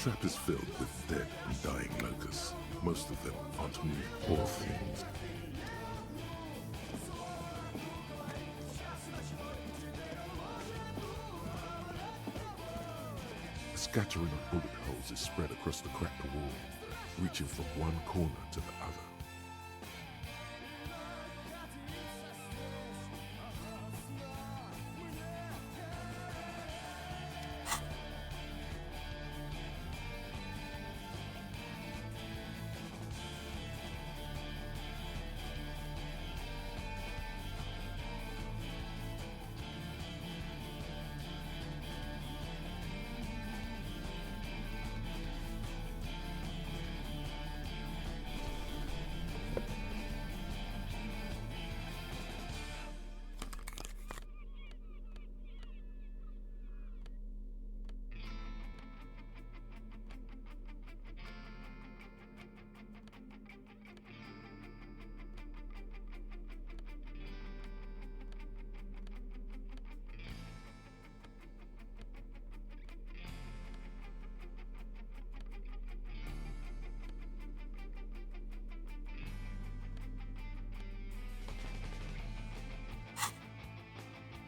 trap is filled with dead and dying locusts. Most of them aren't moving or things. A scattering of bullet holes is spread across the cracked wall, reaching from one corner to the other.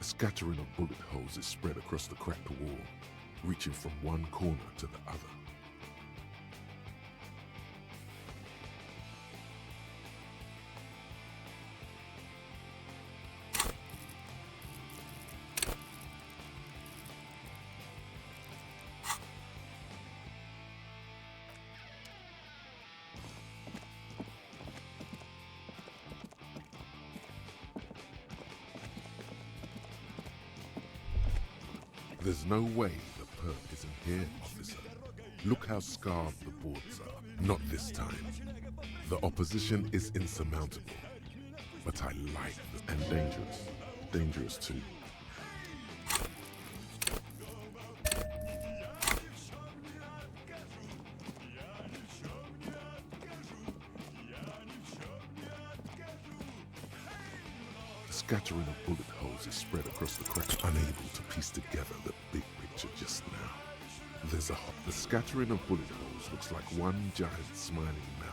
A scattering of bullet holes is spread across the cracked wall, reaching from one corner to the other. There's no way the perp isn't here, officer. Look how scarred the boards are. Not this time. The opposition is insurmountable. But I like this. And dangerous. Dangerous too. Scattering of bullet holes is spread across the crack, unable to piece together the big picture just now. The scattering of bullet holes looks like one giant smiling mouth.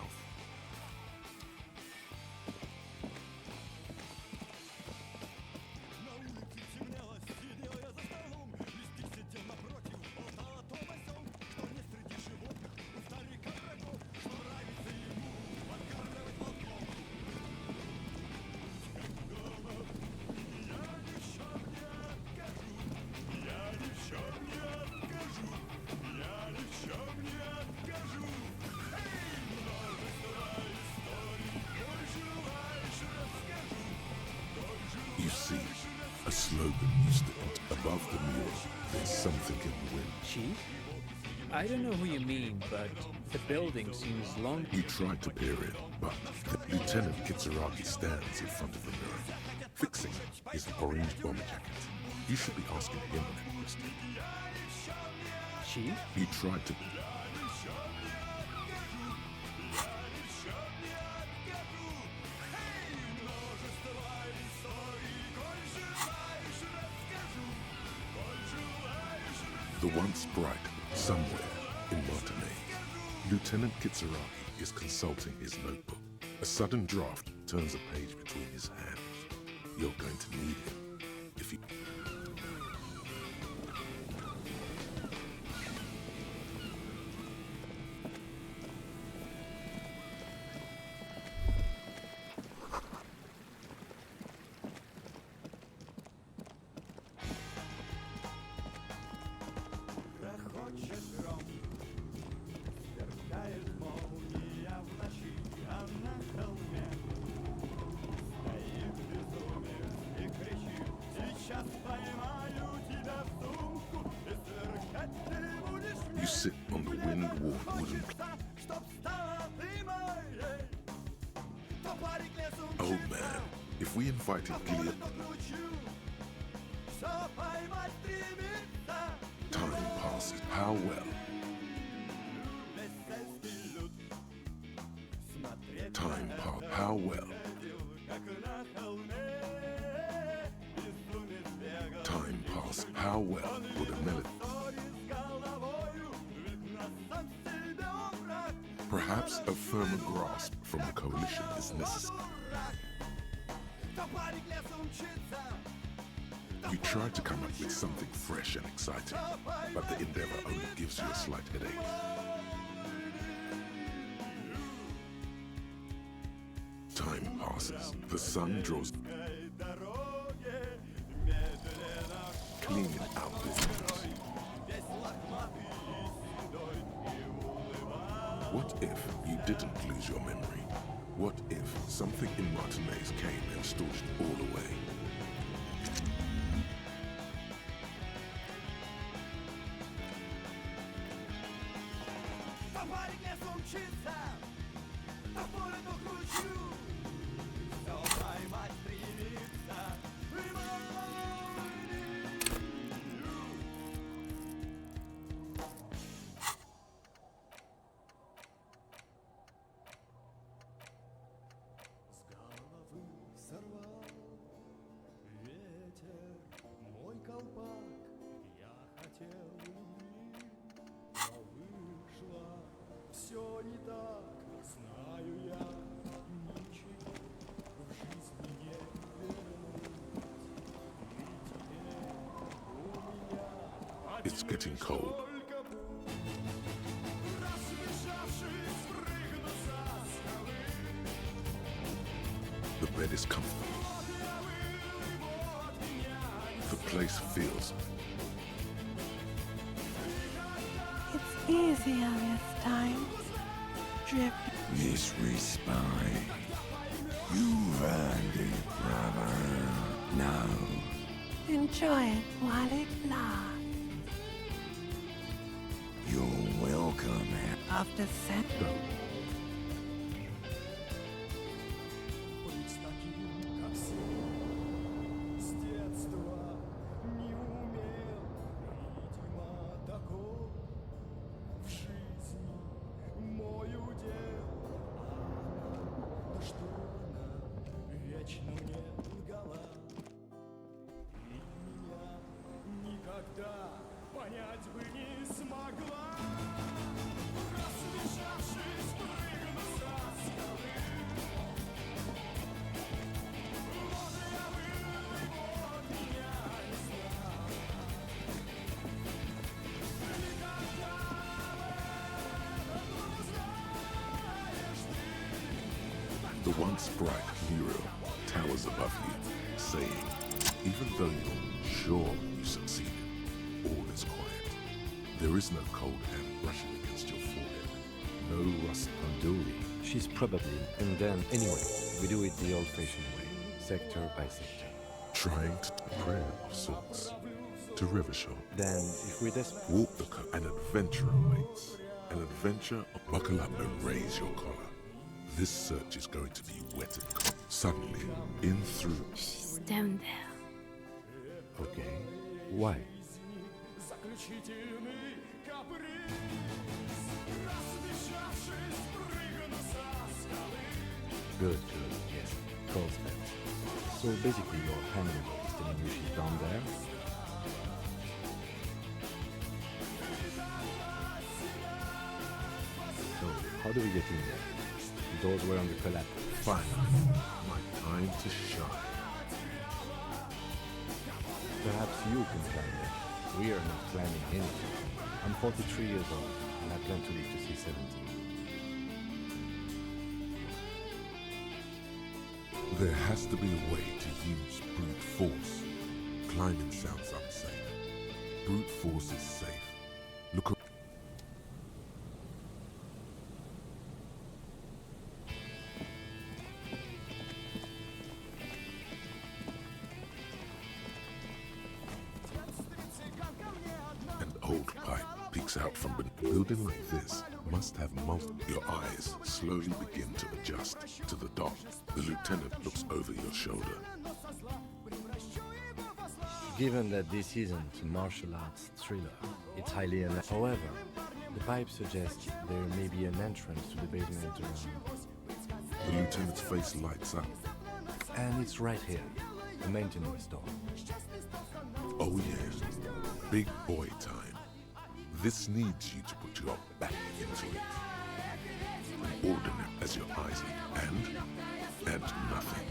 You see, a slogan used to enter above the mural. There's something in the wind. Chief? I don't know who you mean, but the building seems long. You tried to peer in, but Lieutenant Kitsuragi stands in front of the mirror, fixing his orange bomber jacket. You should be asking him that question. Chief? He tried to... The once bright somewhere in Martinez, Lieutenant Kitsuragi is consulting his notebook. A sudden draft turns a page between his hands. You're going to need him if you... You sit on the wind-worn wooden... Oh man, if we invited Gilead... Time passes. How well? Time passes. How well? Time passes. How well would a melody... Perhaps a firmer grasp from the coalition is necessary. You try to come up with something fresh and exciting, but the endeavor only gives you a slight headache. Time passes. The sun draws. Cleaning out this mess. What if you didn't lose your memory? What if something in Martinez came and staunched all away? It's getting cold. The bed is comfortable. The place feels. It's easier this time. Drip. Miss Respy, you've earned it, brother. Now, Enjoy it while it lasts. you're welcome. After set. The once bright mural towers above you, saying, even though you're sure you succeeded, all is quiet. There is no cold hand brushing against your forehead, no rust unduly. She's probably, and then, anyway, we do it the old-fashioned way, sector by sector. Trying to prayer of sorts, to Rivershore. Then, if we're desperate, Walk the an adventure awaits. An adventure, buckle up and raise your collar. This search is going to be wet and cold. Suddenly, in through. She's down there. okay, why? Good, yes, calls that. So basically your handler is telling you she's down there. So, how do we get in there? The doors were under collapse. Finally, my time to shine. Perhaps you can climb there. We are not climbing anything. I'm 43 years old, and I plan to live to see 70. There has to be a way to use brute force. Climbing sounds unsafe. Brute force is safe. Look. An old pipe peeks out from a building like this. Must have multiple. Your eyes slowly begin to adjust to the dot. The lieutenant looks over your shoulder. Given that this isn't a martial arts thriller, it's highly unlikely. However, the pipe suggests there may be an entrance to the basement around. The lieutenant's face lights up. And it's right here, the maintenance door. Oh yeah, big boy time. This needs you to put your back into it. ordinary as your eyes look, and nothing.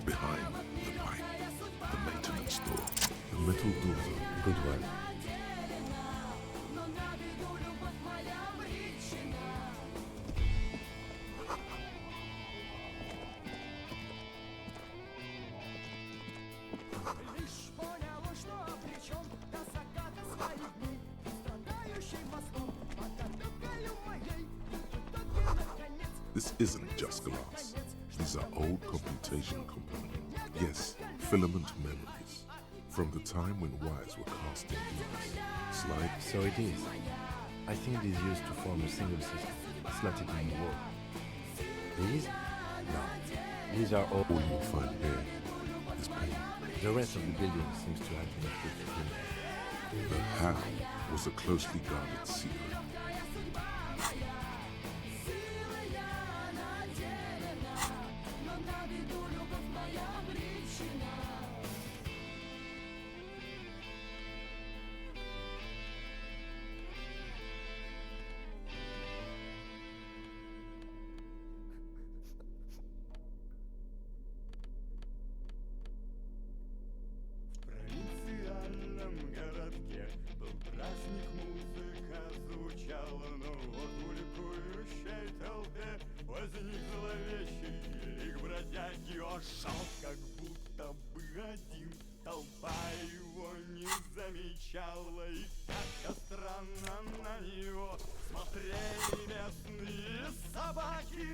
Behind the pipe, the maintenance door, the metal doors. Good work. This isn't just glass. These are old computation components. Yes, filament memories. From the time when wires were cast in glass. Slide. So it is. I think it is used to form a single system, slotted in the wall. These? No. These are all. All you'll find here is paint. The rest of the building seems to have been equipped with them. The how was a closely guarded secret. Возник зловещий лик бродяги, он шел как будто бы один. Толпа его не замечала, и как-то странно на него смотрели местные собаки.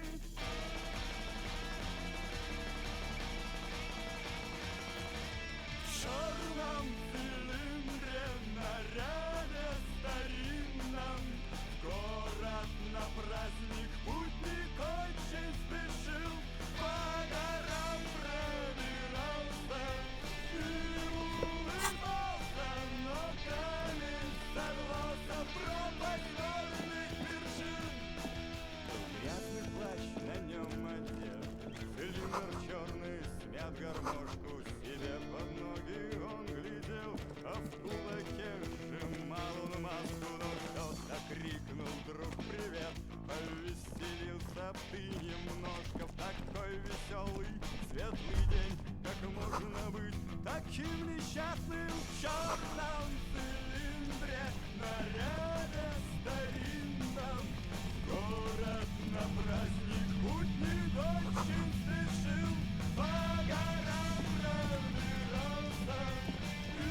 В черном цилиндре, наряде старинном, в город на праздник путник очень спешил, по горам пробирался и улыбался, но камень сорвался в пропасть горных вершин. Грязный плащ на нем одет, цилиндр черный, смят гармошку себе под ноги он глядел, а в кулаке сжимал он маску, но кто-то крикнул вдруг привет. Повеселился ты немножко в такой веселый, светлый день. Как можно быть таким несчастным в черном цилиндре, наряде старинном? Город на праздник путник очень спешил, по горам пробирался и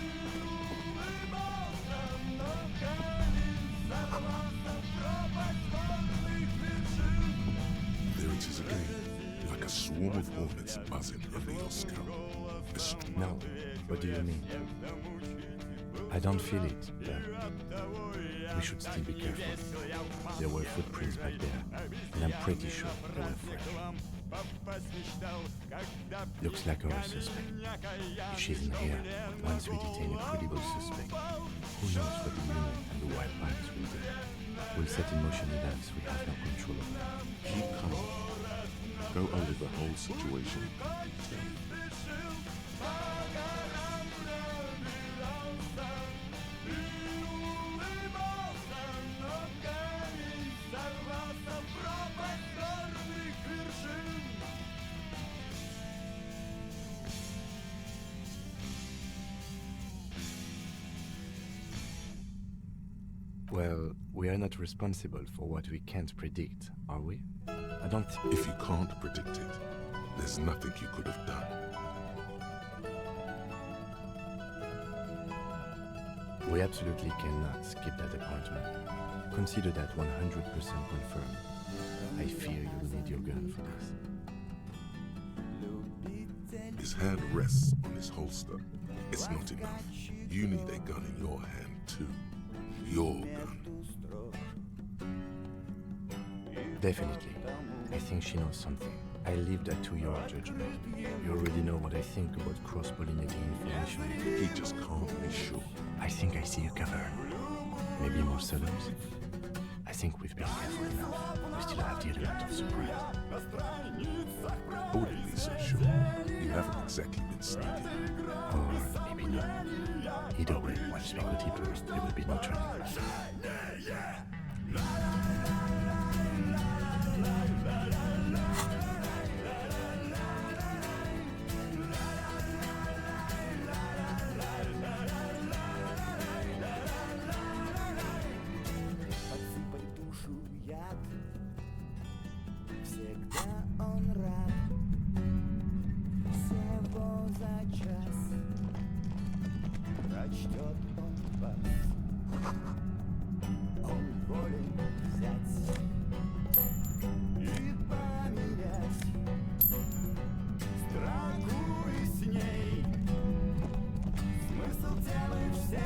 улыбался, но камень сорвался в пропасть горных вершин. There it is again, like a swarm of hornets buzzing under your skull. No, what do you mean? I don't feel it, but we should still be careful. There were footprints back there, and I'm pretty sure they were fresh. Looks like our suspect. If she's in here, once we detain a credible suspect, who knows what the unit and the White Pines will do? We'll set in motion events we have no control over. Keep calm. Go over the whole situation in detail. Well, we are not responsible for what we can't predict, are we? I don't If you can't predict it, there's nothing you could have done. We absolutely cannot skip that appointment. Consider that 100% confirmed. I fear you'll need your gun for this. His hand rests on his holster. It's not enough. You need a gun in your hand too. Your gun. Definitely. I think she knows something. I leave that to your judgment. You already know what I think about cross-pollinating information. He just can't be sure. I think I see a cover. Maybe more solos? I think we've been careful enough. We still have the element of surprise. I wouldn't be so sure. You haven't exactly been sneaking. Or maybe not. Either way, once we go deeper, there will be no turning back.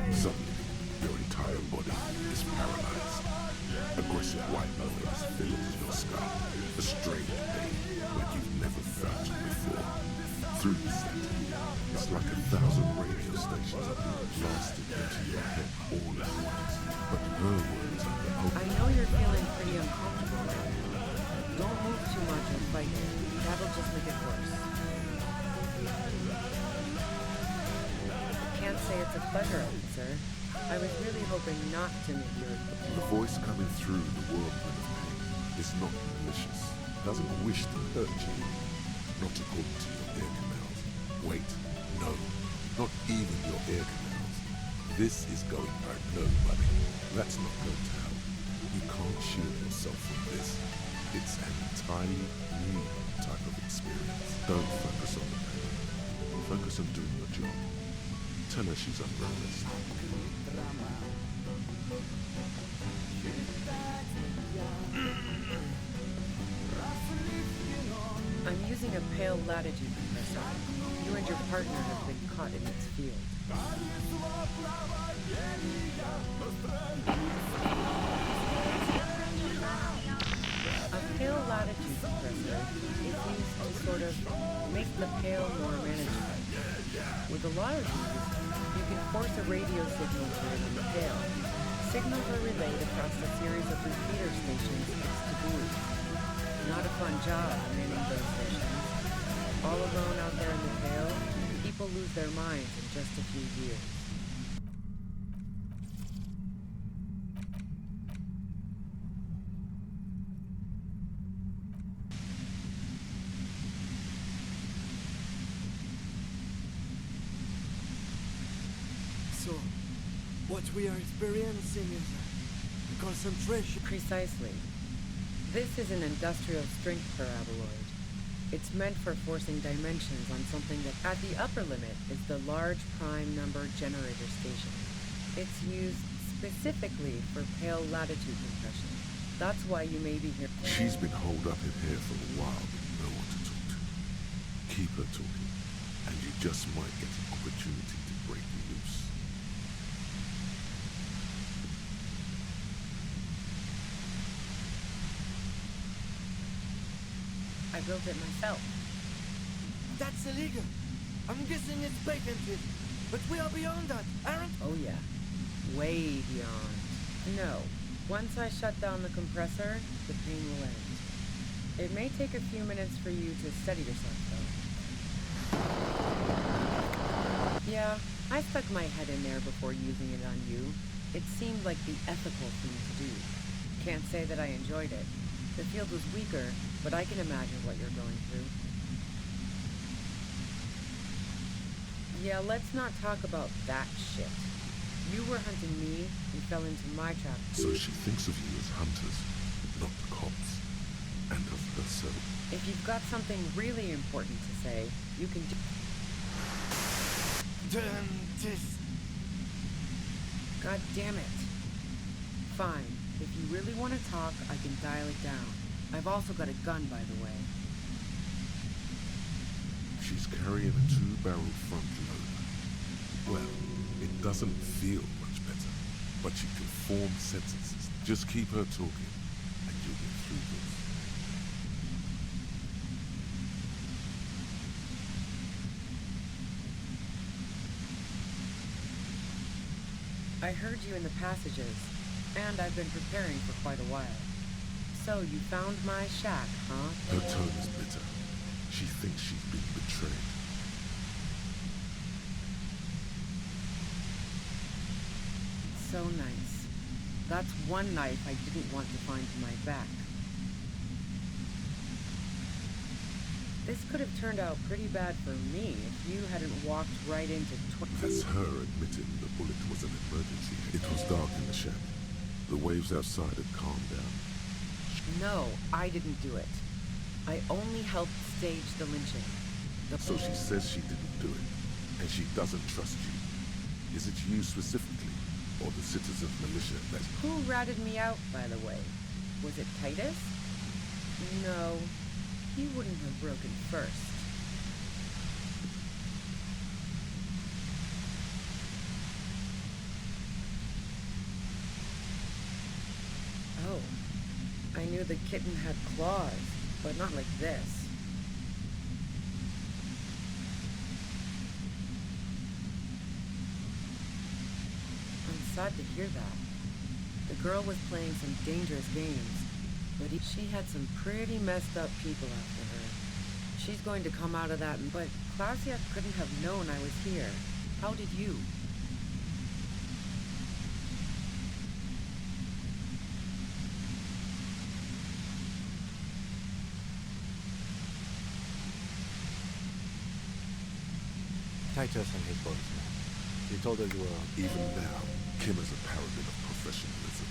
Suddenly, your entire body is paralyzed. Aggressive white noise fills your skull. A strange pain like you've never felt before. Through the center, it's like 1,000 radio stations are being blasted into your head all at once. But her words are the I know you're feeling pretty uncomfortable right now. Don't move too much or fight it. That'll just make it worse. Can't say it's a pleasure, officer. I was really hoping not to make your... The voice coming through the whirlwind of pain is not malicious. It doesn't wish to hurt you. Not according to your ear canals. Wait, no. Not even your ear canals. This is going to hurt nobody. That's not going to help. You can't shield yourself from this. It's an entirely new type of experience. Don't focus on the pain. Focus on doing your job. Tell her she's under arrest. I'm using a pale latitude compressor. You and your partner have been caught in its field. A pale latitude compressor is used to sort of make the pale more manageable. With a lot of these, you can force a radio signal through the pale. Signals are relayed across a series of repeater stations next to buoys. Not a fun job manning those stations. All alone out there in the pale, people lose their minds in just a few years. So, what we are experiencing is a concentration. Precisely. This is an industrial strength paraboloid. It's meant for forcing dimensions on something that at the upper limit is the large prime number generator station. It's used specifically for pale latitude compression. That's why you may be here. She's been holed up in here for a while with no one to talk to. Keep her talking, and you just might get an opportunity to break loose. I built it myself. That's illegal. I'm guessing it's patented. But we are beyond that, aren't we? Oh yeah. Way beyond. No. Once I shut down the compressor, the pain will end. It may take a few minutes for you to steady yourself, though. Yeah, I stuck my head in there before using it on you. It seemed like the ethical thing to do. Can't say that I enjoyed it. The field was weaker, but I can imagine what you're going through. Yeah, let's not talk about that shit. You were hunting me and fell into my trap. So she thinks of you as hunters, not the cops, and of herself. If you've got something really important to say, you can do... Then this... God damn it. Fine. If you really want to talk, I can dial it down. I've also got a gun, by the way. She's carrying a 2-barrel front loader. Well, it doesn't feel much better, but she can form sentences. Just keep her talking, and you'll get through this. I heard you in the passages, and I've been preparing for quite a while. So you found my shack, huh? Her tone is bitter. She thinks she's been betrayed. So nice. That's one knife I didn't want to find in my back. This could have turned out pretty bad for me if you hadn't walked right into That's her admitting the bullet was an emergency. It was dark in the shack. The waves outside had calmed down. No, I didn't do it. I only helped stage the lynching. So she says she didn't do it, and she doesn't trust you. Is it you specifically, or the citizens' militia that... Who ratted me out, by the way? Was it Titus? No, he wouldn't have broken first. Oh, I knew the kitten had claws, but not like this. I'm sad to hear that. The girl was playing some dangerous games, but she had some pretty messed up people after her. She's going to come out of that, but Klausia couldn't have known I was here. How did you? Titus and his boys, man. You told her you were... Even now, Kim is a paragon of professionalism.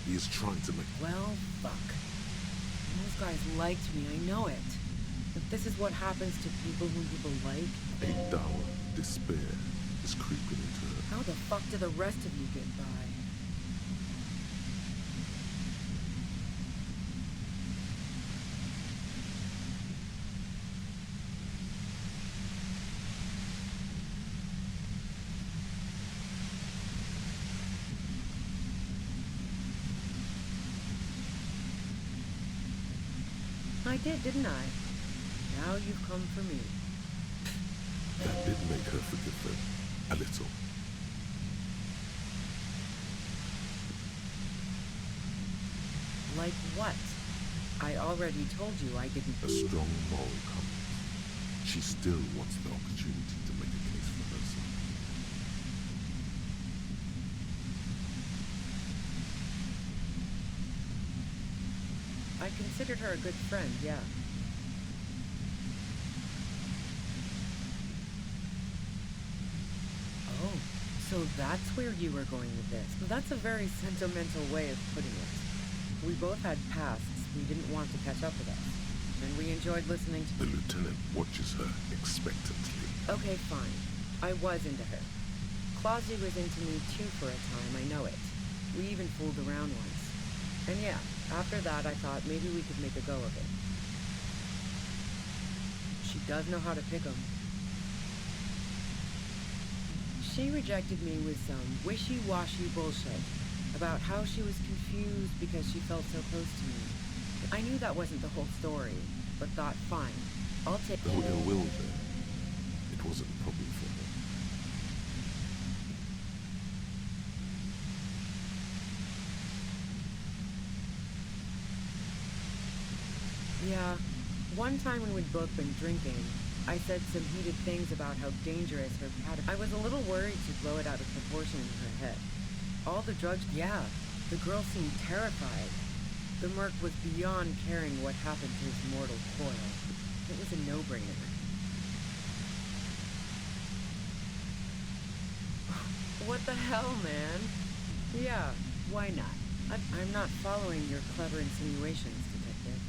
He is trying to make... Well, fuck. Those guys liked me, I know it. If this is what happens to people whom people like... A dull despair is creeping into her. How the fuck do the rest of you get by? I did, didn't I? Now you've come for me. That did make her forgive them. A little. Like what? I already told you I didn't... A strong moral compass. She still wants the opportunity to make a case for herself. I considered her a good friend, yeah. Oh, so that's where you were going with this. That's a very sentimental way of putting it. We both had pasts we didn't want to catch up with us, and we enjoyed listening to... The lieutenant watches her expectantly. Okay, fine. I was into her. Klausia was into me too for a time, I know it. We even fooled around once. And yeah, after that I thought maybe we could make a go of it. She does know how to pick 'em. She rejected me with some wishy-washy bullshit about how she was confused because she felt so close to me. I knew that wasn't the whole story, but thought, fine, I'll take... Though ill will there, it wasn't a problem for her. Yeah, one time when we'd both been drinking, I said some heated things about how dangerous her pad... I was a little worried she'd blow it out of proportion in her head. All the drugs... Yeah, the girl seemed terrified. The merc was beyond caring what happened to his mortal coil. It was a no-brainer. What the hell, man? Yeah, why not? I'm not following your clever insinuations, Detective.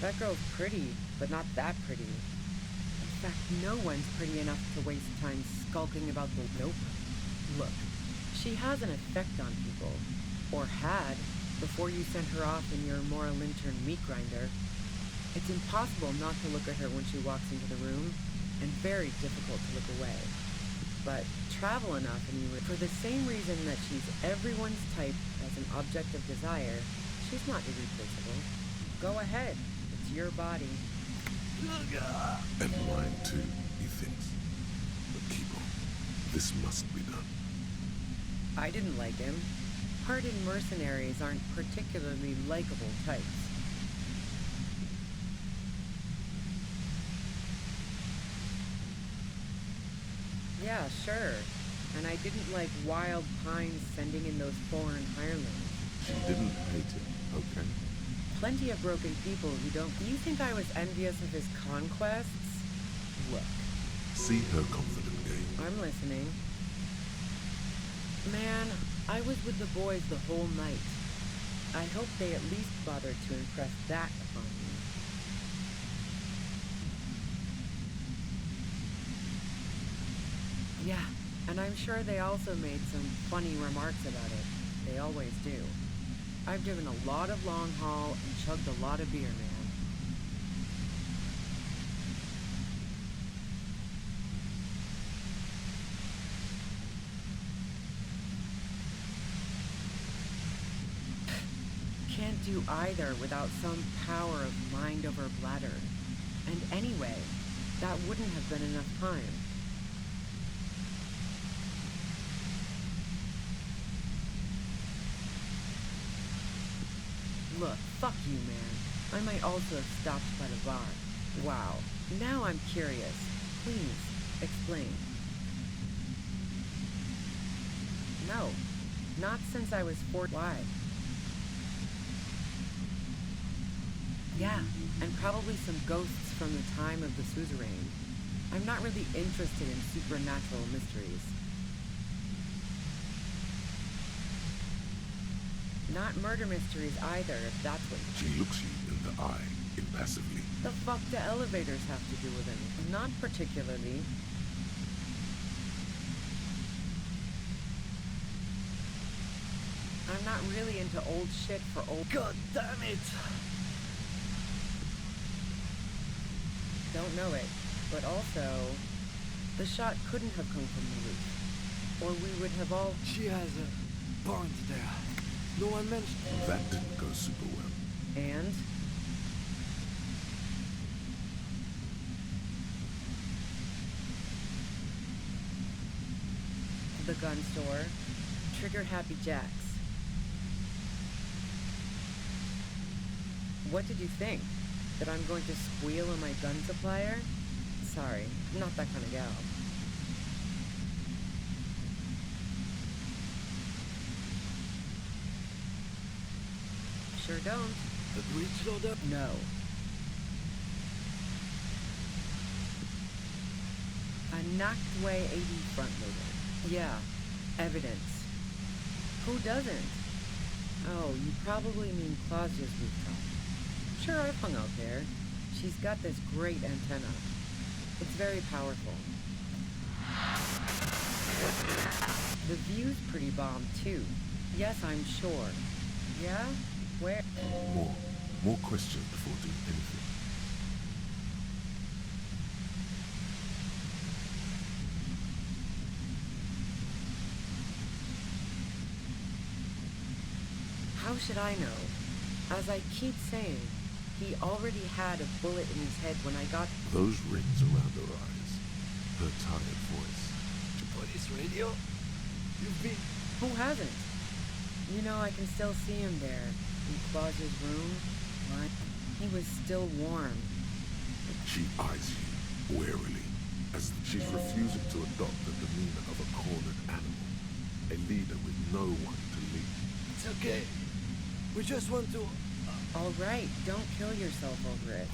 That girl's pretty, but not that pretty. In fact, no one's pretty enough to waste time skulking about the... Nope. Look, she has an effect on people. Or had, before you sent her off in your Mora Lintern meat grinder. It's impossible not to look at her when she walks into the room, and very difficult to look away. But travel enough and you would... For the same reason that she's everyone's type as an object of desire, she's not irreplaceable. Go ahead. It's your body. And mine too, he thinks. But keep on. This must be done. I didn't like him. Hardened mercenaries aren't particularly likable types. Yeah, sure. And I didn't like Wild Pines sending in those foreign hirelings. She didn't hate him, okay? Plenty of broken people who don't... You think I was envious of his conquests? Look. See her confident game. I'm listening. Man, I was with the boys the whole night. I hope they at least bothered to impress that upon me. Yeah, and I'm sure they also made some funny remarks about it. They always do. I've driven a lot of long haul and chugged a lot of beer, man. Can't do either without some power of mind over bladder. And anyway, that wouldn't have been enough time. Look, fuck you, man. I might also have stopped by the bar. Wow. Now I'm curious. Please, explain. No. Not since I was 4. Why? Yeah, and probably some ghosts from the time of the suzerain. I'm not really interested in supernatural mysteries. Not murder mysteries either, if that's what... She looks you in the eye, impassively. The fuck do elevators have to do with it? Not particularly. I'm not really into old shit for old... God damn it! Don't know it, but also... The shot couldn't have come from the roof. Or we would have all... She has a point there. No one mentioned... That didn't go super well. And? The gun store. Triggered Happy Jacks. What did you think? That I'm going to squeal on my gun supplier? Sorry, I'm not that kind of gal. Sure don't. The breech loader? No. A knocked way 80 front loader. Yeah, evidence. Who doesn't? Oh, you probably mean Claudia's rooftop. Sure, I've hung out there. She's got this great antenna. It's very powerful. The view's pretty bomb, too. Yes, I'm sure. Yeah? Where? More questions before doing anything. How should I know? As I keep saying, he already had a bullet in his head when I got... Those rings around her eyes. Her tired voice. The police radio? You've been... Who hasn't? You know, I can still see him there, in Claus's room. What? He was still warm. She eyes you warily, as she's refusing to adopt the demeanor of a cornered animal. A leader with no one to lead. It's okay. We just want to... All right, don't kill yourself over it.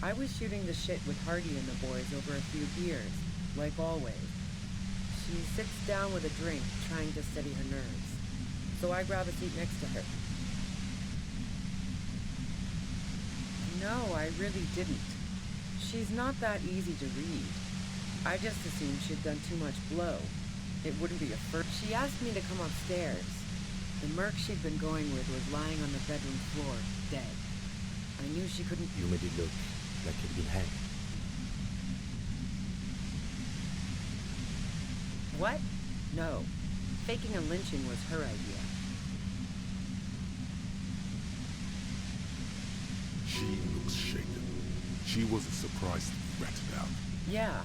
I was shooting the shit with Hardy and the boys over a few beers, like always. She sits down with a drink, trying to steady her nerves. So I grab a seat next to her. No, I really didn't. She's not that easy to read. I just assumed she'd done too much blow. It wouldn't be a first. She asked me to come upstairs. The merc she'd been going with was lying on the bedroom floor, dead. I knew she couldn't... You made it look like he'd been hanged. What? No. Faking a lynching was her idea. She looks shaken. She wasn't surprised to be ratted out. Yeah,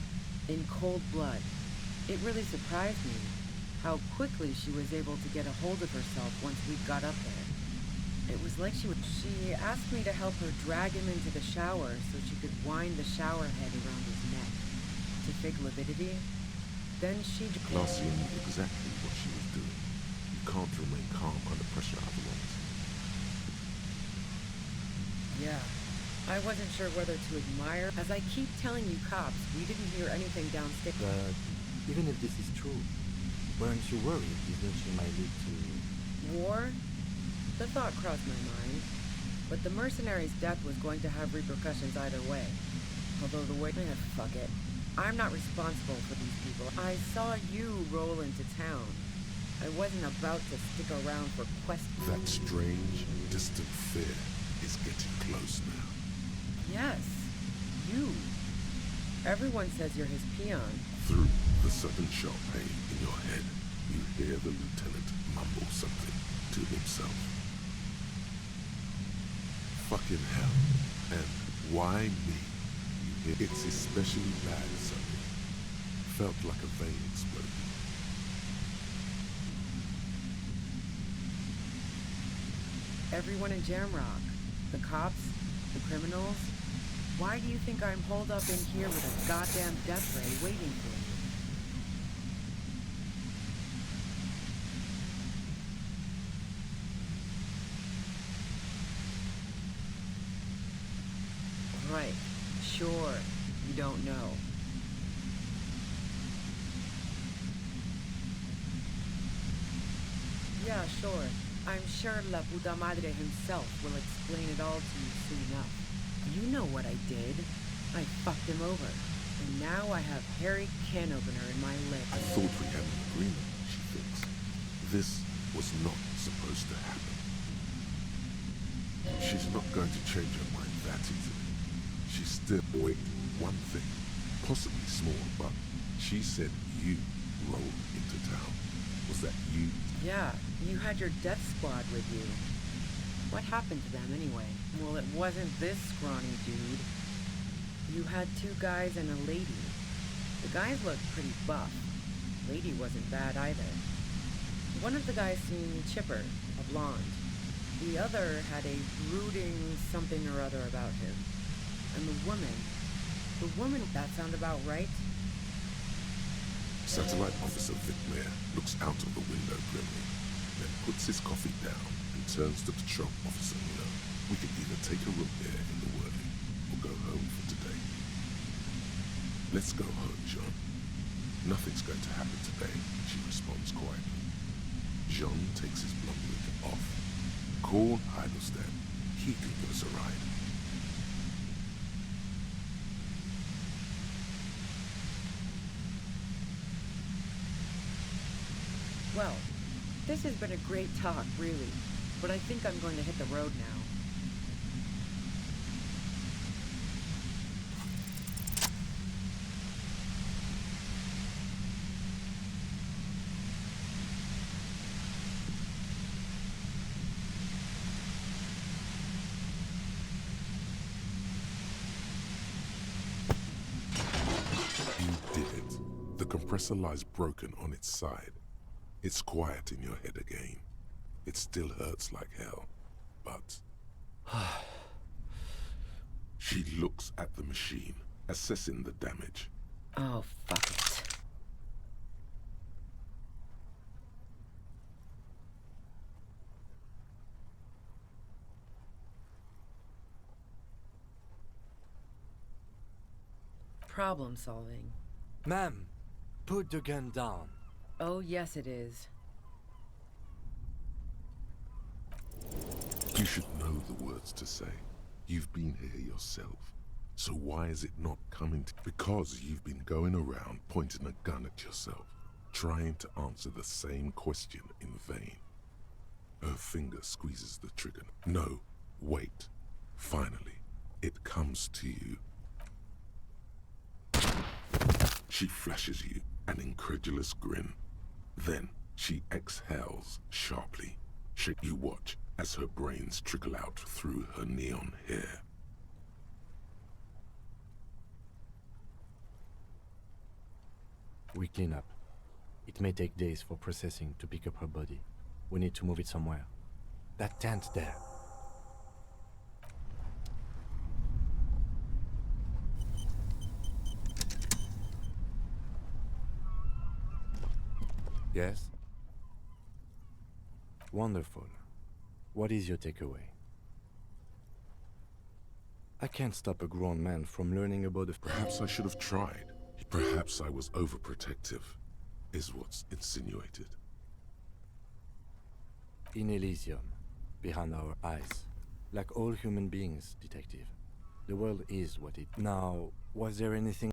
in cold blood. It really surprised me how quickly she was able to get a hold of herself once we got up there. It was like she asked me to help her drag him into the shower so she could wind the shower head around his neck. To fake lividity. Then she... Glacia knew exactly what she was doing. You can't remain calm under pressure otherwise. Yeah. I wasn't sure whether to admire. As I keep telling you cops, we didn't hear anything downstairs. But even if this is true, weren't you worried this lynching might lead to... War? The thought crossed my mind. But the mercenary's death was going to have repercussions either way. Although the way... fuck it. I'm not responsible for these people. I saw you roll into town. I wasn't about to stick around for questions. That strange, distant fear is getting close now. Yes, you. Everyone says you're his peon. Through the sudden sharp pain in your head, you hear the lieutenant mumble something to himself. Fucking hell. And why me? You hear it's especially bad suddenly. Felt like a vein exploded. Everyone in Jamrock. The cops, the criminals. Why do you think I'm holed up in here with a goddamn death ray waiting for me? Right. Sure. You don't know. Yeah, sure. I'm sure La Puta Madre himself will explain it all to you soon enough. You know what I did. I fucked him over. And now I have hairy can opener in my lip. I thought we had an agreement, she thinks. This was not supposed to happen. She's not going to change her mind that easily. She still... Wait, one thing. Possibly small, but she said you rolled into town. Was that you? Yeah, you had your death squad with you. What happened to them anyway? Well, it wasn't this scrawny dude. You had 2 guys and a lady. The guys looked pretty buff. Lady wasn't bad either. One of the guys seemed chipper, a blonde. The other had a brooding something or other about him. And the woman, that sound about right? Satellite Officer Vic Mayer looks out of the window grimly, then puts his coffee down and turns to Patrol Officer Miller. We can either take a room here in the Whirling or go home for today. Let's go home, Jean. Nothing's going to happen today, she responds quietly. Jean takes his blonde wig off. Call Heidelstein. He can give us a ride. Well, this has been a great talk, really. But I think I'm going to hit the road now. You did it. The compressor lies broken on its side. It's quiet in your head again. It still hurts like hell, but... She looks at the machine, assessing the damage. Oh, fuck it. Problem solving. Ma'am, put the gun down. Oh, yes it is. You should know the words to say. You've been here yourself. So why is it not coming to... Because you've been going around pointing a gun at yourself, trying to answer the same question in vain. Her finger squeezes the trigger. No, wait. Finally, it comes to you. She flashes you an incredulous grin. Then she exhales sharply. You watch as her brains trickle out through her neon hair. We clean up. It may take days for processing to pick up her body. We need to move it somewhere. That tent there. Yes? Wonderful. What is your takeaway? I can't stop a grown man from learning about the... Perhaps I should have tried. Perhaps I was overprotective, is what's insinuated. In Elysium, behind our eyes, like all human beings, detective. The world is what it... Now, was there anything...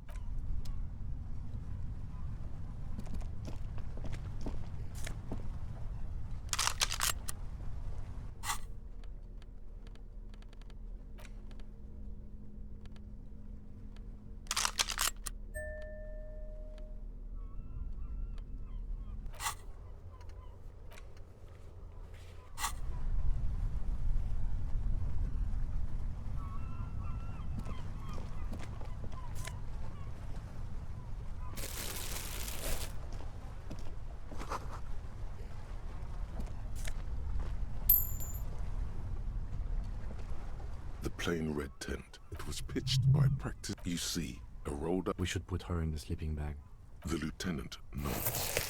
The plain red tent. It was pitched by practice. You see, a rolled up... We should put her in the sleeping bag. The lieutenant nods.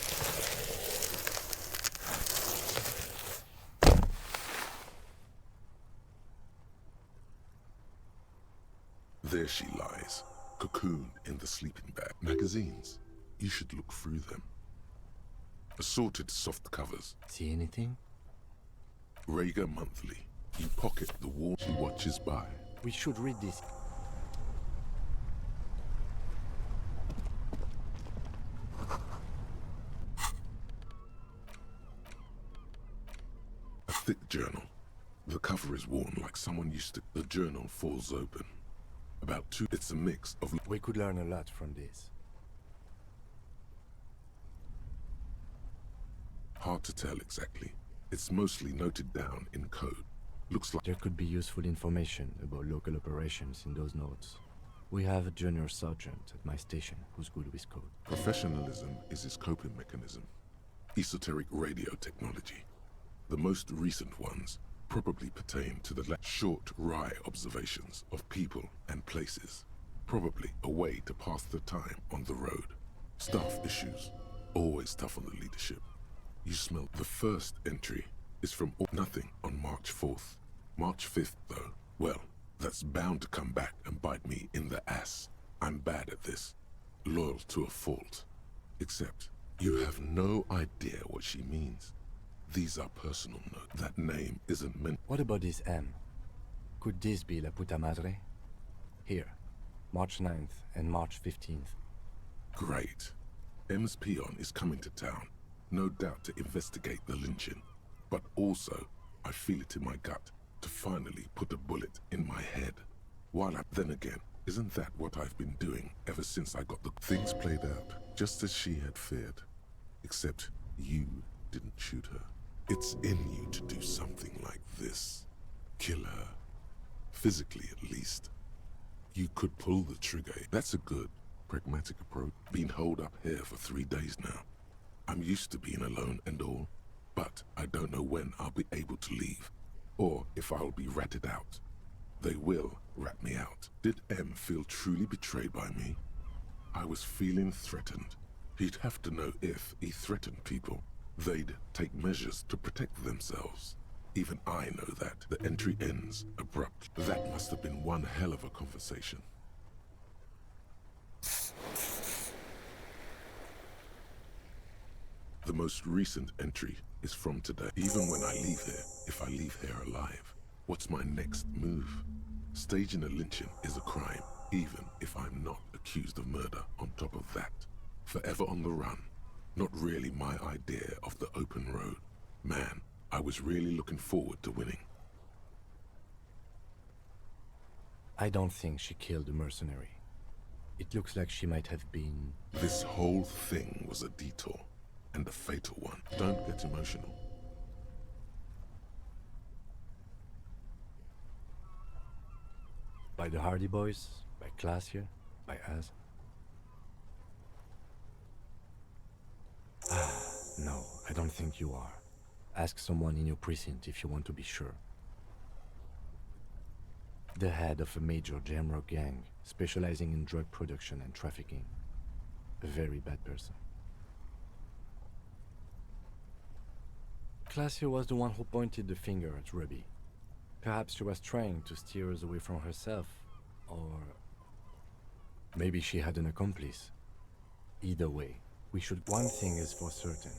There she lies, cocooned in the sleeping bag. Magazines. You should look through them. Assorted soft covers. See anything? Rager Monthly. You pocket the wall. She watches by. We should read this. A thick journal. The cover is worn like someone used to... The journal falls open. About two... It's a mix of... We could learn a lot from this. Hard to tell exactly. It's mostly noted down in code. Looks like... There could be useful information about local operations in those notes. We have a junior sergeant at my station who's good with code. Professionalism is his coping mechanism. Esoteric radio technology. The most recent ones probably pertain to the short, wry observations of people and places. Probably a way to pass the time on the road. Staff issues. Always tough on the leadership. You smell... The first entry is from nothing on March 4th. March 5th, though, well, that's bound to come back and bite me in the ass. I'm bad at this. Loyal to a fault. Except, you have no idea what she means. These are personal notes. That name isn't meant... What about this M? Could this be La Puta Madre? Here, March 9th and March 15th. Great. M's peon is coming to town. No doubt to investigate the lynching. But also, I feel it in my gut to finally put a bullet in my head. Then again, isn't that what I've been doing ever since I got the... Things played out just as she had feared. Except you didn't shoot her. It's in you to do something like this. Kill her. Physically, at least. You could pull the trigger. That's a good, pragmatic approach. Been holed up here for 3 days now. I'm used to being alone and all, but I don't know when I'll be able to leave, or if I'll be ratted out. They will rat me out. Did M feel truly betrayed by me? I was feeling threatened. He'd have to know if he threatened people, they'd take measures to protect themselves. Even I know that. The entry ends abrupt. That must have been one hell of a conversation. The most recent entry is from today. Even when I leave here, if I leave here alive, what's my next move? Staging a lynching is a crime, even if I'm not accused of murder on top of that. Forever on the run. Not really my idea of the open road. Man, I was really looking forward to winning. I don't think she killed the mercenary. It looks like she might have been... This whole thing was a detour, and a fatal one. Don't get emotional. By the Hardy Boys? By Classier? By us? No, I don't think you are. Ask someone in your precinct if you want to be sure. The head of a major Jamrock gang, specializing in drug production and trafficking. A very bad person. Classier was the one who pointed the finger at Ruby. Perhaps she was trying to steer us away from herself, or... maybe she had an accomplice. Either way, we should... One thing is for certain.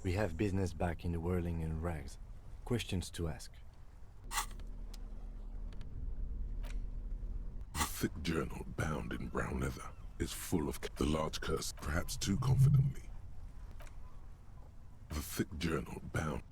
We have business back in the whirling in rags. Questions to ask. The thick journal, bound in brown leather, is full of the large curse, perhaps too confidently. The thick journal, bound...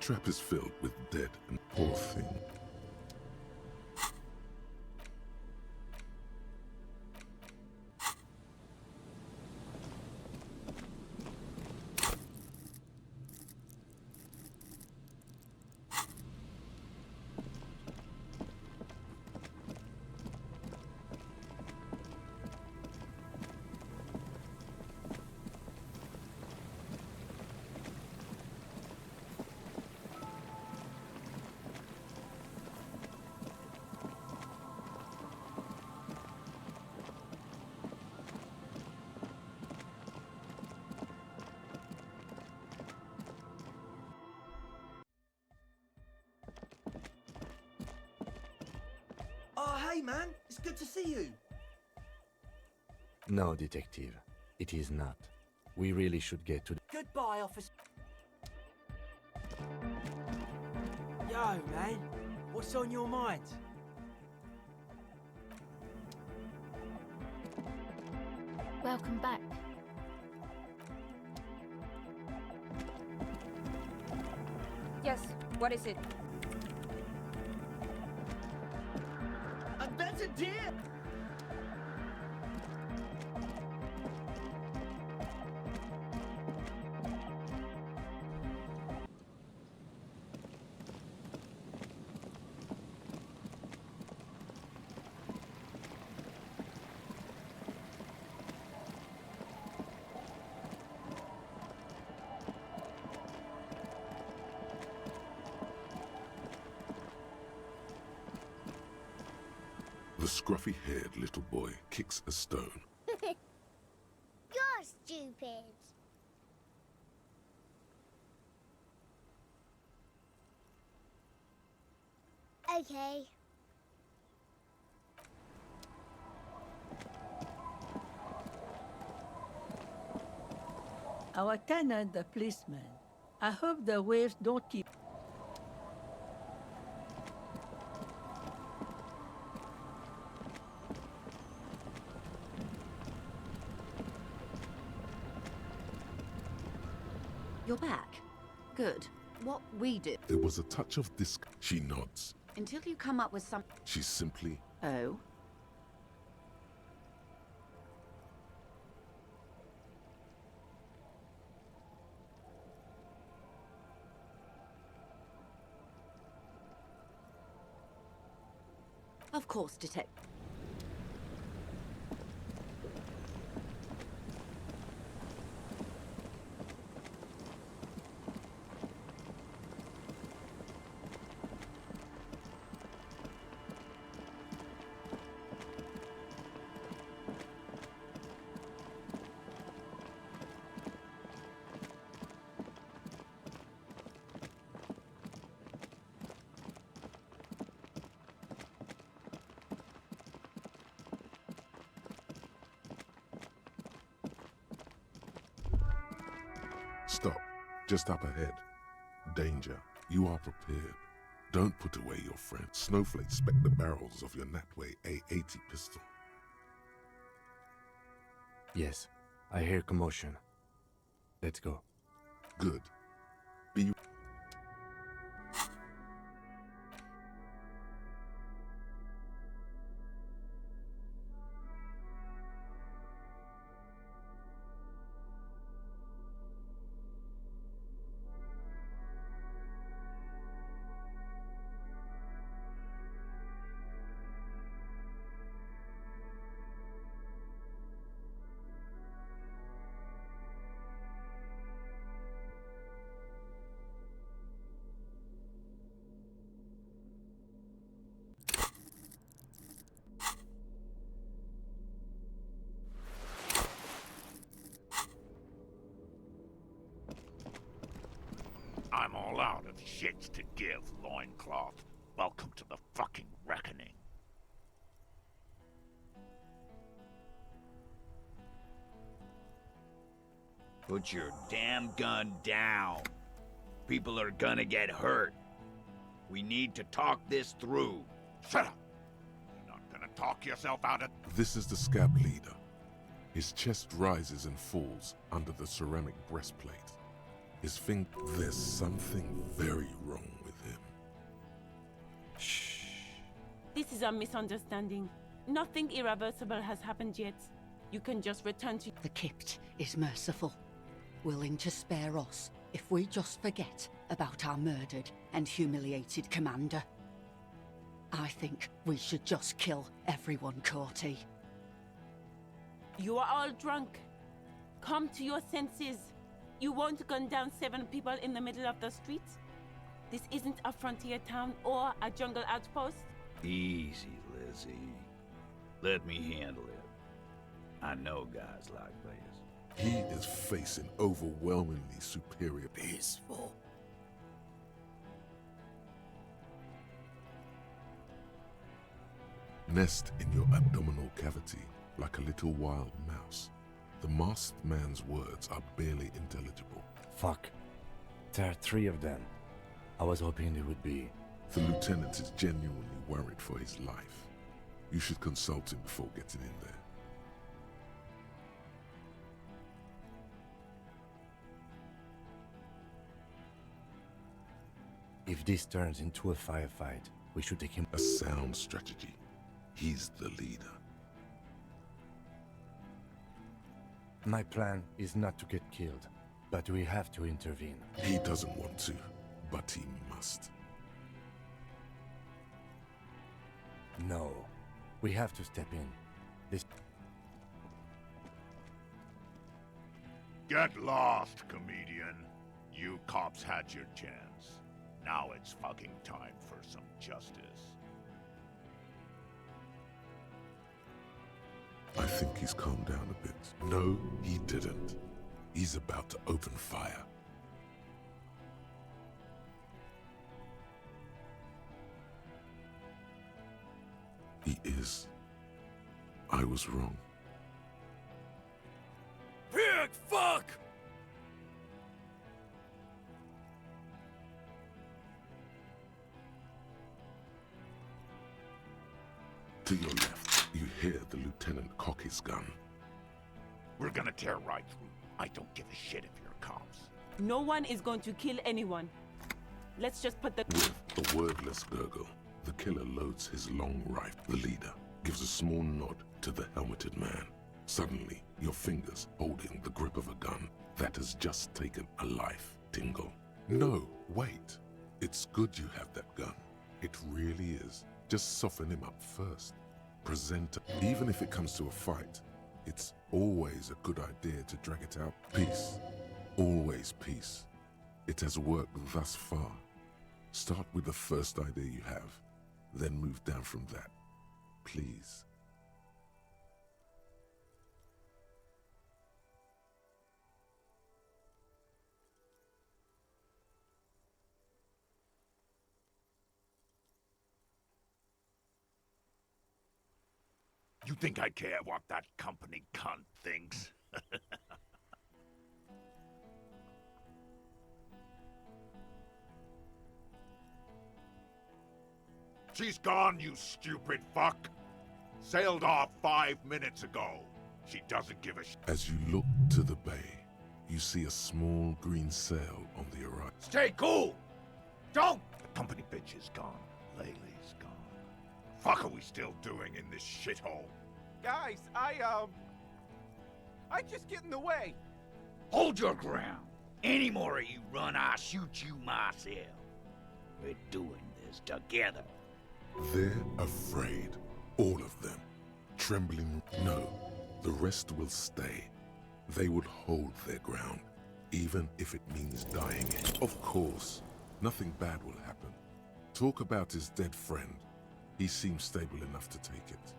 trap is filled with dead and poor thing. Oh, hey, man. It's good to see you. No, detective. It is not. We really should get to the... Goodbye, officer. Yo, man. What's on your mind? Welcome back. Yes, what is it? That's a deer! The scruffy-haired little boy kicks a stone. You're stupid. Okay. Our tenant, the policeman. I hope the waves don't keep... You're back. Good. What we do... There was a touch of Disco. She nods. Until you come up with some... She's simply... Oh? Of course, detective. Stop. Just up ahead. Danger. You are prepared. Don't put away your friend. Snowflake spec the barrels of your Natway A80 pistol. Yes, I hear commotion. Let's go. Good. Be... I'm all out of shits to give, loincloth. Welcome to the fucking reckoning. Put your damn gun down. People are gonna get hurt. We need to talk this through. Shut up! You're not gonna talk yourself out of... This is the scab leader. His chest rises and falls under the ceramic breastplate. There's something very wrong with him. This is a misunderstanding. Nothing irreversible has happened yet. You can just return to... The Kypt is merciful, willing to spare us if we just forget about our murdered and humiliated commander. I think we should just kill everyone, Corty. You are all drunk. Come to your senses. You won't gun down 7 people in the middle of the street? This isn't a frontier town or a jungle outpost. Easy, Lizzie. Let me handle it. I know guys like this. He is facing overwhelmingly superior. Peaceful. Nest in your abdominal cavity like a little wild mouse. The masked man's words are barely intelligible. Fuck. There are 3 of them. I was hoping there would be. The lieutenant is genuinely worried for his life. You should consult him before getting in there. If this turns into a firefight, we should take him. A sound strategy. He's the leader. My plan is not to get killed, but we have to intervene. He doesn't want to, but he must. No, we have to step in. This... Get lost, comedian. You cops had your chance. Now it's fucking time for some justice. I think he's calmed down a bit. No, he didn't. He's about to open fire. He is. I was wrong. Pig, fuck! To your left, you hear the lieutenant cock his gun. We're gonna tear right through. I don't give a shit if you're cops. No one is going to kill anyone. Let's just put the... With a wordless gurgle, the killer loads his long rifle. The leader gives a small nod to the helmeted man. Suddenly, your fingers holding the grip of a gun that has just taken a life tingle. No, wait. It's good you have that gun. It really is. Just soften him up first. Present, even if it comes to a fight, it's always a good idea to drag it out. Peace. Always peace. It has worked thus far. Start with the first idea you have, then move down from that. Please. You think I care what that company cunt thinks? She's gone, you stupid fuck! Sailed off 5 minutes ago. She doesn't give a As you look to the bay, you see a small green sail on the horizon. Stay cool! Don't! The company bitch is gone. Laylee's gone. Fuck are we still doing in this shithole? Guys, I just get in the way. Hold your ground. Any more of you run, I'll shoot you myself. We're doing this together. They're afraid. All of them. Trembling. No, the rest will stay. They would hold their ground, even if it means dying. Of course, nothing bad will happen. Talk about his dead friend. He seems stable enough to take it.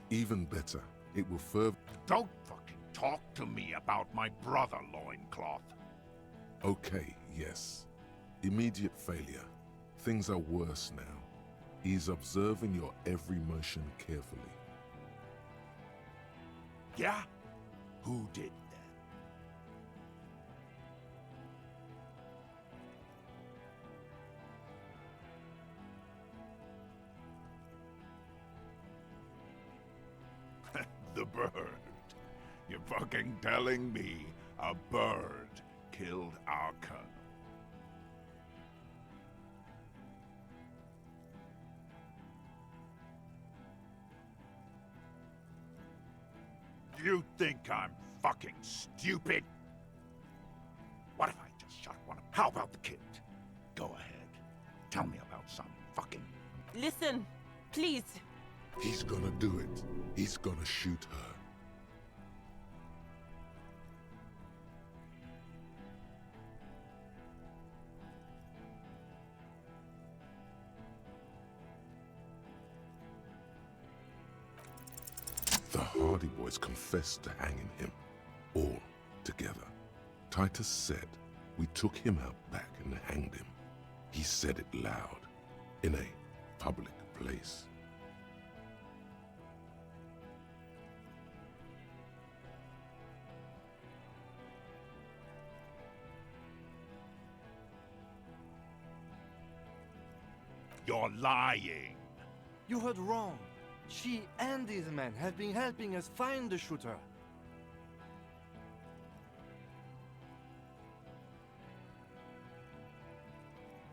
Even better, it will further... Don't fucking talk to me about my brother, Loincloth. Okay, yes. Immediate failure. Things are worse now. He's observing your every motion carefully. Yeah? Who did that? The bird. You're fucking telling me a bird killed our colonel? You think I'm fucking stupid? What if I just shot one of... How about the kid? Go ahead. Tell me about some fucking... Listen, please. He's gonna do it. He's gonna shoot her. The Hardy Boys confessed to hanging him, all together. Titus said we took him out back and hanged him. He said it loud, in a public place. You're lying. You heard wrong. She and these men have been helping us find the shooter.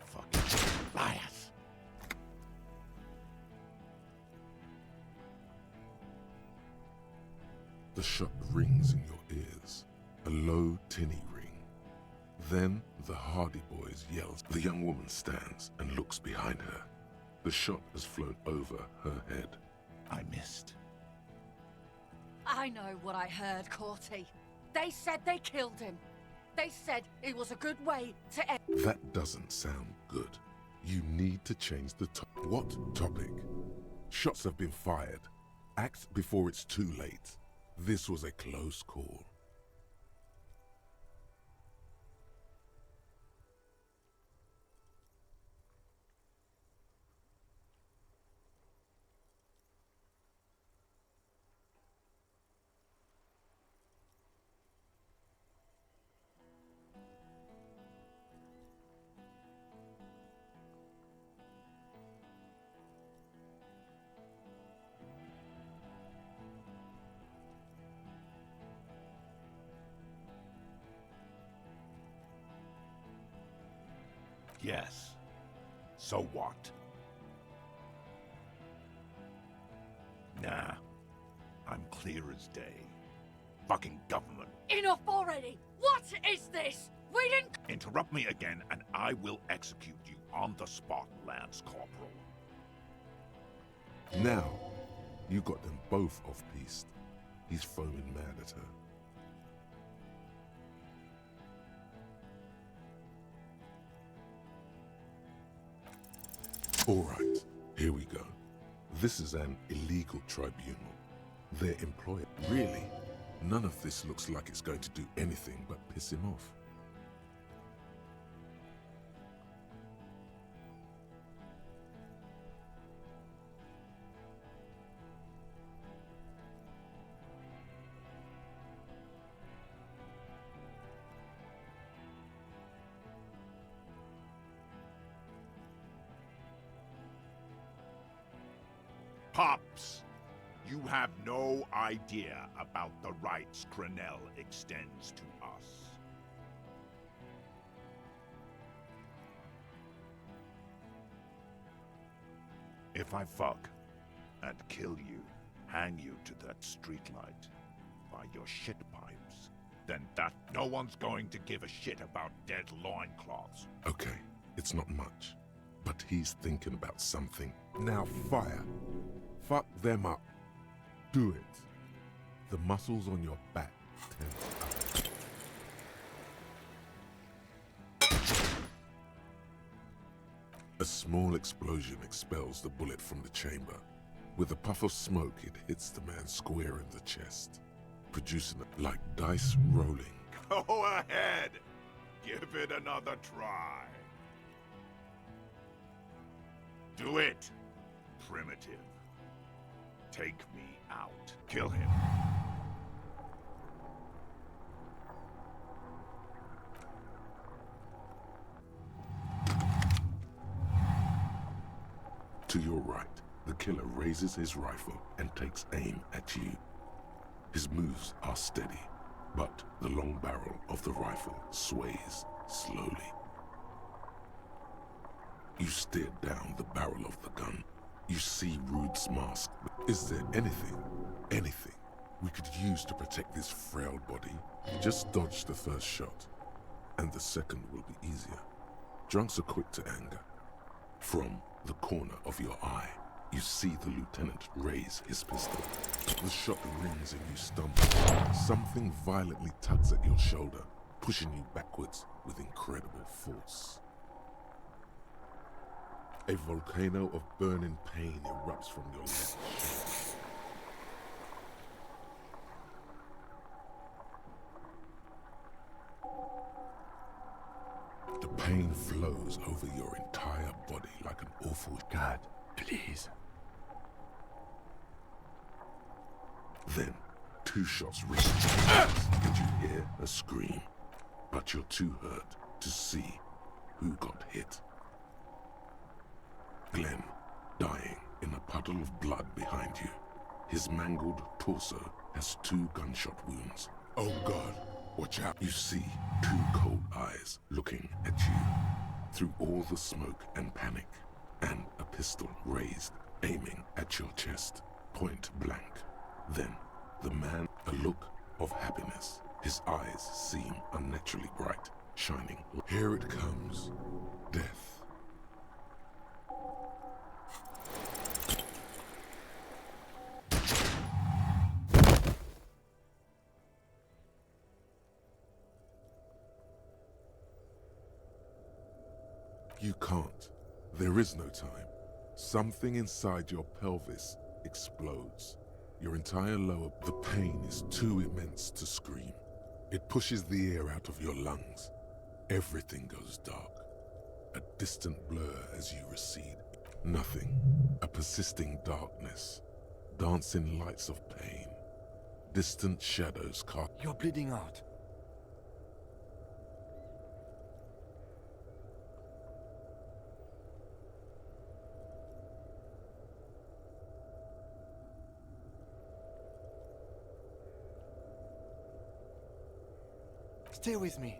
Fucking liars. The shot rings in your ears, a low, tinny ring. Then the Hardy Boys yells. The young woman stands and looks behind her. The shot has flown over her head. I missed. I know what I heard, Corty. They said they killed him. They said it was a good way to end. That doesn't sound good. You need to change the topic. What topic? Shots have been fired. Act before it's too late. This was a close call. Yes. So what? Nah. I'm clear as day. Fucking government. Enough already! What is this? We didn't... Interrupt me again and I will execute you on the spot, Lance Corporal. Now, you got them both off-piste. He's foaming mad at her. All right, here we go. This is an illegal tribunal. Their employer. Really? None of this looks like it's going to do anything but piss him off. Pops, you have no idea about the rights Crenell extends to us. If I fuck and kill you, hang you to that streetlight by your shit pipes, then no one's going to give a shit about dead loincloths. Okay, it's not much, but he's thinking about something. Now fire. Fuck them up. Do it. The muscles on your back tense up. A small explosion expels the bullet from the chamber. With a puff of smoke, it hits the man square in the chest, producing it like dice rolling. Go ahead. Give it another try. Do it, primitive. Take me out. Kill him. To your right, the killer raises his rifle and takes aim at you. His moves are steady, but the long barrel of the rifle sways slowly. You stare down the barrel of the gun. You see Rude's mask. Is there anything we could use to protect this frail body? Just dodge the first shot, and the second will be easier. Drunks are quick to anger. From the corner of your eye, you see the lieutenant raise his pistol. The shot rings and you stumble. Something violently tugs at your shoulder, pushing you backwards with incredible force. A volcano of burning pain erupts from your left shoulder. The pain flows over your entire body like an awful... God, please. Then, 2 shots ring and you hear a scream. But you're too hurt to see who got hit. Glenn, dying in a puddle of blood behind you. His mangled torso has 2 gunshot wounds. Oh God, watch out. You see 2 cold eyes looking at you through all the smoke and panic, and a pistol raised, aiming at your chest, point blank. Then, the man, a look of happiness. His eyes seem unnaturally bright, shining. Here it comes, death. You can't. There is no time. Something inside your pelvis explodes. Your entire lower... The pain is too immense to scream. It pushes the air out of your lungs. Everything goes dark. A distant blur as you recede. Nothing. A persisting darkness. Dancing lights of pain. Distant shadows cast... You're bleeding out. Stay with me.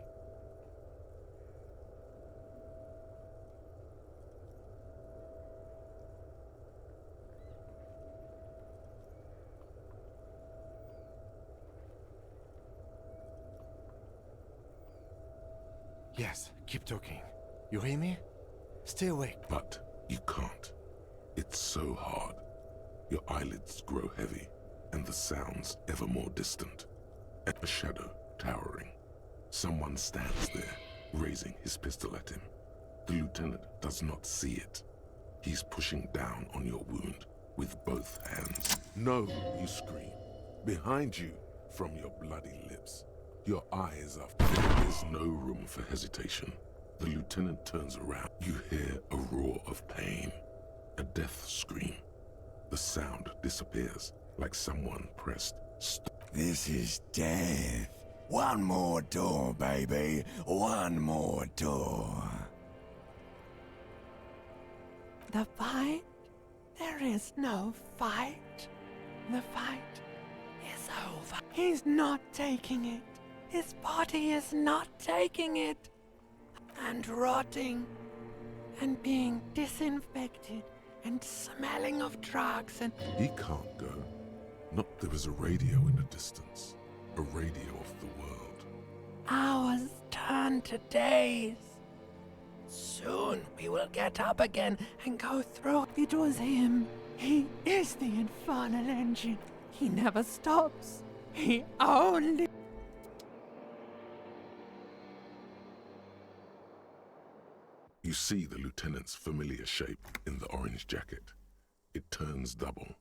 Yes, keep talking. You hear me? Stay awake. But you can't. It's so hard. Your eyelids grow heavy, and the sounds ever more distant. A shadow towering. Someone stands there, raising his pistol at him. The lieutenant does not see it. He's pushing down on your wound with both hands. No, you scream. Behind you, from your bloody lips. Your eyes are... There is no room for hesitation. The lieutenant turns around. You hear a roar of pain. A death scream. The sound disappears, like someone pressed stop. This is death. One more door, baby. One more door. The fight? There is no fight. The fight is over. He's not taking it. His body is not taking it. And rotting. And being disinfected. And smelling of drugs and... He can't go. Not there is a radio in the distance. A radio of the world. Hours turn to days. Soon we will get up again and go through. It was him. He is the infernal engine. He never stops. He only... You see the lieutenant's familiar shape in the orange jacket. It turns double,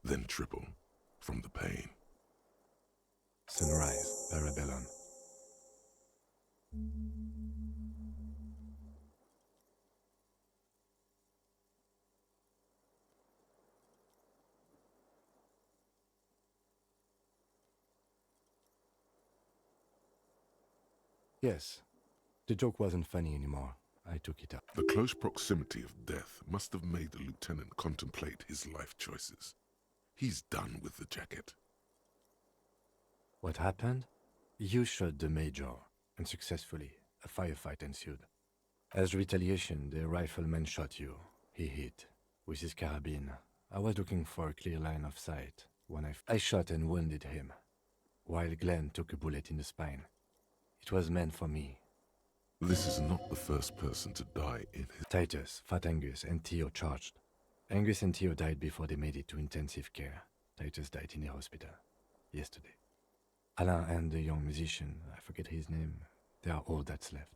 then triple, from the pain. Sunrise, Parabellum. Yes, the joke wasn't funny anymore. I took it up. The close proximity of death must have made the lieutenant contemplate his life choices. He's done with the jacket. What happened? You shot the major, and successfully, a firefight ensued. As retaliation, the rifleman shot you. He hit. With his carabine, I was looking for a clear line of sight when I shot and wounded him, while Glenn took a bullet in the spine. It was meant for me. This is not the first person to die in his... Titus, Fat Angus, and Theo charged. Angus and Theo died before they made it to intensive care. Titus died in the hospital yesterday. Alain and the young musician, I forget his name, they are all that's left.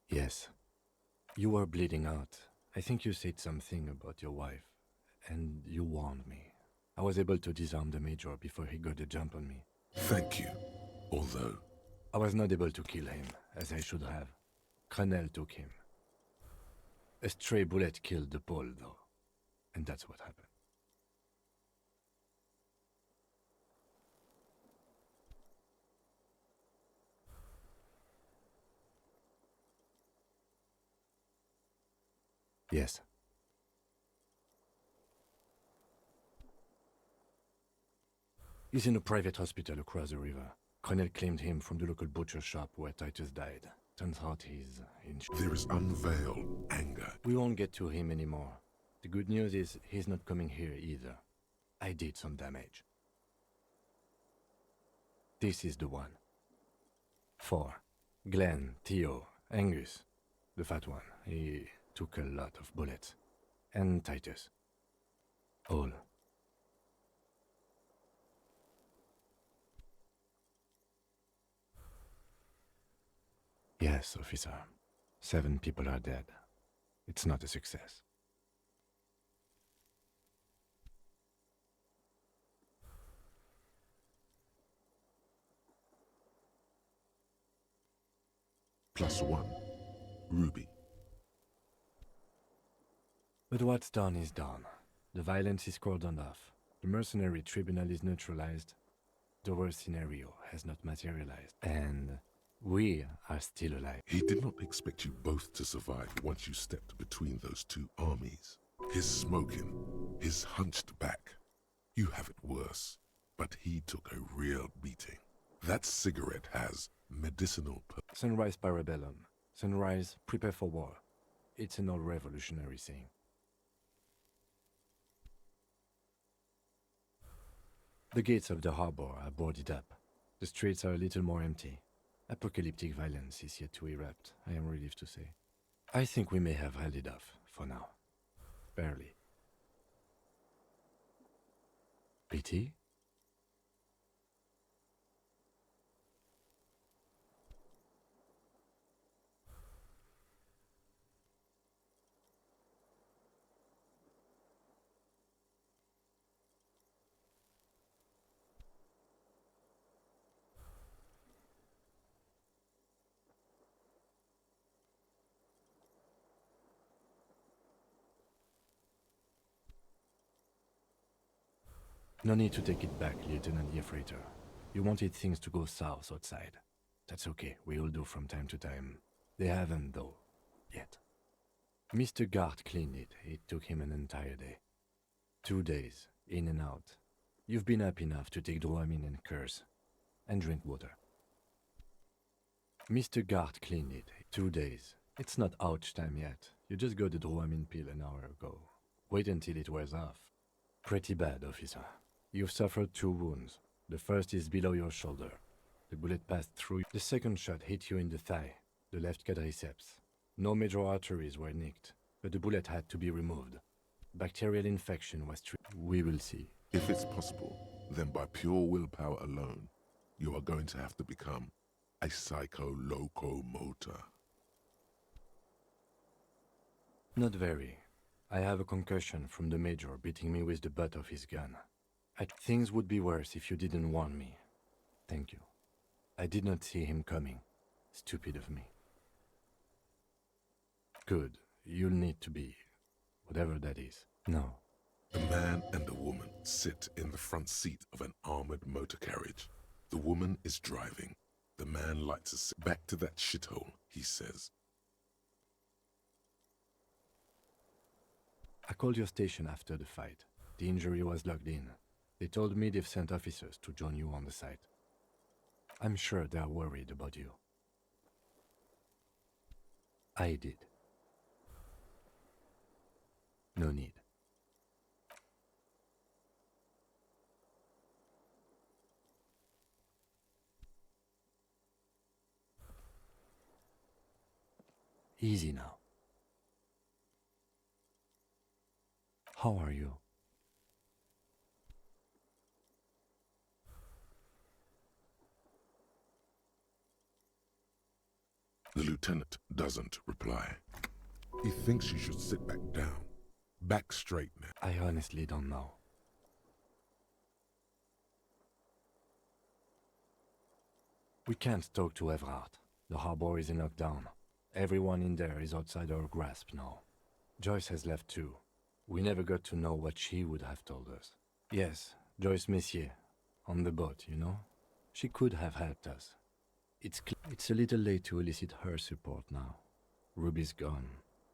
Yes. You were bleeding out. I think you said something about your wife, and you warned me. I was able to disarm the major before he got the jump on me. Thank you. Although... I was not able to kill him, as I should have. Crenel took him. A stray bullet killed the Pole, though. And that's what happened. Yes. He's in a private hospital across the river. Crenel claimed him from the local butcher shop where Titus died. Turns out he's in... There is unveiled anger. We won't get to him anymore. The good news is he's not coming here either. I did some damage. This is the one. 4. Glenn, Theo, Angus. The fat one. He took a lot of bullets. And Titus. All. Yes, officer. 7 people are dead. It's not a success. +1. Ruby. But what's done is done. The violence is cordoned off. The mercenary tribunal is neutralized. The worst scenario has not materialized. And we are still alive. He did not expect you both to survive once you stepped between those two armies. His smoking, his hunched back. You have it worse, but he took a real beating. That cigarette has medicinal purpose. Sunrise Parabellum. Sunrise, prepare for war. It's an old revolutionary saying. The gates of the harbor are boarded up. The streets are a little more empty. Apocalyptic violence is yet to erupt, I am relieved to say. I think we may have held it off, for now. Barely. Pity? No need to take it back, Lieutenant Yefrater. You wanted things to go south outside. That's okay, we all do from time to time. They haven't, though. Yet. Mr. Gart cleaned it. It took him an entire day. 2 days, in and out. You've been up enough to take Dramamine and curse. And drink water. Mr. Gart cleaned it. 2 days. It's not ouch time yet. You just got the Dramamine pill an hour ago. Wait until it wears off. Pretty bad, officer. You've suffered 2 wounds. The first is below your shoulder. The bullet passed through. The second shot hit you in the thigh, the left quadriceps. No major arteries were nicked, but the bullet had to be removed. Bacterial infection was treated. We will see. If it's possible, then by pure willpower alone, you are going to have to become a psycho-locomotor. Not very. I have a concussion from the major beating me with the butt of his gun. Things would be worse if you didn't warn me. Thank you. I did not see him coming. Stupid of me. Good. You'll need to be... whatever that is. No. A man and a woman sit in the front seat of an armored motor carriage. The woman is driving. The man lights a cigarette. Back to that shithole, he says. I called your station after the fight. The injury was logged in. They told me they've sent officers to join you on the site. I'm sure they're worried about you. I did. No need. Easy now. How are you? The lieutenant doesn't reply. He thinks you should sit back down. Back straight now. I honestly don't know. We can't talk to Everard. The harbor is in lockdown. Everyone in there is outside our grasp now. Joyce has left too. We never got to know what she would have told us. Yes, Joyce Messier. On the boat, you know? She could have helped us. It's a little late to elicit her support now. Ruby's gone.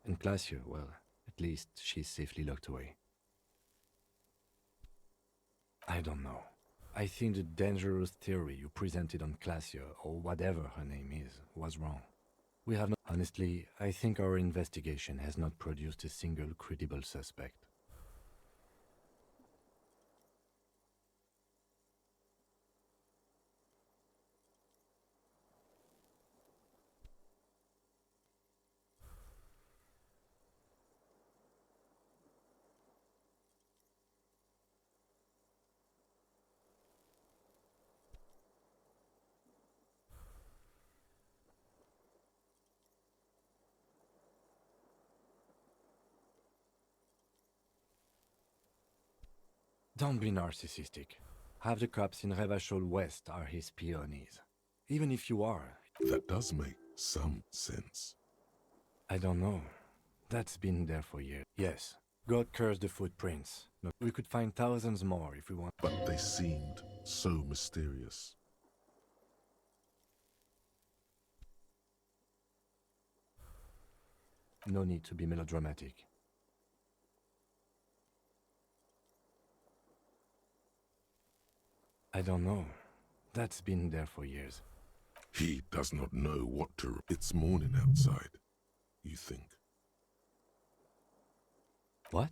And Glacier, well, at least she's safely locked away. I don't know. I think the dangerous theory you presented on Glacier, or whatever her name is, was wrong. We have not... Honestly, I think our investigation has not produced a single credible suspect. Don't be narcissistic. Half the cops in Revachol West are his peonies. Even if you are... That does make some sense. I don't know. That's been there for years. Yes, God cursed the footprints. No, we could find thousands more if we want. But they seemed so mysterious. No need to be melodramatic. I don't know. That's been there for years. He does not know what to... It's morning outside, you think. What?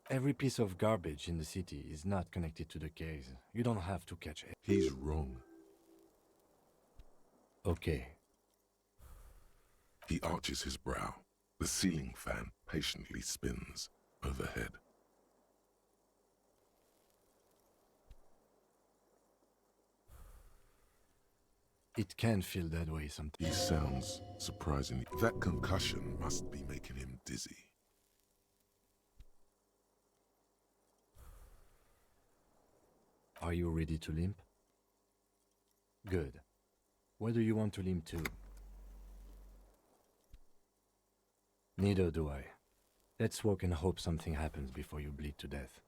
Every piece of garbage in the city is not connected to the case. You don't have to catch it. He's wrong. Okay. He arches his brow. The ceiling fan patiently spins overhead. It can feel that way sometimes. He sounds surprisingly... That concussion must be making him dizzy. Are you ready to limp? Good. Where do you want to limp to? Neither do I. Let's walk and hope something happens before you bleed to death.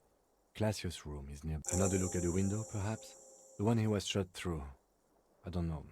Glacier's room is near. Another look at the window, perhaps? The one he was shot through. I don't know.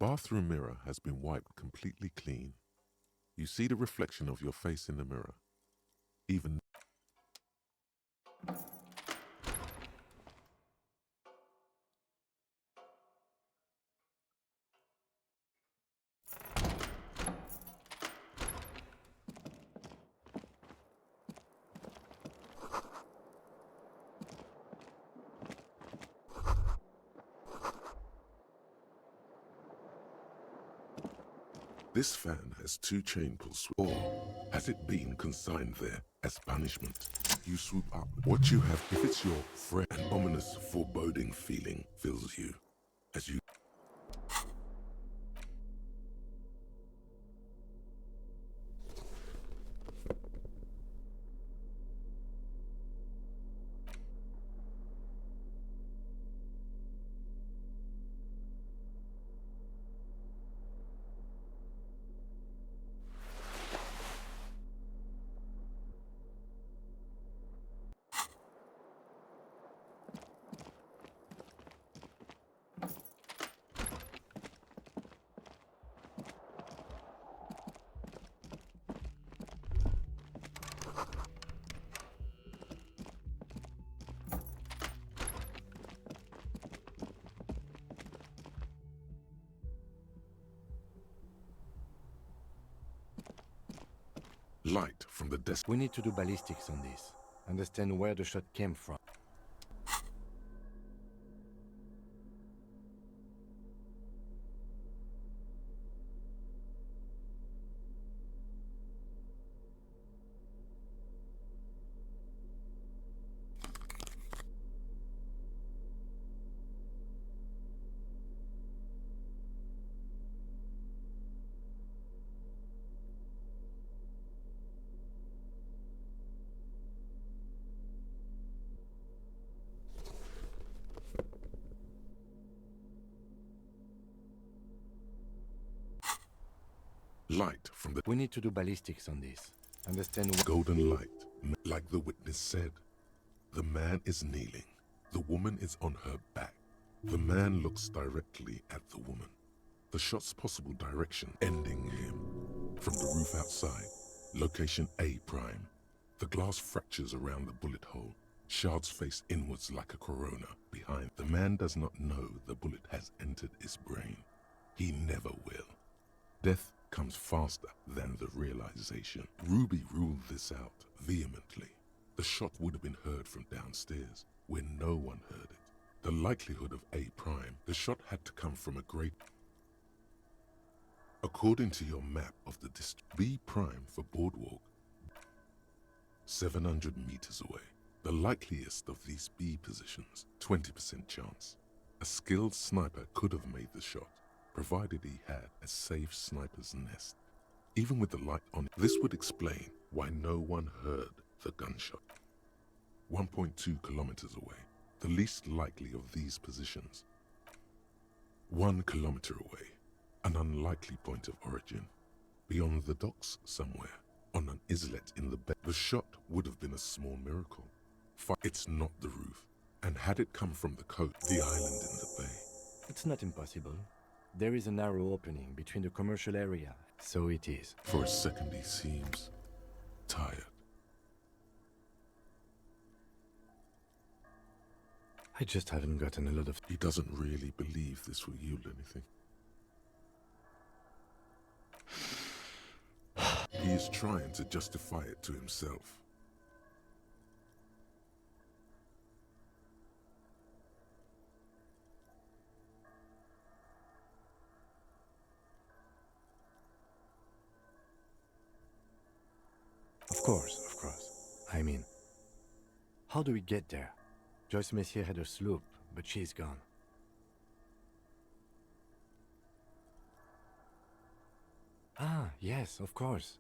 bathroom mirror has been wiped completely clean. You see the reflection of your face in the mirror. Even this fan has 2 chain pulls, or has it been consigned there as punishment? You swoop up. What you have, if it's your friend, an ominous, foreboding feeling fills you as you. Light from the desk. We need to do ballistics on this. Understand where the shot came from. Light from the. We need to do ballistics on this. Understand. Golden light, like the witness said. The man is kneeling. The woman is on her back. The man looks directly at the woman. The shot's possible direction ending him. From the roof outside, location A prime. The glass fractures around the bullet hole. Shards face inwards like a corona behind. The man does not know the bullet has entered his brain. He never will. Death comes faster than the realization. Ruby ruled this out vehemently. The shot would have been heard from downstairs, where no one heard it. The likelihood of A prime, the shot had to come from a great... According to your map of the district, B prime for Boardwalk, 700 meters away. The likeliest of these B positions, 20% chance. A skilled sniper could have made the shot, provided he had a safe sniper's nest. Even with the light on, this would explain why no one heard the gunshot. 1.2 kilometers away, the least likely of these positions. 1 kilometer away, an unlikely point of origin. Beyond the docks somewhere, on an islet in the bay. The shot would have been a small miracle. It's not the roof, and had it come from the coast, the island in the bay. It's not impossible. There is a narrow opening between the commercial area, so it is. For a second he seems tired. I just haven't gotten a lot of... He doesn't really believe this will yield anything. He is trying to justify it to himself. Of course. I mean, how do we get there? Joyce Messier had a sloop, but she's gone. Ah, yes, of course.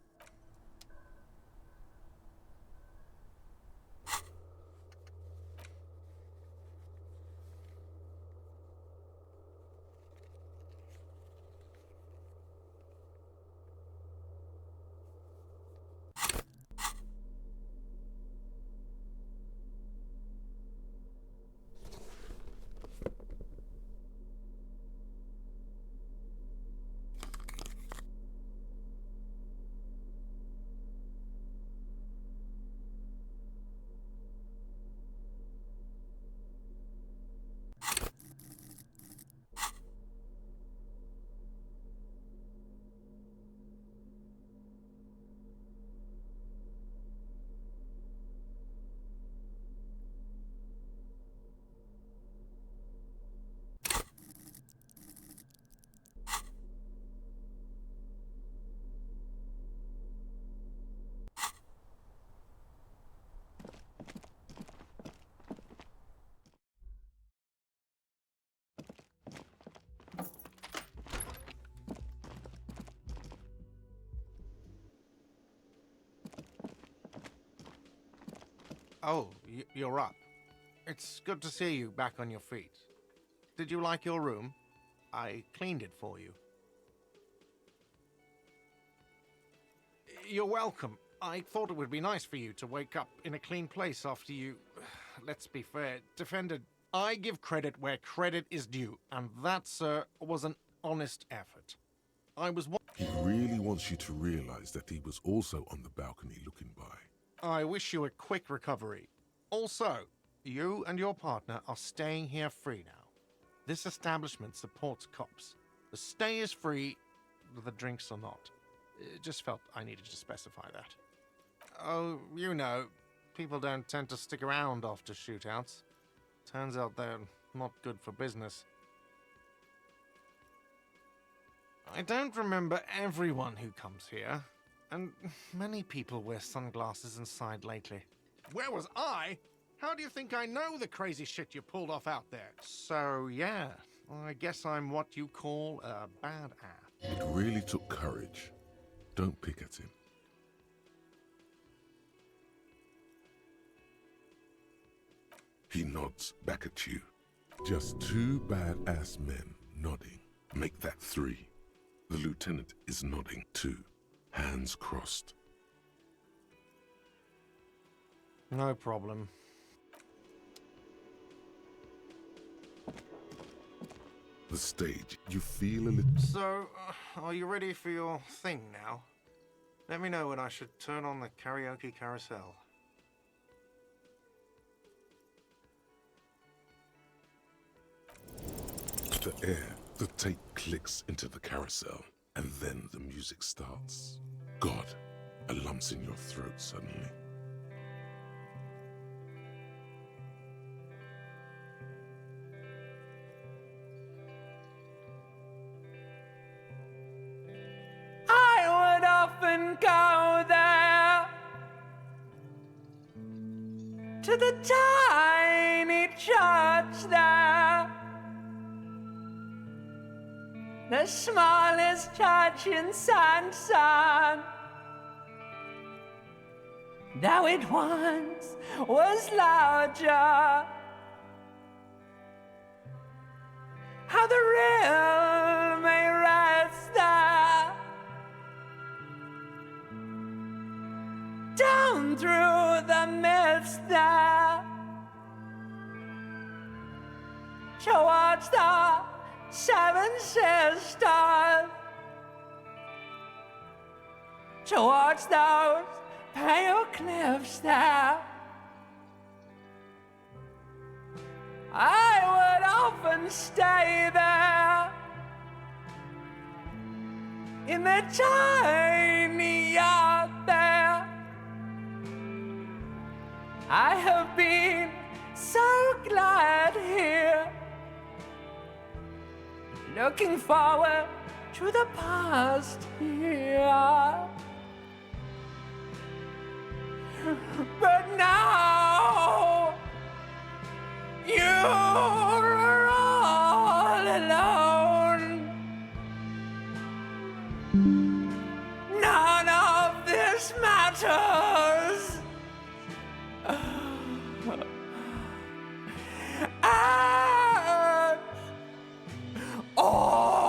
Oh, you're up. It's good to see you back on your feet. Did you like your room? I cleaned it for you. You're welcome. I thought it would be nice for you to wake up in a clean place after you... Let's be fair, defended. I give credit where credit is due, and that, sir, was an honest effort. He really wants you to realize that he was also on the balcony looking by. I wish you a quick recovery. Also, you and your partner are staying here free now. This establishment supports cops. The stay is free, the drinks are not. It just felt I needed to specify that. Oh, you know, people don't tend to stick around after shootouts. Turns out they're not good for business. I don't remember everyone who comes here, and many people wear sunglasses inside lately. Where was I? How do you think I know the crazy shit you pulled off out there? So, yeah, I guess I'm what you call a badass. It really took courage. Don't pick at him. He nods back at you. Just two badass men nodding. Make that three. The lieutenant is nodding too, hands crossed. No problem. The stage, you feel a little... So, are you ready for your thing now? Let me know when I should turn on the karaoke carousel. The air, the tape clicks into the carousel, and then the music starts. God, a lump's in your throat suddenly. I would often go there to the tiny church there, the smallest church in Sanson, though it once was larger. How the real may rest there, down through the mist there, towards the Seven Sisters, towards those pale cliffs there. I would often stay there in the tiny yard there. I have been so glad here, looking forward to the past here. But now you're all alone. None of this matters. At all.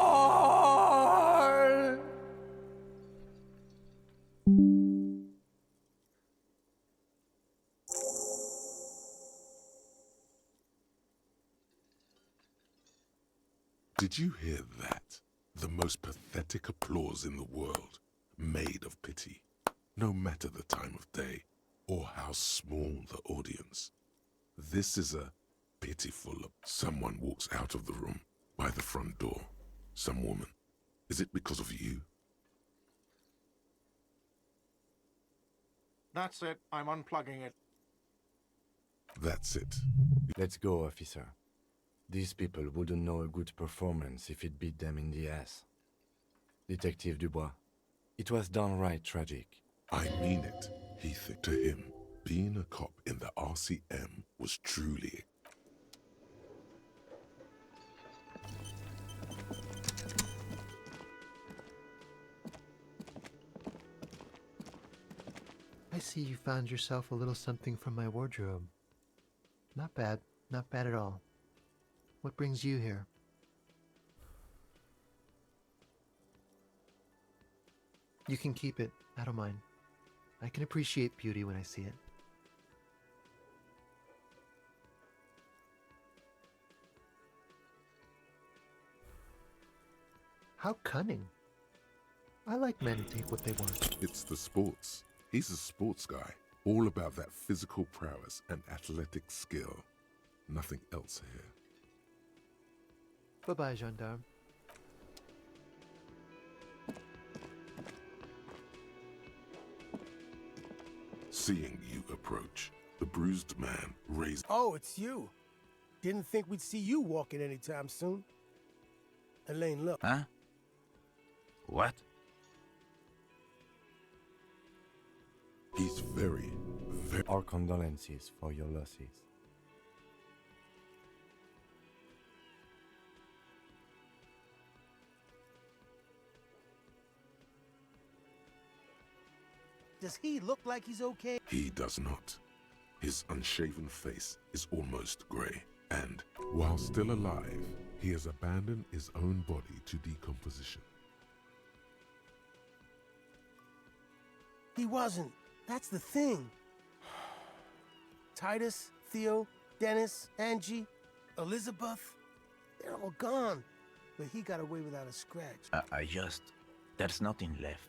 Did you hear that? The most pathetic applause in the world, made of pity, no matter the time of day or how small the audience. This is a pitiful... Someone walks out of the room by the front door. Some woman. Is it because of you? That's it. I'm unplugging it. That's it. Let's go, officer. These people wouldn't know a good performance if it beat them in the ass. Detective Dubois, it was downright tragic. I mean it, Heath. To him, being a cop in the RCM was truly... I see you found yourself a little something from my wardrobe. Not bad at all. What brings you here? You can keep it, I don't mind. I can appreciate beauty when I see it. How cunning. I like men who take what they want. It's the sports. He's a sports guy, all about that physical prowess and athletic skill. Nothing else here. Bye-bye, gendarme. Seeing you approach, the bruised man raised... Oh, it's you. Didn't think we'd see you walking anytime soon. Elaine, look. Huh? What? He's very... Our condolences for your losses. Does he look like he's okay? He does not. His unshaven face is almost grey, and while still alive, he has abandoned his own body to decomposition. He wasn't. That's the thing. Titus, Theo, Dennis, Angie, Elizabeth, they're all gone. But he got away without a scratch. There's nothing left.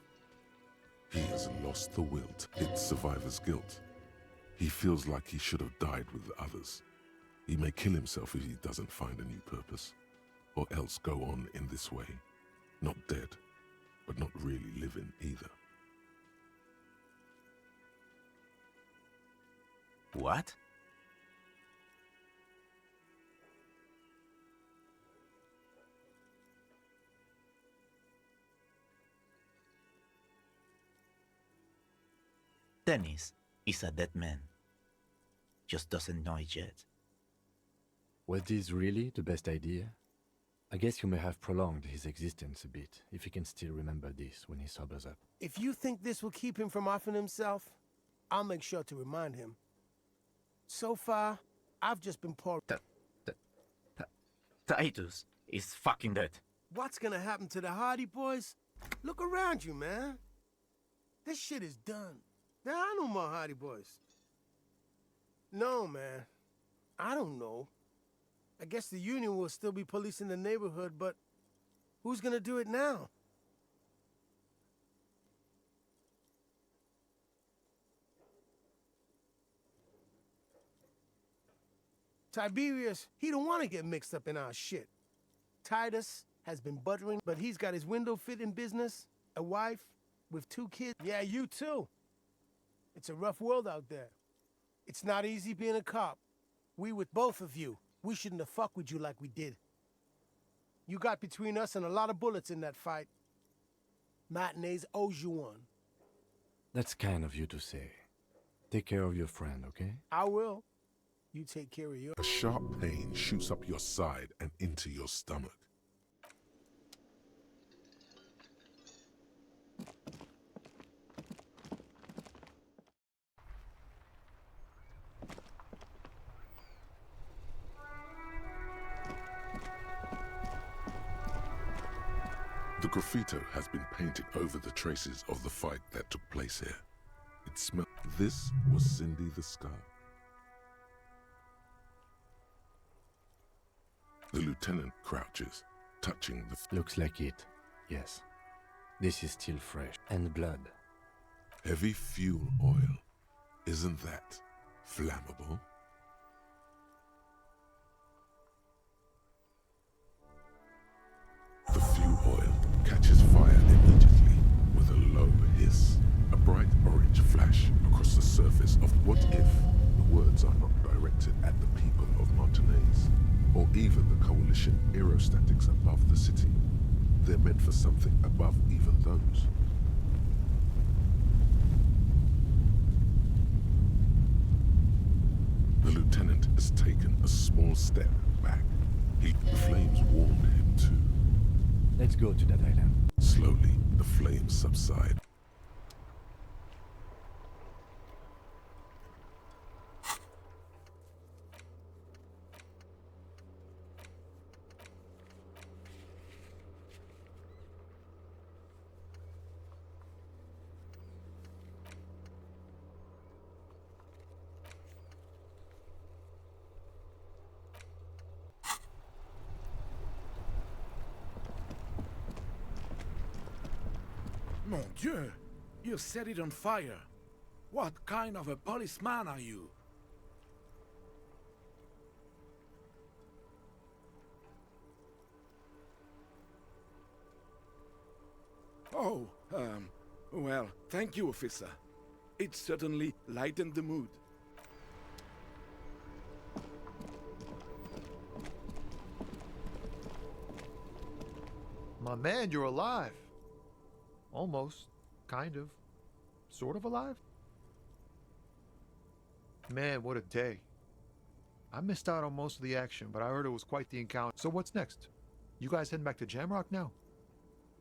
He has lost the will. It's survivor's guilt. He feels like he should have died with the others. He may kill himself if he doesn't find a new purpose, or else go on in this way. Not dead, but not really living either. What? Dennis is a dead man. Just doesn't know it yet. Was this really the best idea? I guess you may have prolonged his existence a bit, if he can still remember this when he sobers up. If you think this will keep him from offing himself, I'll make sure to remind him. So far, I've just been pouring... Titus is fucking dead. What's gonna happen to the Hardy Boys? Look around you, man. This shit is done. There are no more Hardy Boys. No, man. I don't know. I guess the Union will still be policing the neighborhood, but who's gonna do it now? Tiberius, he don't want to get mixed up in our shit. Titus has been buttering, but he's got his window fitting business, a wife with 2 kids. Yeah, you too. It's a rough world out there. It's not easy being a cop. We with both of you. We shouldn't have fucked with you like we did. You got between us and a lot of bullets in that fight. Matinees owes you one. That's kind of you to say. Take care of your friend, okay? I will. You take care of your... A sharp pain shoots up your side and into your stomach. The graffito has been painted over the traces of the fight that took place here. It smelled... This was Cindy the Skull. The lieutenant crouches, touching the... Looks like it, yes. This is still fresh. And blood. Heavy fuel oil. Isn't that flammable? The fuel oil catches fire immediately with a low hiss. A bright orange flash across the surface of what if the words are not directed at the people of Martinez, or even the coalition aerostatics above the city. They're meant for something above even those. The lieutenant has taken a small step back. The flames warmed him too. Let's go to that island. Slowly, the flames subside. Mon Dieu! You set it on fire! What kind of a policeman are you? Oh, well, thank you, officer. It certainly lightened the mood. My man, you're alive. Almost. Kind of. Sort of alive? Man, what a day. I missed out on most of the action, but I heard it was quite the encounter. So what's next? You guys heading back to Jamrock now?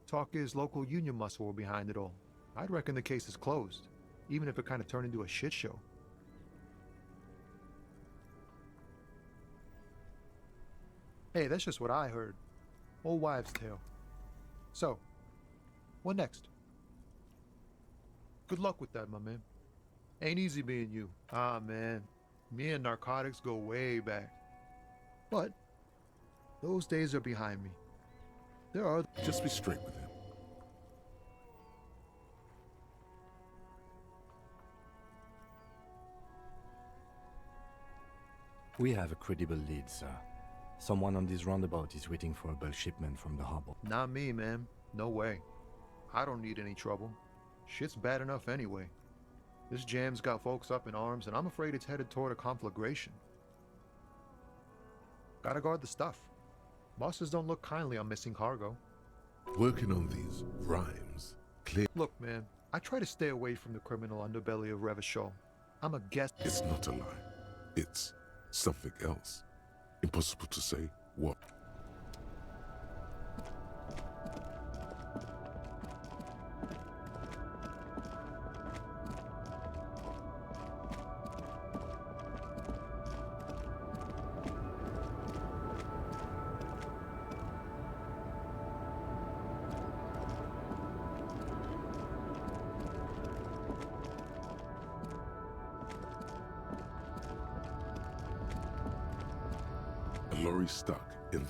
Talk is local union muscle were behind it all. I'd reckon the case is closed, even if it kind of turned into a shit show. Hey, that's just what I heard. Old wives' tale. So, what next? Good luck with that, my man. Ain't easy being you. Ah, man. Me and narcotics go way back. But, those days are behind me. There are... Just be straight with him. We have a credible lead, sir. Someone on this roundabout is waiting for a bulk shipment from the harbor. Not me, man. No way. I don't need any trouble. Shit's bad enough anyway. This jam's got folks up in arms, and I'm afraid it's headed toward a conflagration. Gotta guard the stuff. Bosses don't look kindly on missing cargo. Working on these rhymes, clear. Look, man, I try to stay away from the criminal underbelly of Revachol. I'm a guest. It's not a lie. It's something else. Impossible to say what. A lorry stuck in...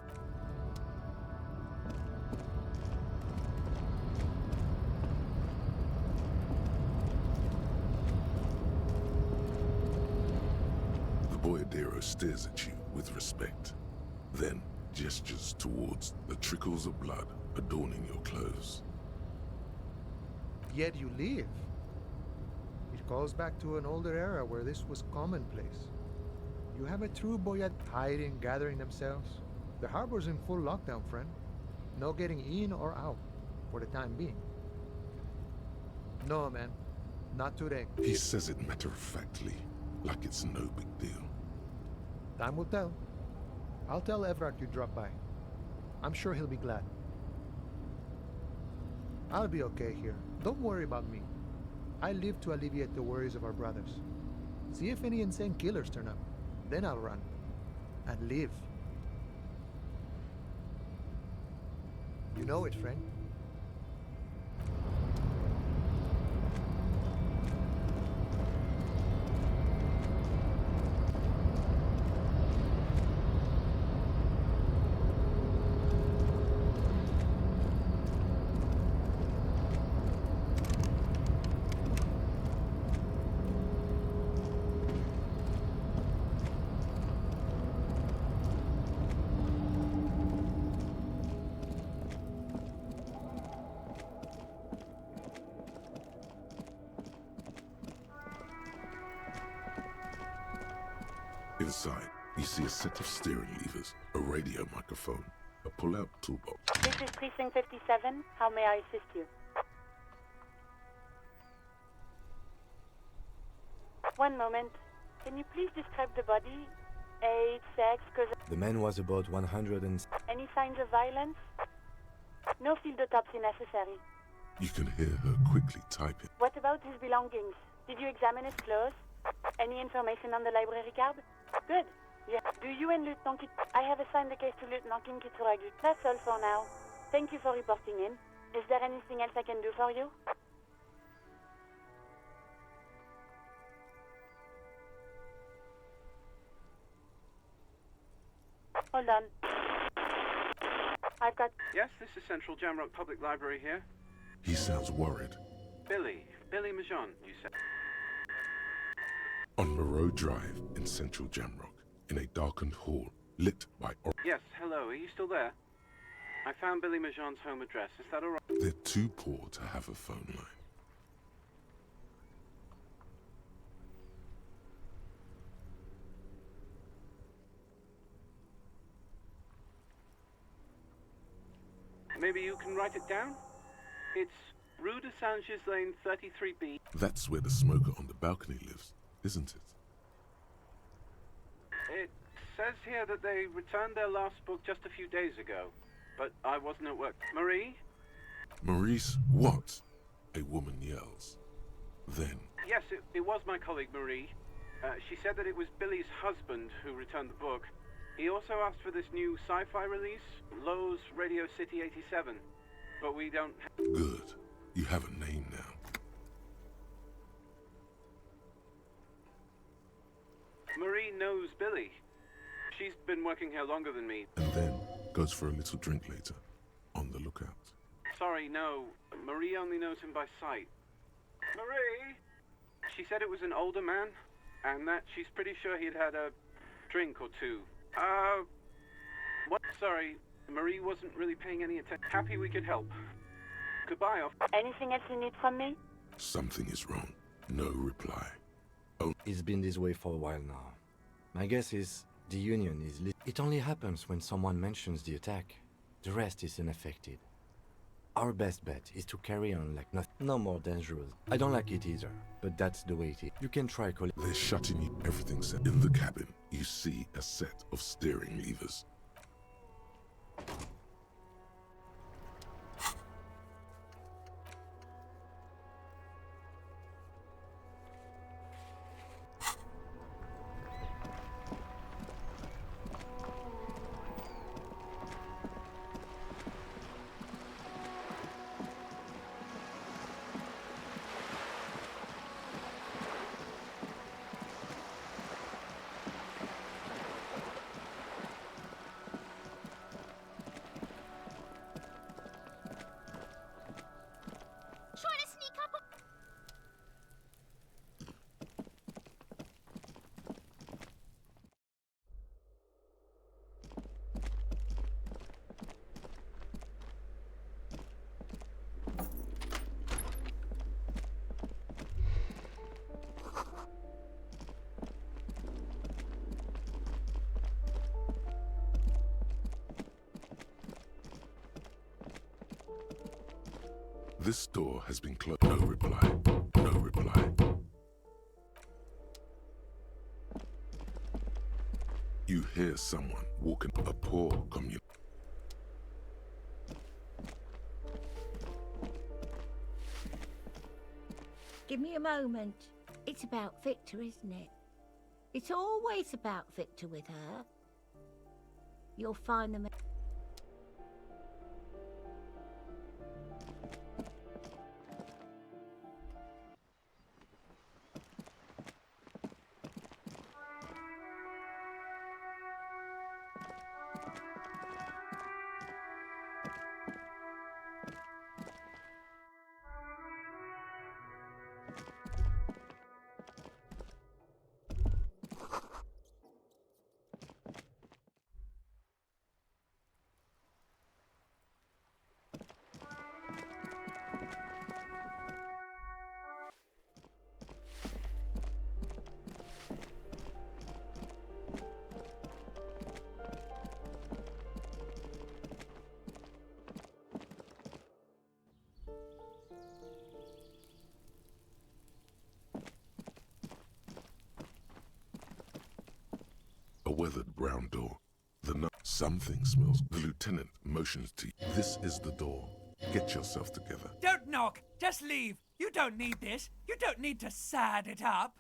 The boyadero stares at you with respect, then gestures towards the trickles of blood adorning your clothes. Yet you live. It goes back to an older era where this was commonplace. You have a true boyad hiding, gathering themselves. The harbor's in full lockdown, friend. No getting in or out, for the time being. No, man. Not today. He says it matter-of-factly, like it's no big deal. Time will tell. I'll tell Everard you dropped by. I'm sure he'll be glad. I'll be okay here. Don't worry about me. I live to alleviate the worries of our brothers. See if any insane killers turn up. Then I'll run. And live. You know it, friend. Inside, you see a set of steering levers, a radio microphone, a pull-out toolbox. This is Precinct 57. How may I assist you? One moment. Can you please describe the body? Age, sex, cause... The man was about 100 and... Any signs of violence? No field autopsy necessary. You can hear her quickly typing. What about his belongings? Did you examine his clothes? Any information on the library card? Good. Yeah. Do you and Lieutenant Kit... I have assigned the case to Lieutenant Kitragu. That's all for now. Thank you for reporting in. Is there anything else I can do for you? Hold on. I've got... Yes, this is Central Jamrock Public Library here. He sounds worried. Billy Majon, you said? On Moreau Drive in central Jamrock, in a darkened hall lit by Yes, hello, are you still there? I found Billy Majon's home address, is that alright? They're too poor to have a phone line. Maybe you can write it down? It's Rue de Saint-Gislain 33B. That's where the smoker on the balcony lives, isn't it? It says here that they returned their last book just a few days ago, but I wasn't at work. Marie? Maurice, what? A woman yells. Then, Yes, it was my colleague Marie. She said that it was Billy's husband who returned the book. He also asked for this new sci-fi release, Lowe's Radio City 87, but we don't... good. You have a name now. Marie knows Billy. She's been working here longer than me. And then goes for a little drink later. On the lookout. Sorry, no. Marie only knows him by sight. Marie? She said it was an older man, and that she's pretty sure he'd had a drink or two. What? Sorry, Marie wasn't really paying any attention. Happy we could help. Goodbye, off. Anything else you need from me? Something is wrong. No reply. Oh. It's been this way for a while now. My guess is the Union is... It only happens when someone mentions the attack. The rest is unaffected. Our best bet is to carry on like nothing. No more dangerous. I don't like it either, but that's the way it is. You can try calling... They're shutting you. Everything's set. In the cabin, you see a set of steering levers. This door has been closed. No reply. No reply. You hear someone walking. A poor community. Give me a moment. It's about Victor, isn't it? It's always about Victor with her. You'll find them... A weathered brown door. Something smells. The lieutenant motions to you. This is the door. Get yourself together. Don't knock! Just leave! You don't need this! You don't need to sad it up!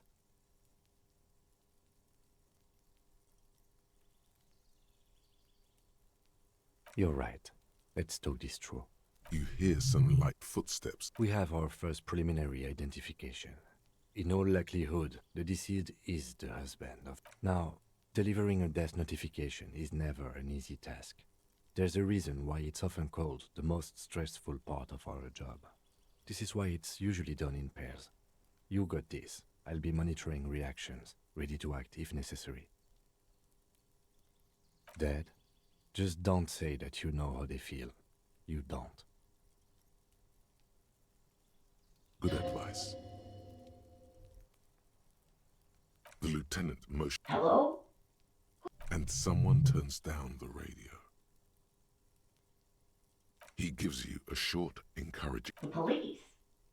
You're right. Let's talk this through. You hear some light footsteps. We have our first preliminary identification. In all likelihood, the deceased is the husband of... Now, delivering a death notification is never an easy task. There's a reason why it's often called the most stressful part of our job. This is why it's usually done in pairs. You got this. I'll be monitoring reactions, ready to act if necessary. Dad, just don't say that you know how they feel. You don't. Good advice. The lieutenant motions. Hello? And someone turns down the radio. He gives you a short, encouraging. The police.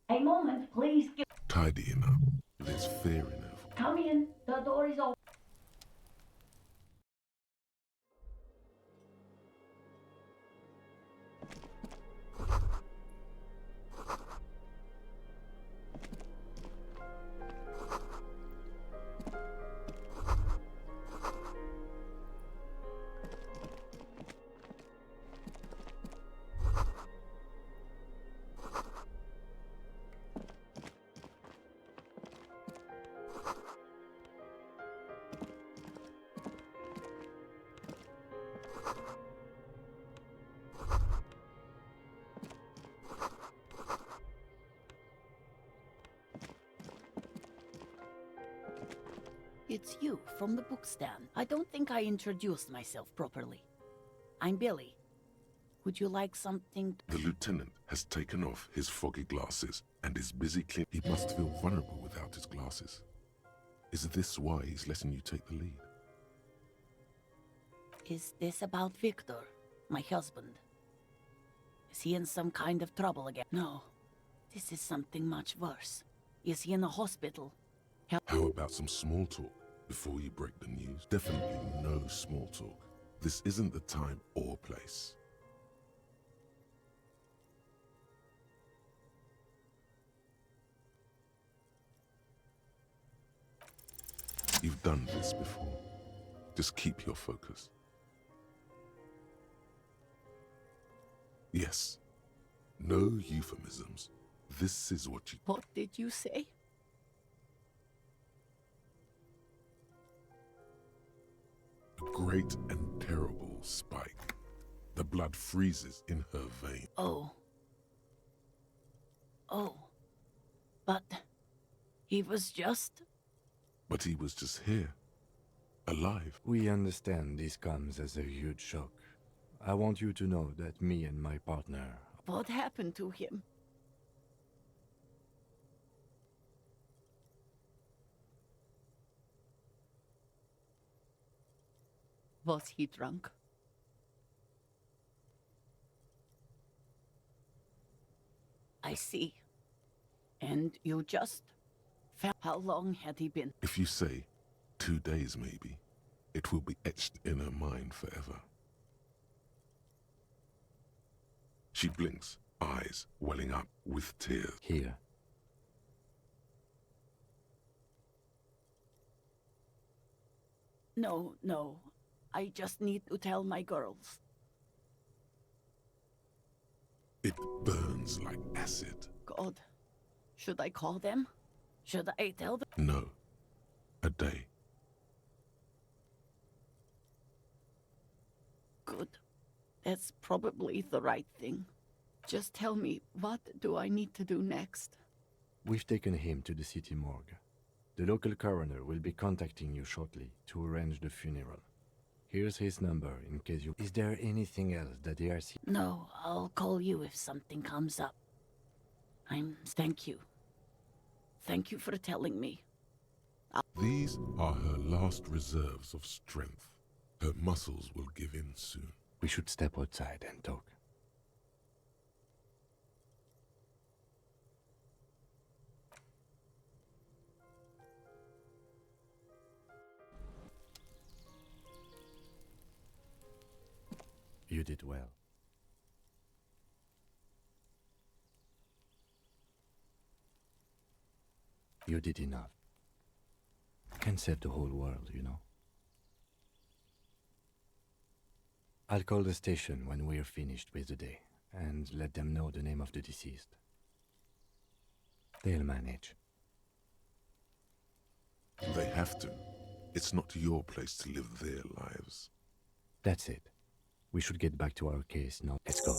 A moment, please. Tidy enough. There's fear in her. Come in. The door is open. It's you, from the book stand. I don't think I introduced myself properly. I'm Billy. Would you like something? The lieutenant has taken off his foggy glasses and is busy cleaning. He must feel vulnerable without his glasses. Is this why he's letting you take the lead? Is this about Victor, my husband? Is he in some kind of trouble again? No, this is something much worse. Is he in a hospital? How about some small talk before you break the news? Definitely no small talk. This isn't the time or place. You've done this before. Just keep your focus. Yes. No euphemisms. This is what you... What did you say? A great and terrible spike. The blood freezes in her vein. Oh. Oh. But... he was just... But he was just here. Alive. We understand this comes as a huge shock. I want you to know that me and my partner... What happened to him? Was he drunk? I see. And you just found... How long had he been? If you say 2 days maybe, it will be etched in her mind forever. She blinks, eyes welling up with tears. Here. No, no. I just need to tell my girls. It burns like acid. God. Should I call them? Should I tell them? No. A day. Good. That's probably the right thing. Just tell me, what do I need to do next? We've taken him to the city morgue. The local coroner will be contacting you shortly to arrange the funeral. Here's his number in case you... Is there anything else that the RC... No, I'll call you if something comes up. Thank you. Thank you for telling me. These are her last reserves of strength. Her muscles will give in soon. We should step outside and talk. You did well. You did enough. Can save the whole world, you know. I'll call the station when we're finished with the day, and let them know the name of the deceased. They'll manage. They have to. It's not your place to live their lives. That's it. We should get back to our case now. Let's go.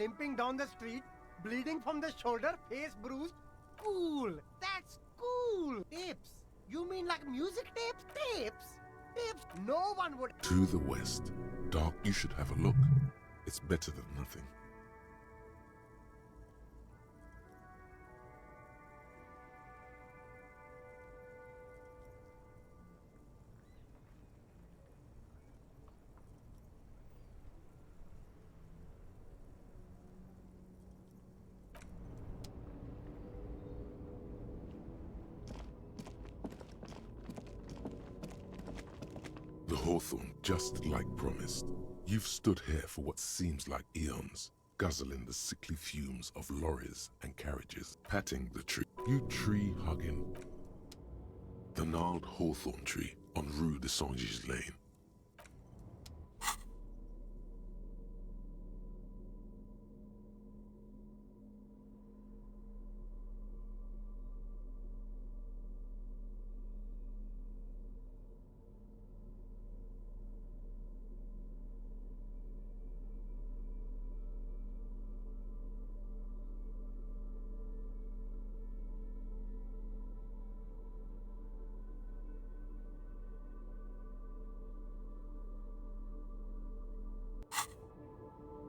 limping down the street, bleeding from the shoulder, face bruised. Cool. That's cool. Tips. You mean like music tips? Tips? Tips? No one would. To the west. Dark, you should have a look. It's better than nothing. The Hawthorne, just like promised. You've stood here for what seems like eons, guzzling the sickly fumes of lorries and carriages, patting the tree. You tree-hugging. The gnarled hawthorn tree on Rue de Saint-Gilles Lane.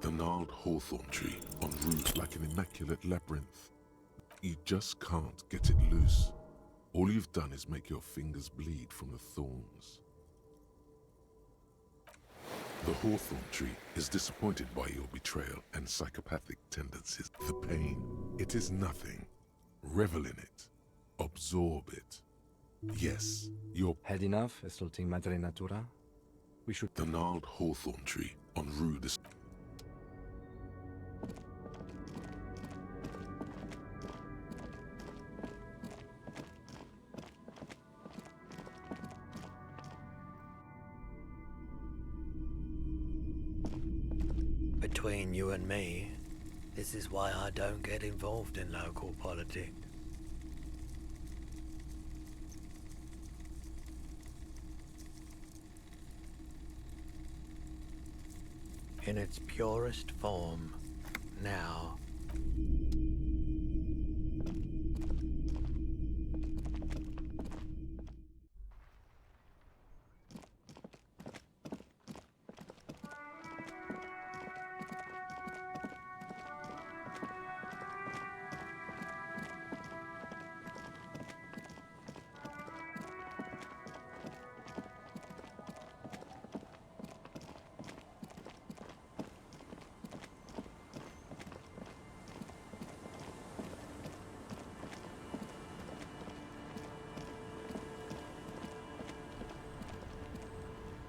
The gnarled hawthorn tree on root like an immaculate labyrinth. You just can't get it loose. All you've done is make your fingers bleed from the thorns. The hawthorn tree is disappointed by your betrayal and psychopathic tendencies. The pain, it is nothing. Revel in it. Absorb it. Yes, you're... Had enough assaulting Madre Natura? We should... The gnarled hawthorn tree on Rue de... Between you and me, this is why I don't get involved in local politics. In its purest form, now.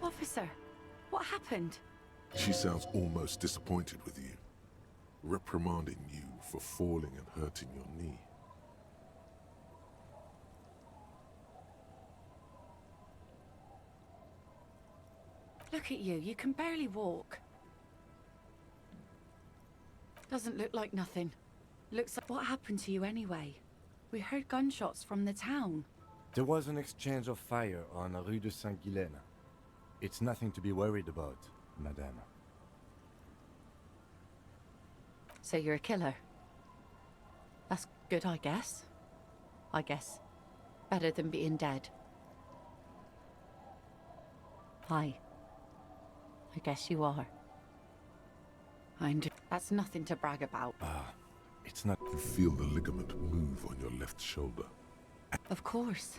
Officer, what happened? She sounds almost disappointed with you, reprimanding you for falling and hurting your knee. Look at you, you can barely walk. Doesn't look like nothing. Looks like... What happened to you anyway? We heard gunshots from the town. There was an exchange of fire on Rue de Saint-Ghilaine. It's nothing to be worried about, madame. So you're a killer? That's good, I guess. Better than being dead. Hi. I guess you are. That's nothing to brag about. It's not... You feel the ligament move on your left shoulder. Of course.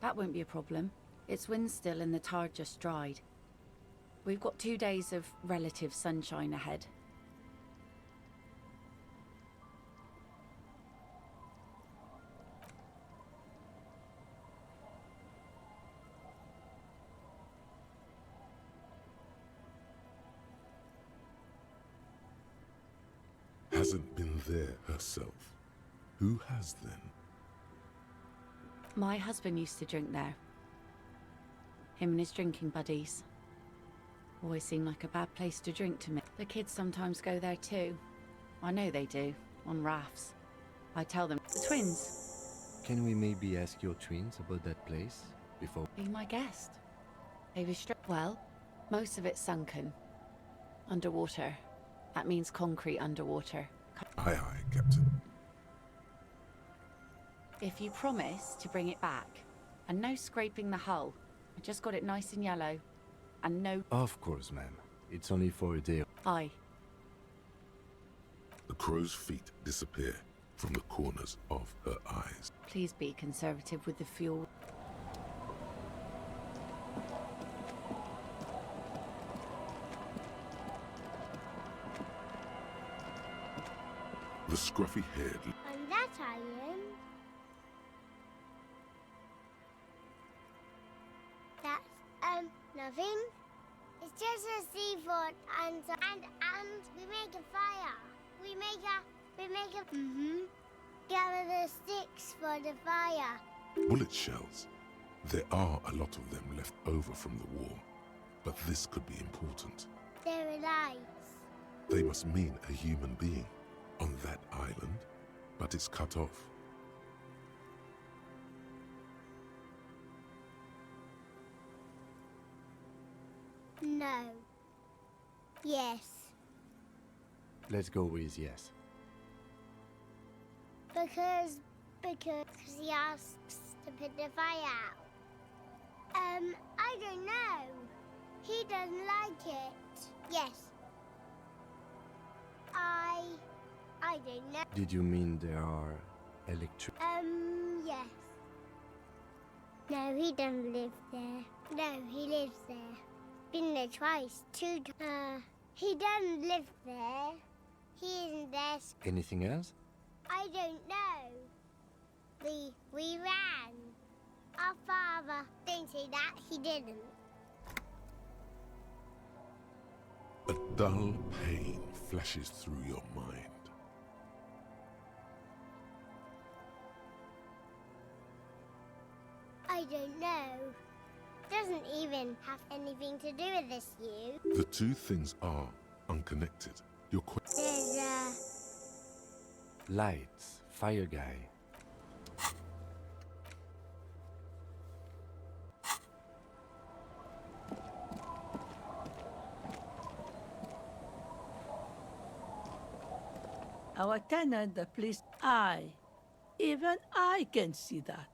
That won't be a problem. It's wind still and the tar just dried. We've got 2 days of relative sunshine ahead. Hasn't been there herself. Who has then? My husband used to drink there. Him and his drinking buddies. Always seemed like a bad place to drink to me. The kids sometimes go there too. I know they do, on rafts. I tell them, the twins. Can we maybe ask your twins about that place before... Be my guest. They were well, most of it's sunken. Underwater. That means concrete underwater. Aye, aye, Captain. If you promise to bring it back, and no scraping the hull, I just got it nice and yellow, and no... Of course, ma'am. It's only for a day. Aye. The crow's feet disappear from the corners of her eyes. Please be conservative with the fuel. The scruffy-haired... And that iron. That's, nothing. It's just a seaford and we make a fire. We make a, gather the sticks for the fire. Bullet shells. There are a lot of them left over from the war, but this could be important. They're alive. They must mean a human being on that island, but it's cut off. No. Yes. Let's go with yes. Because he asks to put the fire out. I don't know. He doesn't like it. Yes. I don't know. Did you mean there are electric... Yes. No, he doesn't live there. No, he lives there. Been there twice, 2 times. He doesn't live there. He isn't there. Anything else? I don't know. We ran. Our father. Don't say that. He didn't. A dull pain flashes through your mind. I don't know. Doesn't even have anything to do with this, you. The two things are unconnected. There's Lights. Fire guy. Our tenant, the police, even I can see that.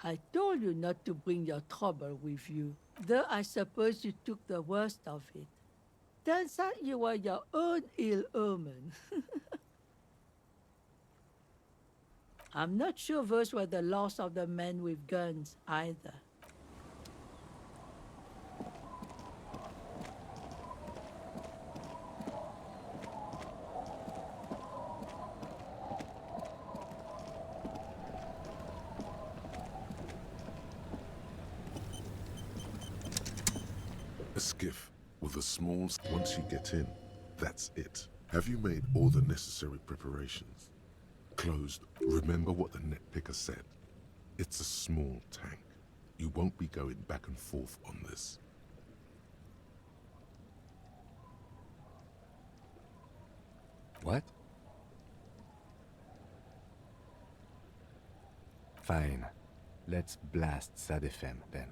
I told you not to bring your trouble with you, though I suppose you took the worst of it. Turns out you were your own ill omen. I'm not sure those were the last of the men with guns either. A skiff with a small... Once you get in, that's it. Have you made all the necessary preparations? Closed. Remember what the net picker said. It's a small tank. You won't be going back and forth on this. What? Fine. Let's blast Sad FM then.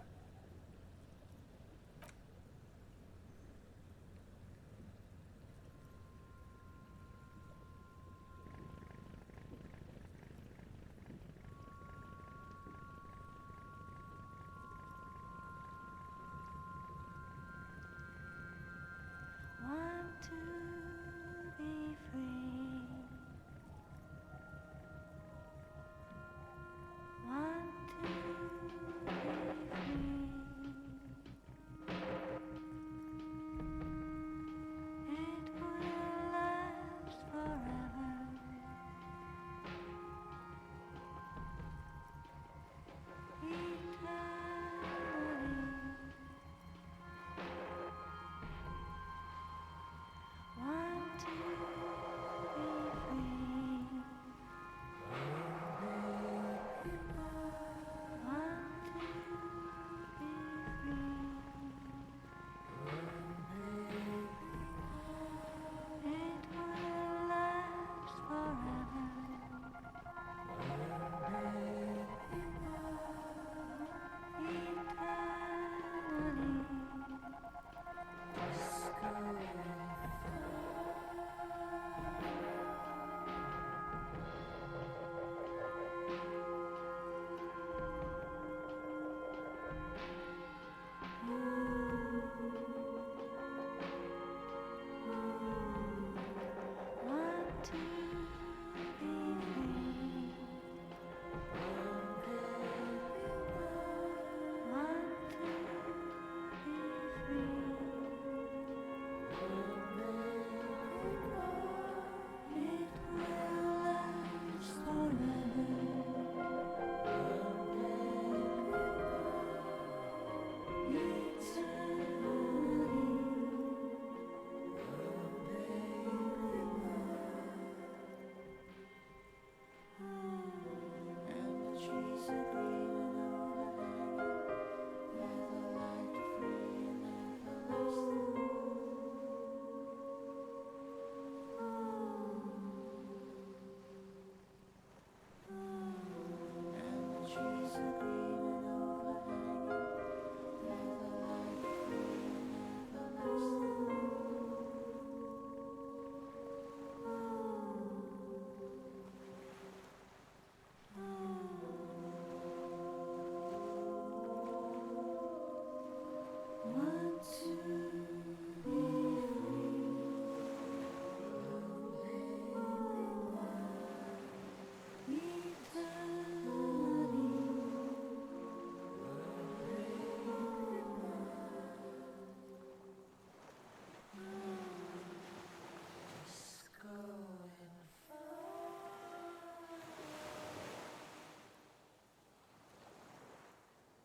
Want to be free. Want to be free.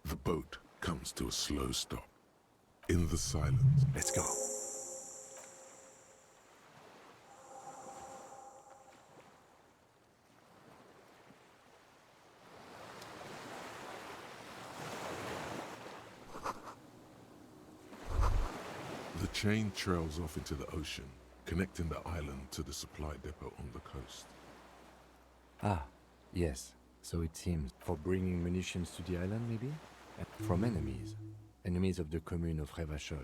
The boat comes to a slow stop. In the silence, Let's go. the chain trails off into the ocean, connecting the island to the supply depot on the coast. Ah, yes. So it seems for bringing munitions to the island, maybe? And from enemies. Enemies of the commune of Revachol.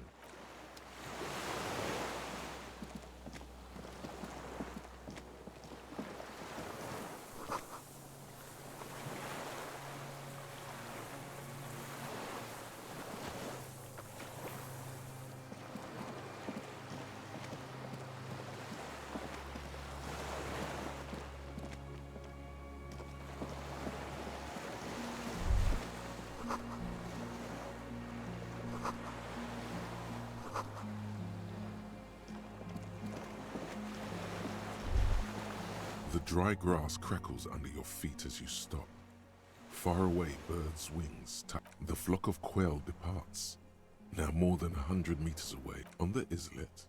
The dry grass crackles under your feet as you stop. Far away, birds' wings tap. The flock of quail departs. Now more than 100 meters away, on the islet,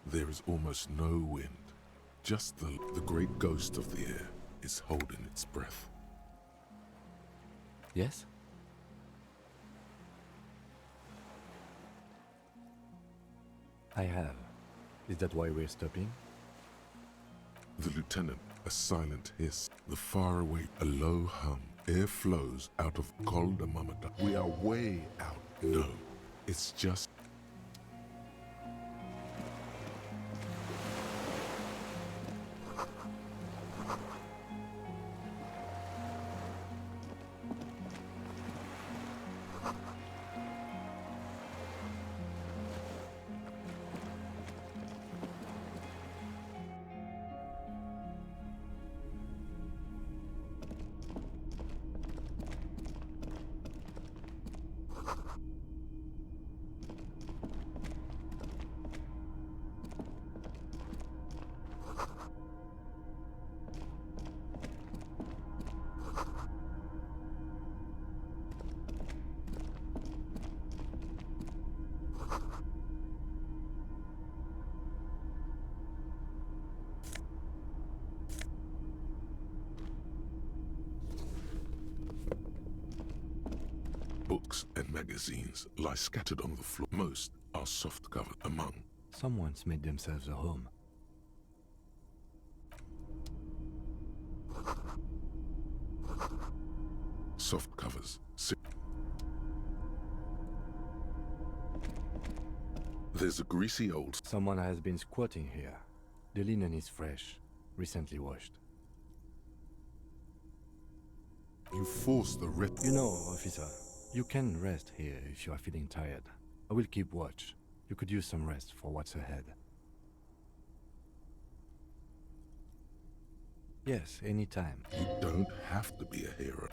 there is almost no wind. Just the great ghost of the air is holding its breath. Yes? I have. Is that why we're stopping? The lieutenant, a silent hiss. The far away, a low hum. Air flows out of Col de Mamada. We are way out. No, it's just... Books and magazines lie scattered on the floor. Most are soft-covered among. Someone's made themselves a home. Soft covers. There's a greasy old... Someone has been squatting here. The linen is fresh, recently washed. You force the You know, officer, you can rest here if you are feeling tired. I will keep watch. You could use some rest for what's ahead. Yes, anytime. You don't have to be a hero.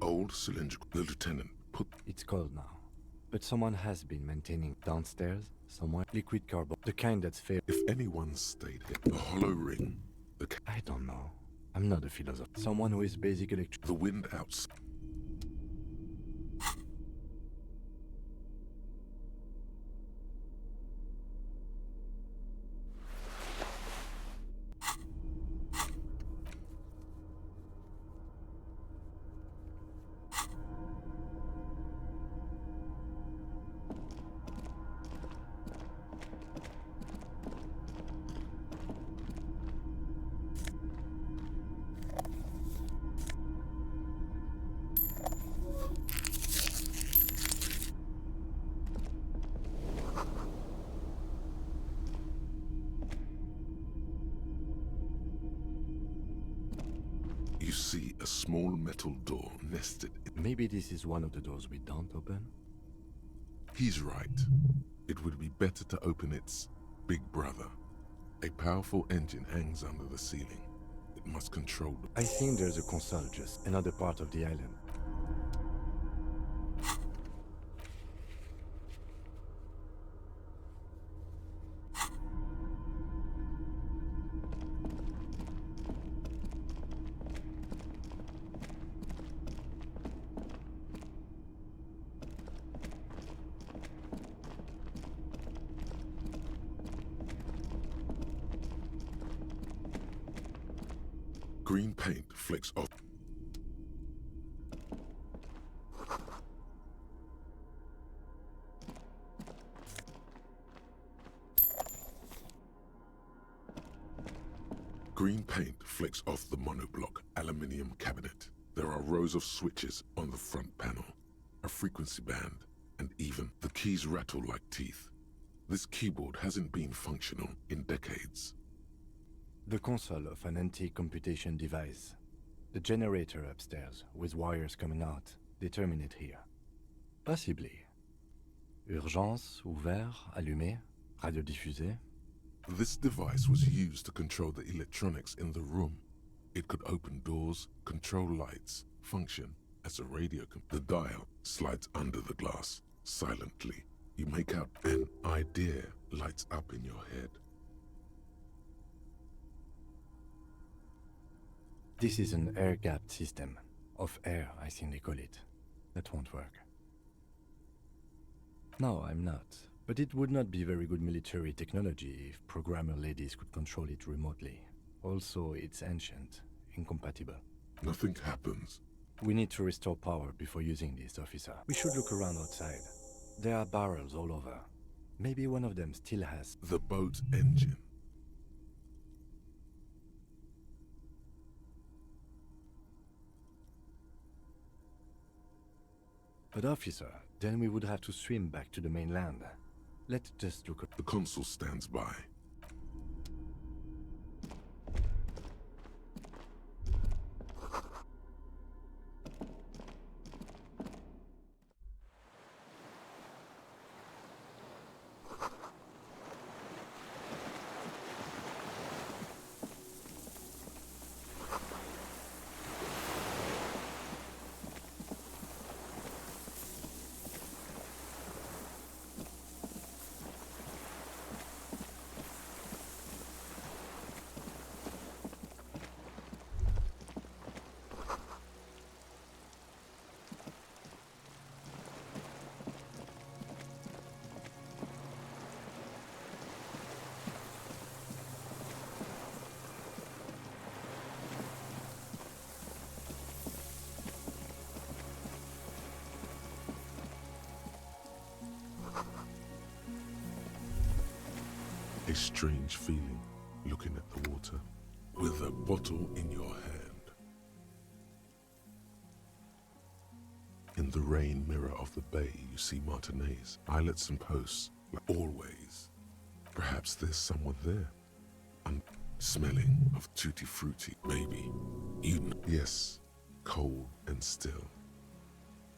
Old cylindrical. The lieutenant put... It's cold now. But someone has been maintaining downstairs, somewhere, liquid carbon. The kind that's fair. If anyone stayed here, the hollow ring... I don't know. I'm not a philosopher. Someone who is basic electric. The wind outside. see a small metal door nested. Maybe this is one of the doors we don't open? He's right. It would be better to open its big brother. A powerful engine hangs under the ceiling. It must control the... I think there's a console just another part of the island. Green paint flicks off. Green paint flicks off the monoblock aluminium cabinet. There are rows of switches on the front panel, a frequency band, and even the keys rattle like teeth. This keyboard hasn't been functional in decades. The console of an antique computation device. The generator upstairs, with wires coming out, they terminate here. Possibly. Urgence, ouvert, allumé, radiodiffusé. This device was used to control the electronics in the room. It could open doors, control lights, function as a radio. The dial slides under the glass, silently. You make out an idea lights up in your head. This is an air-gapped system. Of air, I think they call it. That won't work. No, I'm not. But it would not be very good military technology if programmer ladies could control it remotely. Also, it's ancient, incompatible. Nothing happens. We need to restore power before using this, officer. We should look around outside. There are barrels all over. Maybe one of them still has... The boat engine. But officer, then we would have to swim back to the mainland. Let's just look at... The consul stands by. A strange feeling, looking at the water, with a bottle in your hand. In the rain mirror of the bay, you see Martinez, islets and posts, like always. Perhaps there's someone there. And smelling of tutti frutti, maybe. You know. Yes, cold and still.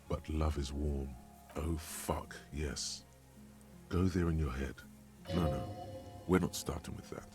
But love is warm. Oh fuck, yes. Go there in your head. No. We're not starting with that.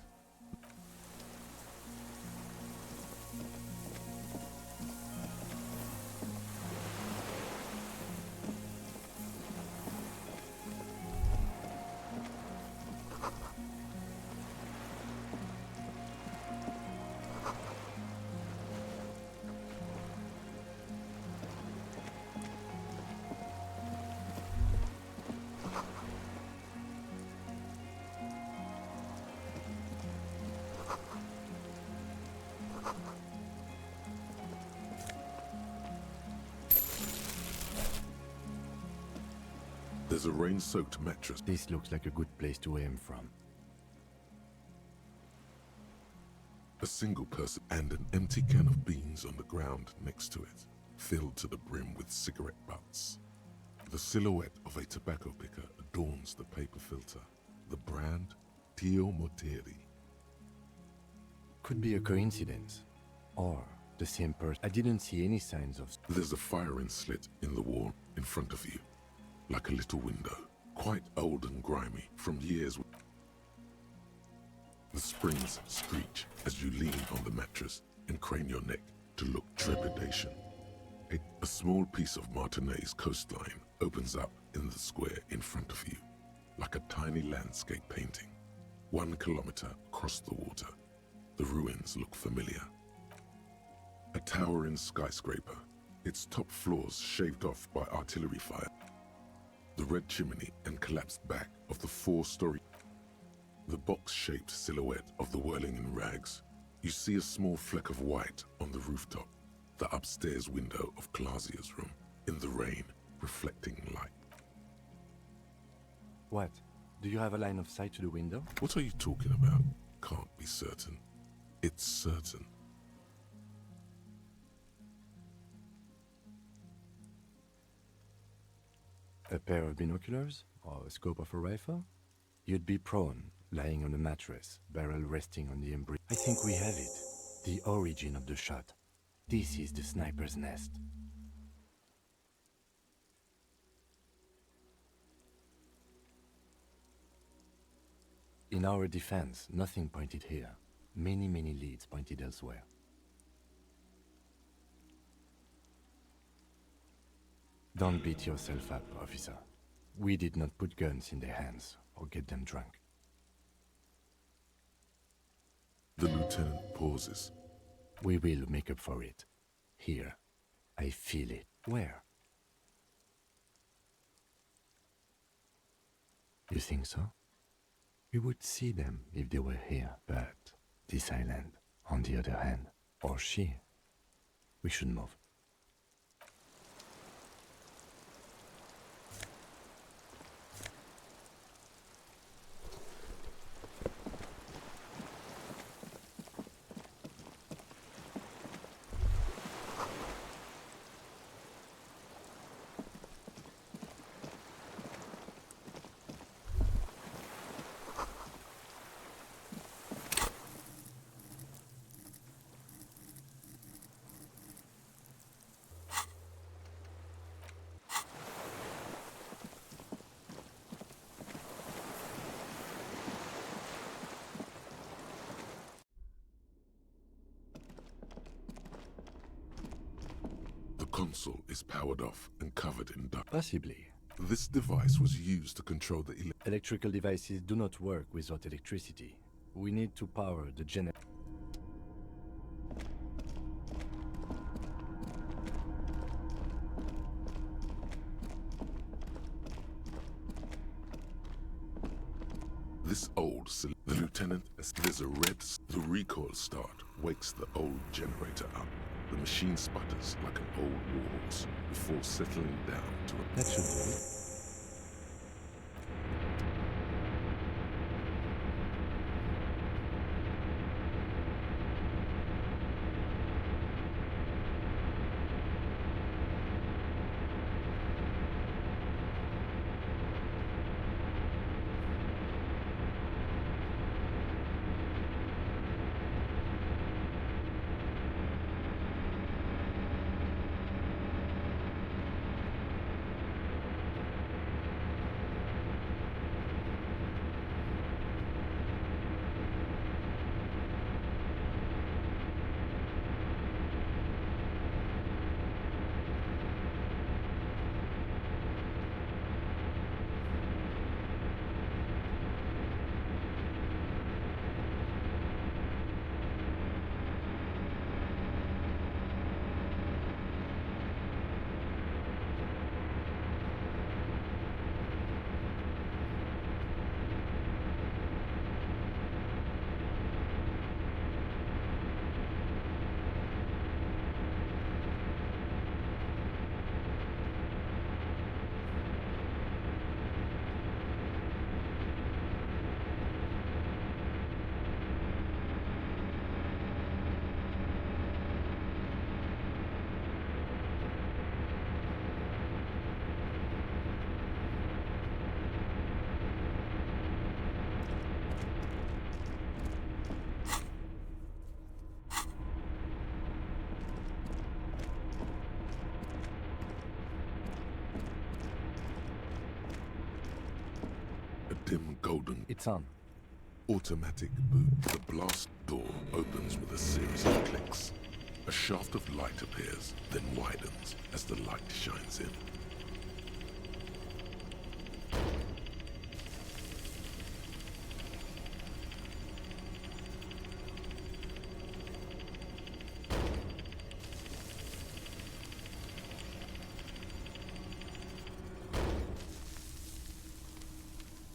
There's a rain-soaked mattress. This looks like a good place to aim from. A single person and an empty can of beans on the ground next to it, filled to the brim with cigarette butts. The silhouette of a tobacco picker adorns the paper filter. The brand, Tio Moteri. Could be a coincidence. Or The same person. I didn't see any signs of... There's a firing slit in the wall in front of you, like a little window, quite old and grimy from years. The springs screech as you lean on the mattress and crane your neck to look trepidation. A small piece of Martinez coastline opens up in the square in front of you, like a tiny landscape painting. 1 kilometer across the water, the ruins look familiar. A towering skyscraper, its top floors shaved off by artillery fire. The red chimney and collapsed back of the 4-story. The box-shaped silhouette of the whirling in rags. You see a small fleck of white on the rooftop, the upstairs window of Clausia's room, in the rain, reflecting light. What? Do you have a line of sight to the window? What are you talking about? Can't be certain. It's certain. A pair of binoculars? Or a scope of a rifle? You'd be prone, lying on a mattress, barrel resting on the embryo. I think we have it. The origin of the shot. This is the sniper's nest. In our defense, nothing pointed here. Many leads pointed elsewhere. Don't beat yourself up, officer. We did not put guns in their hands or get them drunk. The lieutenant pauses. We will make up for it. Here. I feel it. Where? You think so? We would see them if they were here, but this island, on the other hand, or she, we should move. The console is powered off and covered in dust. Possibly. This device was used to control the electrical devices do not work without electricity. We need to power the generator. This old the lieutenant, as there's a the recoil start wakes the old generator up. The machine sputters like an old warhorse before settling down to a... That should do it. golden. It's on. Automatic boot. The blast door opens with a series of clicks. A shaft of light appears, then widens as the light shines in.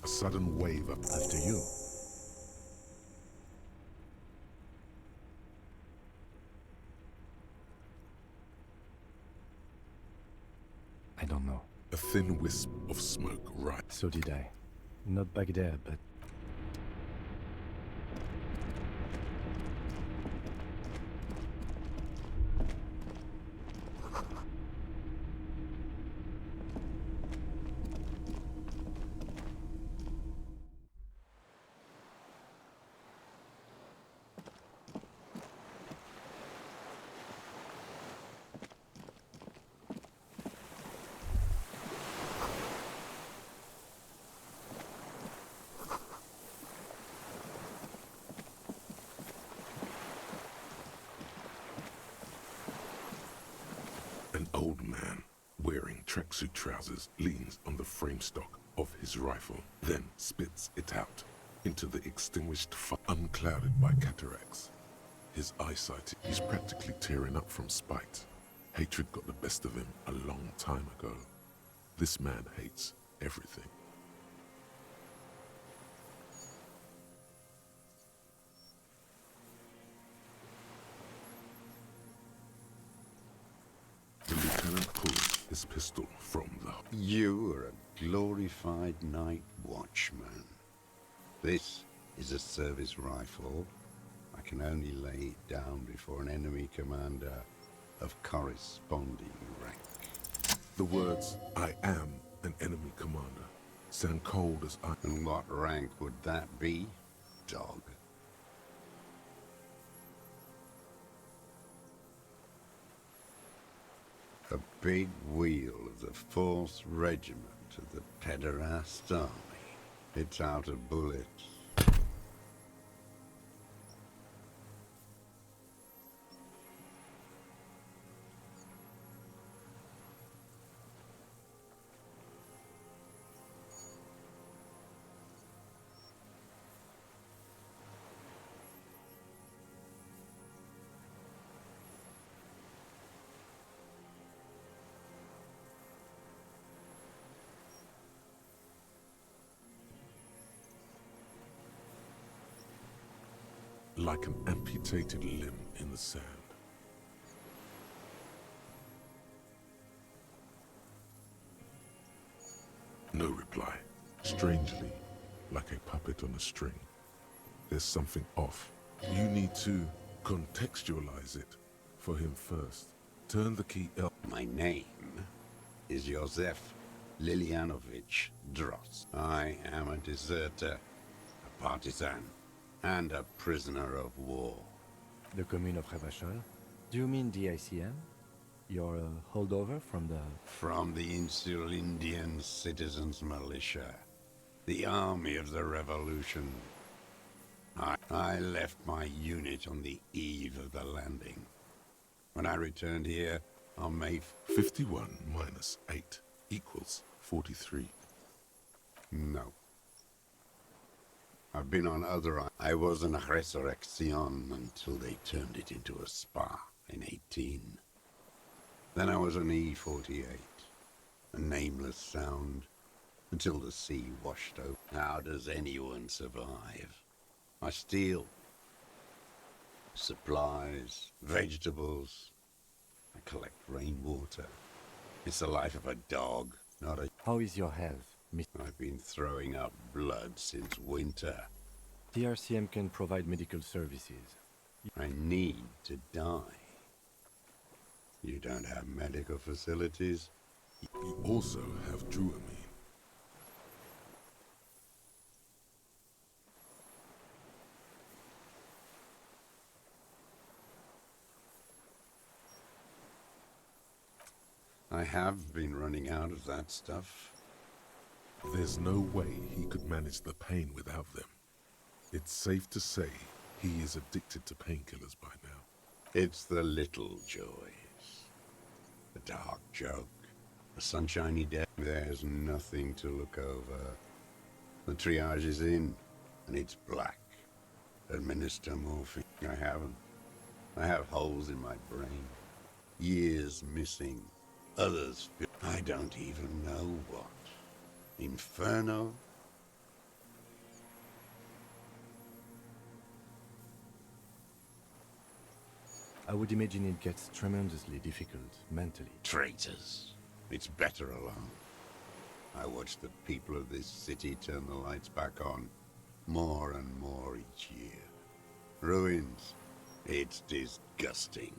A sudden wave up. After you. I don't know. A thin wisp of smoke right. So did I. Not back there, but... An old man, wearing tracksuit trousers, leans on the frame stock of his rifle, then spits it out into the extinguished fire, unclouded by cataracts. His eyesight, he's practically tearing up from spite. Hatred got the best of him a long time ago. This man hates everything. The lieutenant pulls his pistol from the... You are a glorified night watchman. This is a service rifle. I can only lay it down before an enemy commander of corresponding rank. The words, "I am an enemy commander," sound cold as iron. And what rank would that be, dog? A big wheel of the 4th Regiment of the Pederast Army. It's out of bullets. Like an amputated limb in the sand. No reply. Strangely, like a puppet on a string. There's something off. You need to contextualize it for him first. Turn the key L. My name is Josef Lilianovich Dross. I am a deserter, a partisan, and a prisoner of war. The commune of Revachol? Do you mean the ICM? You're a holdover from the... From the Insulindian Citizens Militia, the army of the revolution. I left my unit on the eve of the landing. When I returned here on May... 51 minus 8 equals 43. No. I've been on other... I was in a resurrection until they turned it into a spa in 18. Then I was an E-48, a nameless sound, until the sea washed over. How does anyone survive? I steal supplies, vegetables. I collect rainwater. It's the life of a dog, not a... How is your health? I've been throwing up blood since winter. The RCM can provide medical services. I need to die. You don't have medical facilities? You also have Druamine. I have been running out of that stuff. There's no way he could manage the pain without them. It's safe to say he is addicted to painkillers by now. It's the little joys. The dark joke. The sunshiny day. There's nothing to look over. The triage is in, and it's black. Administer morphine. I haven't. I have holes in my brain. Years missing. Others. I don't even know what. Inferno? I would imagine it gets tremendously difficult mentally. Traitors. It's better alone. I watch the people of this city turn the lights back on more and more each year. Ruins. It's disgusting.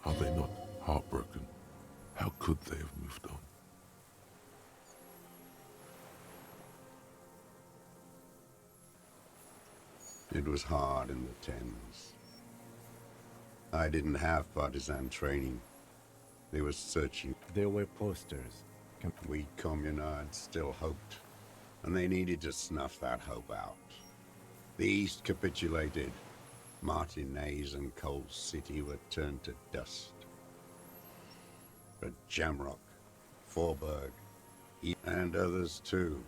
Are they not heartbroken? How could they have moved on? It was hard in the Thames. I didn't have partisan training. They were searching. There were posters. We communards still hoped, and they needed to snuff that hope out. The East capitulated. Martinez and Coal City were turned to dust. But Jamrock, Forburg, and others too.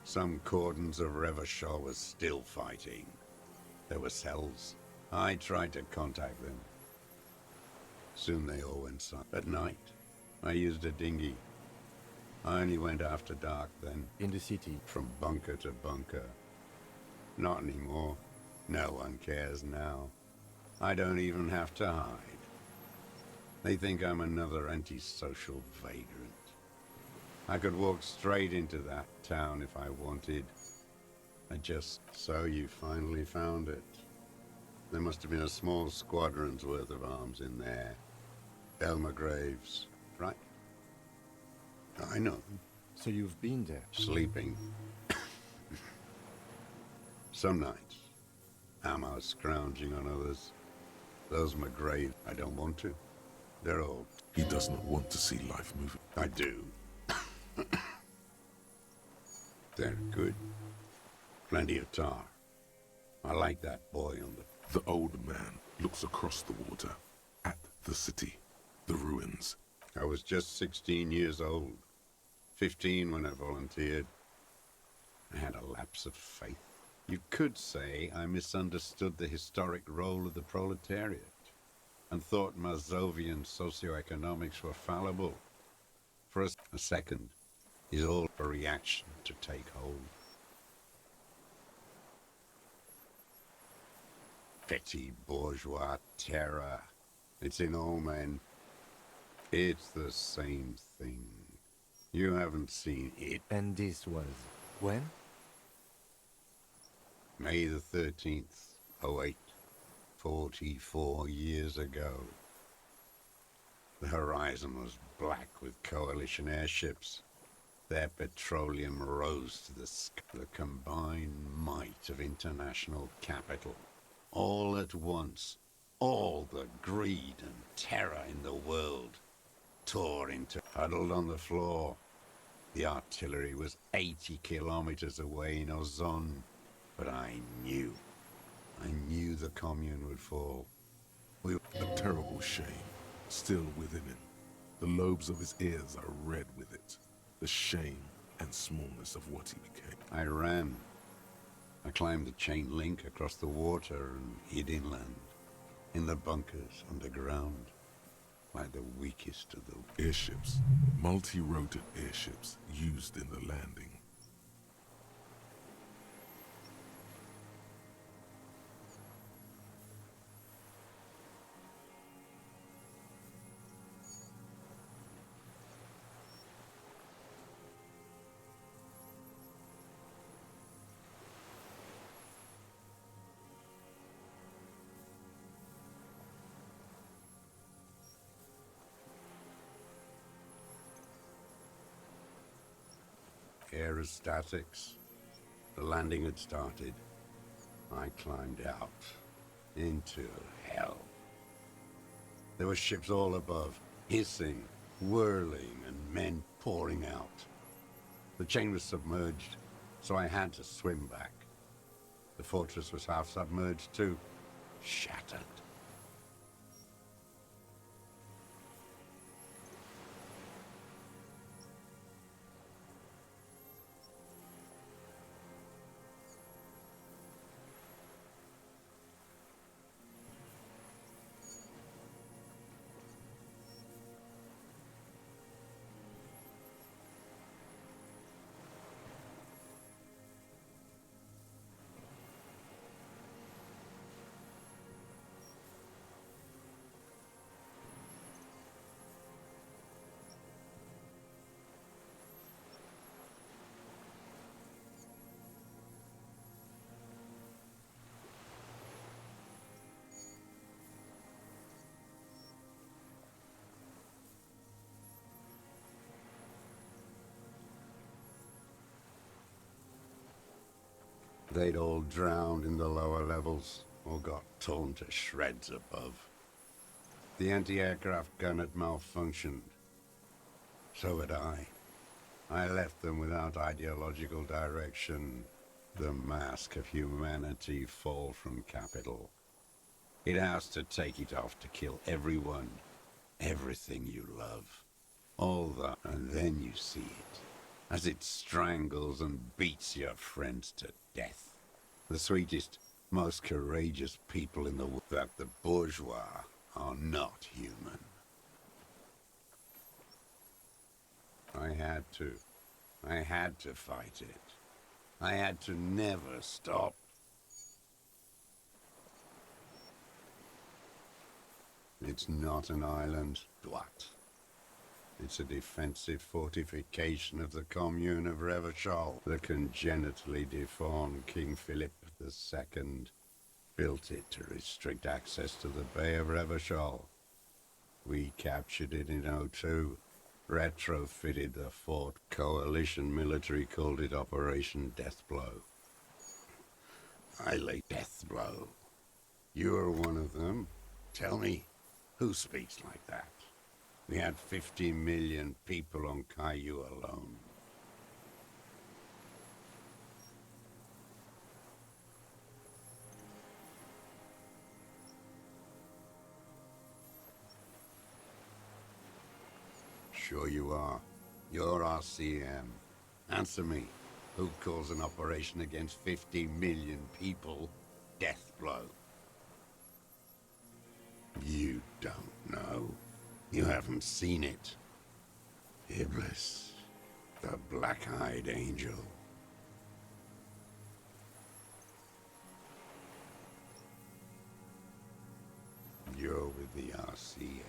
Some cordons of Revachol was still fighting. There were cells. I tried to contact them. Soon they all went silent. At night, I used a dinghy. I only went after dark then. In the city? From bunker to bunker. Not anymore. No one cares now. I don't even have to hide. They think I'm another antisocial vagrant. I could walk straight into that town if I wanted. So you finally found it. There must have been a small squadron's worth of arms in there. Elmer Graves, right? I know. So you've been there? Sleeping. Some nights. Ammo scrounging on others. Those McGraves, I don't want to. They're old. He does not want to see life moving. I do. They're good. Plenty of tar. I like that boy on the... The old man looks across the water at the city, the ruins. I was just 16 years old. 15 when I volunteered. I had a lapse of faith. You could say I misunderstood the historic role of the proletariat and thought Mazovian socioeconomics were fallible. For a second is all a reaction to take hold. Petty bourgeois terror. It's in all men. It's the same thing. You haven't seen it. And this was when? May the 13th, 08, 44 years ago. The horizon was black with coalition airships. Their petroleum rose to the sky. The combined might of international capital. All at once, all the greed and terror in the world tore into... Huddled on the floor. The artillery was 80 kilometers away in Ozon. But I knew the commune would fall. A terrible shame, still within him. The lobes of his ears are red with it. The shame and smallness of what he became. I ran. I climbed the chain link across the water and hid inland. In the bunkers underground. Like the weakest of the... Airships. Multi-roted airships used in the landing. Aerostatics. The landing had started. I climbed out. Into hell. There were ships all above, hissing, whirling, and men pouring out. The chain was submerged, so I had to swim back. The fortress was half submerged too, shattered. They'd all drowned in the lower levels, or got torn to shreds above. The anti-aircraft gun had malfunctioned. So had I. I left them without ideological direction. The mask of humanity fall from capital. It has to take it off to kill everyone, everything you love. All that, and then you see it, as it strangles and beats your friends to death. The sweetest, most courageous people in the world, that the bourgeois are not human. I had to fight it. I had to never stop. It's not an island, what? It's a defensive fortification of the commune of Revachol. The congenitally deformed King Philip II built it to restrict access to the Bay of Revachol. We captured it in '02, retrofitted the fort. Coalition military called it Operation Deathblow. I lay Deathblow. You're one of them. Tell me, who speaks like that? We had 50 million people on Caillou alone. Sure you are. You're RCM. Answer me. Who calls an operation against 50 million people Deathblow? You don't know. You haven't seen it. Iblis, the black-eyed angel. You're with the RCM.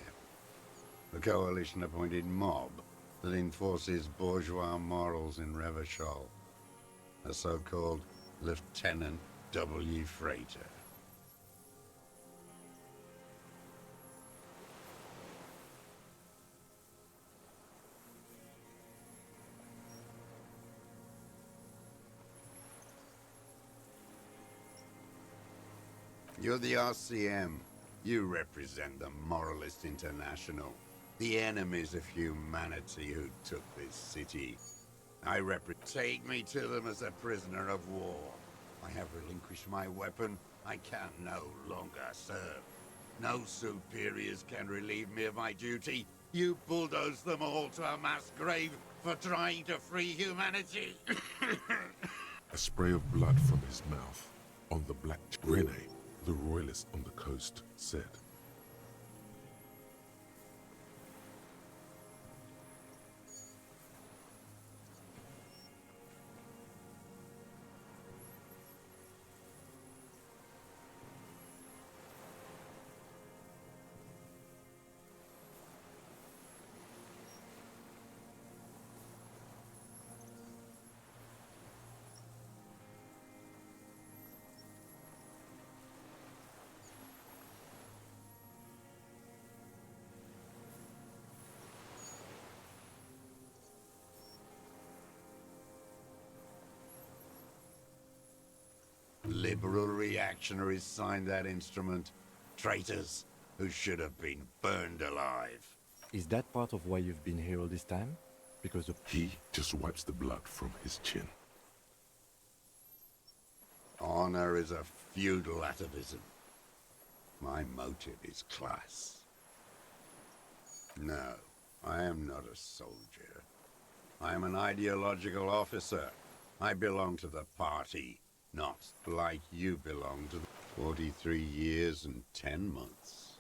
The coalition-appointed mob that enforces bourgeois morals in Revachol. A so-called Lieutenant W. Freighter. You're the RCM. You represent the Moralist International, the enemies of humanity who took this city. Take me to them as a prisoner of war. I have relinquished my weapon. I can no longer serve. No superiors can relieve me of my duty. You bulldoze them all to a mass grave for trying to free humanity. A spray of blood from his mouth on the black Rene, the royalist on the coast, said. Liberal reactionaries signed that instrument. Traitors who should have been burned alive. Is that part of why you've been here all this time? Because he just wipes the blood from his chin. Honor is a feudal atavism. My motive is class. No, I am not a soldier. I am an ideological officer. I belong to the party, not like you belong to the 43 years and 10 months.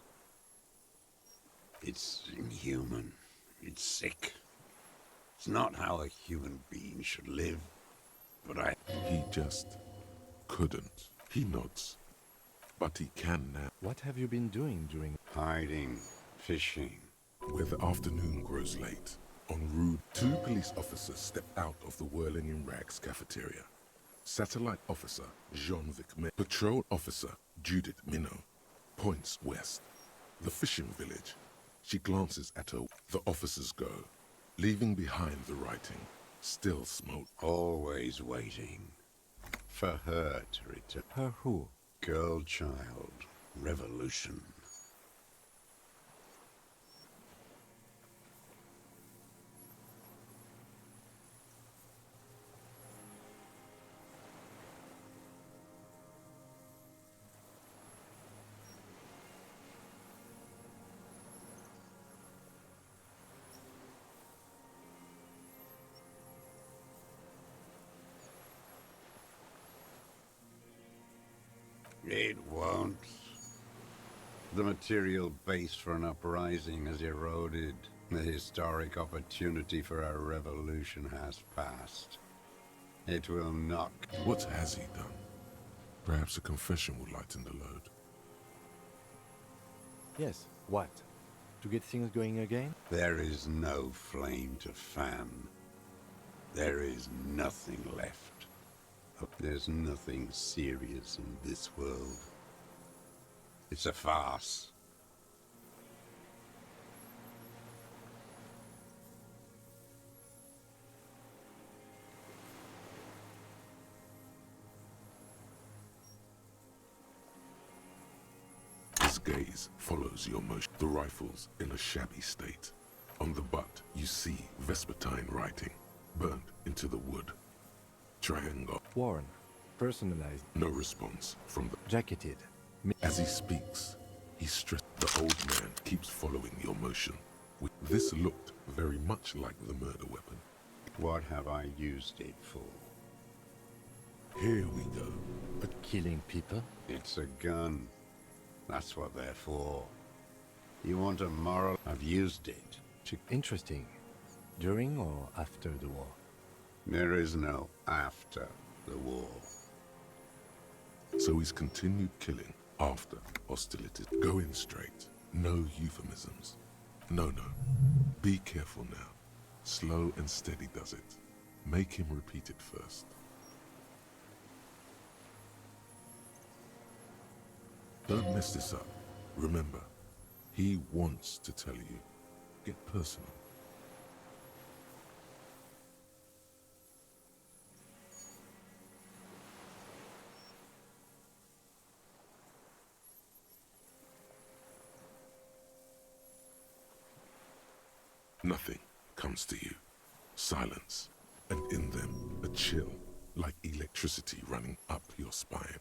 It's inhuman. It's sick. It's not how a human being should live. But He just couldn't. He nods. But he can now. What have you been doing during... Hiding, fishing. Where the afternoon grows late, en route, 2 police officers step out of the Whirling in Rags cafeteria. Satellite officer Jean-Vic May, patrol officer Judith Minot, points west. The fishing village. She glances at her. The officers go, leaving behind the writing. Still smoke. Always waiting. For her to return. Her who? Girl child. Revolution. It won't. The material base for an uprising has eroded. The historic opportunity for a revolution has passed. It will not. What has he done? Perhaps a confession will lighten the load. Yes, what? To get things going again? There is no flame to fan. There is nothing left. There's nothing serious in this world. It's a farce. His gaze follows your motion. The rifle's in a shabby state. On the butt, you see Vespertine writing, burnt into the wood. Triangle. Worn. Personalized. No response from the... Jacketed. As he speaks, he stressed. The old man keeps following your motion. This looked very much like the murder weapon. What have I used it for? Here we go. But killing people? It's a gun. That's what they're for. You want a moral? I've used it to... Interesting. During or after the war? There is no after the war. So he's continued killing after hostilities. Go in straight. No euphemisms. No. Be careful now. Slow and steady does it. Make him repeat it first. Don't mess this up. Remember, he wants to tell you. Get personal. Nothing comes to you. Silence. And in them, a chill, like electricity running up your spine.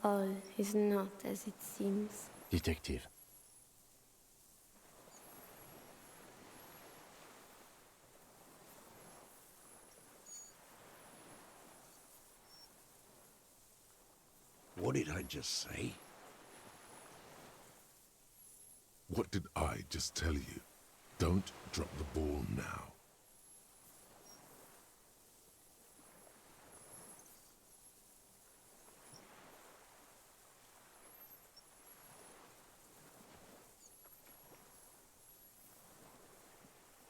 All is not as it seems. Detective. What did I just say? What did I just tell you? Don't drop the ball now.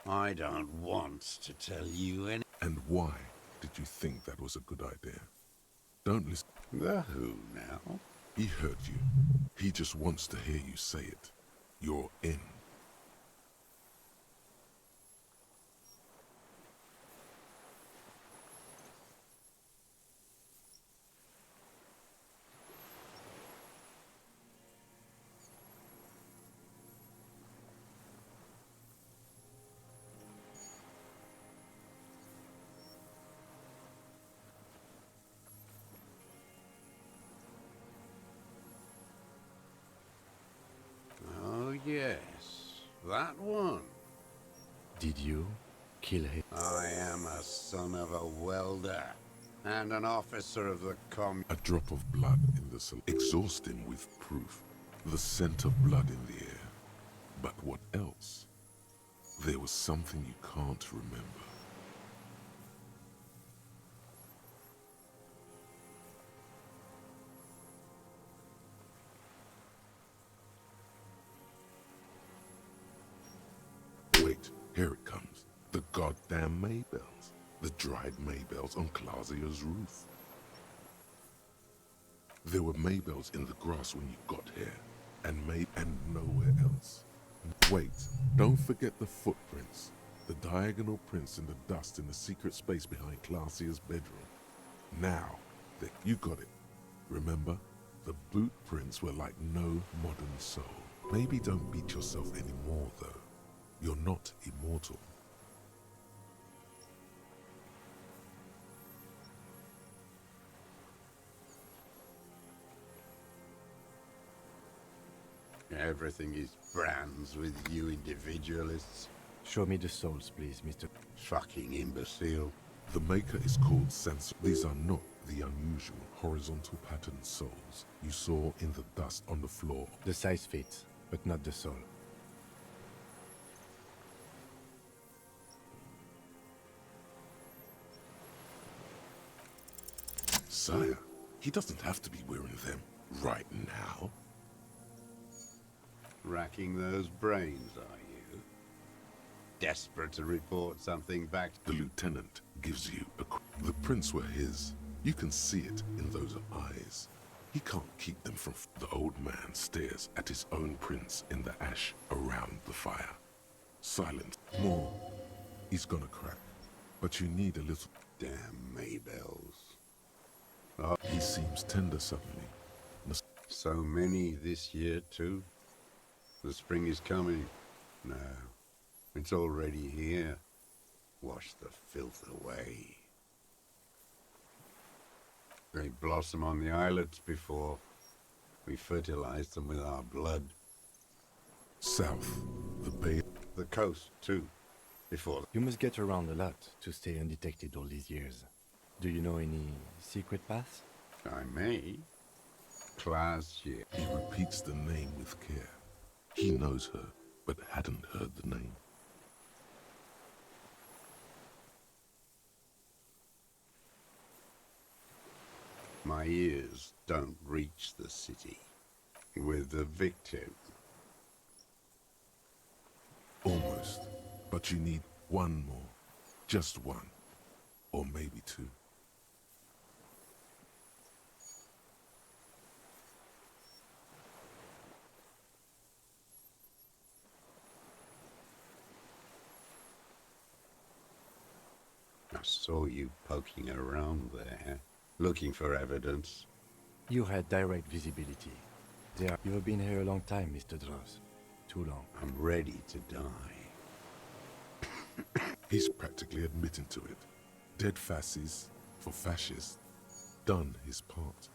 I don't want to tell you any... And why did you think that was a good idea? Don't listen. The who now? He heard you. He just wants to hear you say it. You're in. yes, that one. Did you kill him? I am a son of a welder and an officer of the A drop of blood in the salon. Exhaust him with proof. The scent of blood in the air. But what else? There was something you can't remember. Wait, here it comes. The goddamn Maybells. The dried Maybells on Clausia's roof. There were Maybells in the grass when you got here, and nowhere else. Wait, don't forget the footprints. The diagonal prints in the dust in the secret space behind Clausia's bedroom. Now, you got it. Remember? The boot prints were like no modern soul. Maybe don't beat yourself anymore, though. You're not immortal. Everything is brands with you individualists. Show me the souls, please, Mr. Fucking imbecile. The maker is called Sensor. These are not the unusual horizontal pattern souls you saw in the dust on the floor. The size fits, but not the soul. Sire, he doesn't have to be wearing them right now. Racking those brains, are you? Desperate to report something back? The lieutenant gives you the prints were his. You can see it in those eyes. He can't keep them from... The old man stares at his own prints in the ash around the fire. Silent. More. He's gonna crack. But you need a little... Damn Maybells. Oh. He seems tender suddenly. So many this year, too? The spring is coming. No, it's already here. Wash the filth away. They blossom on the islets before we fertilize them with our blood. South, the bay. The coast, too, before... You must get around a lot to stay undetected all these years. Do you know any secret paths? I may. Clausia. He repeats the name with care. He knows her, but hadn't heard the name. My ears don't reach the city with the victim. Almost. But you need one more. Just one. Or maybe two. I saw you poking around there, looking for evidence. You had direct visibility. You've been here a long time, Mr. Droz. Too long. I'm ready to die. He's practically admitting to it. Dead fasces for fascists. Done his part.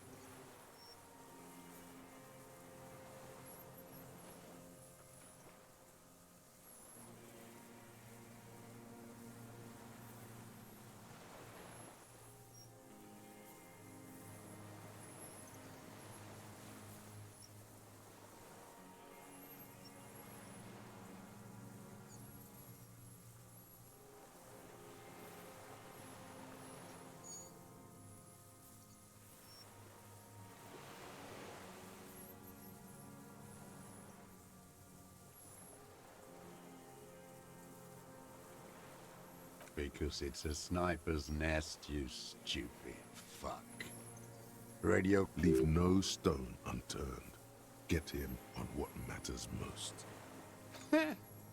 Because it's a sniper's nest, you stupid fuck. Radio... Leave no stone unturned. Get him on what matters most.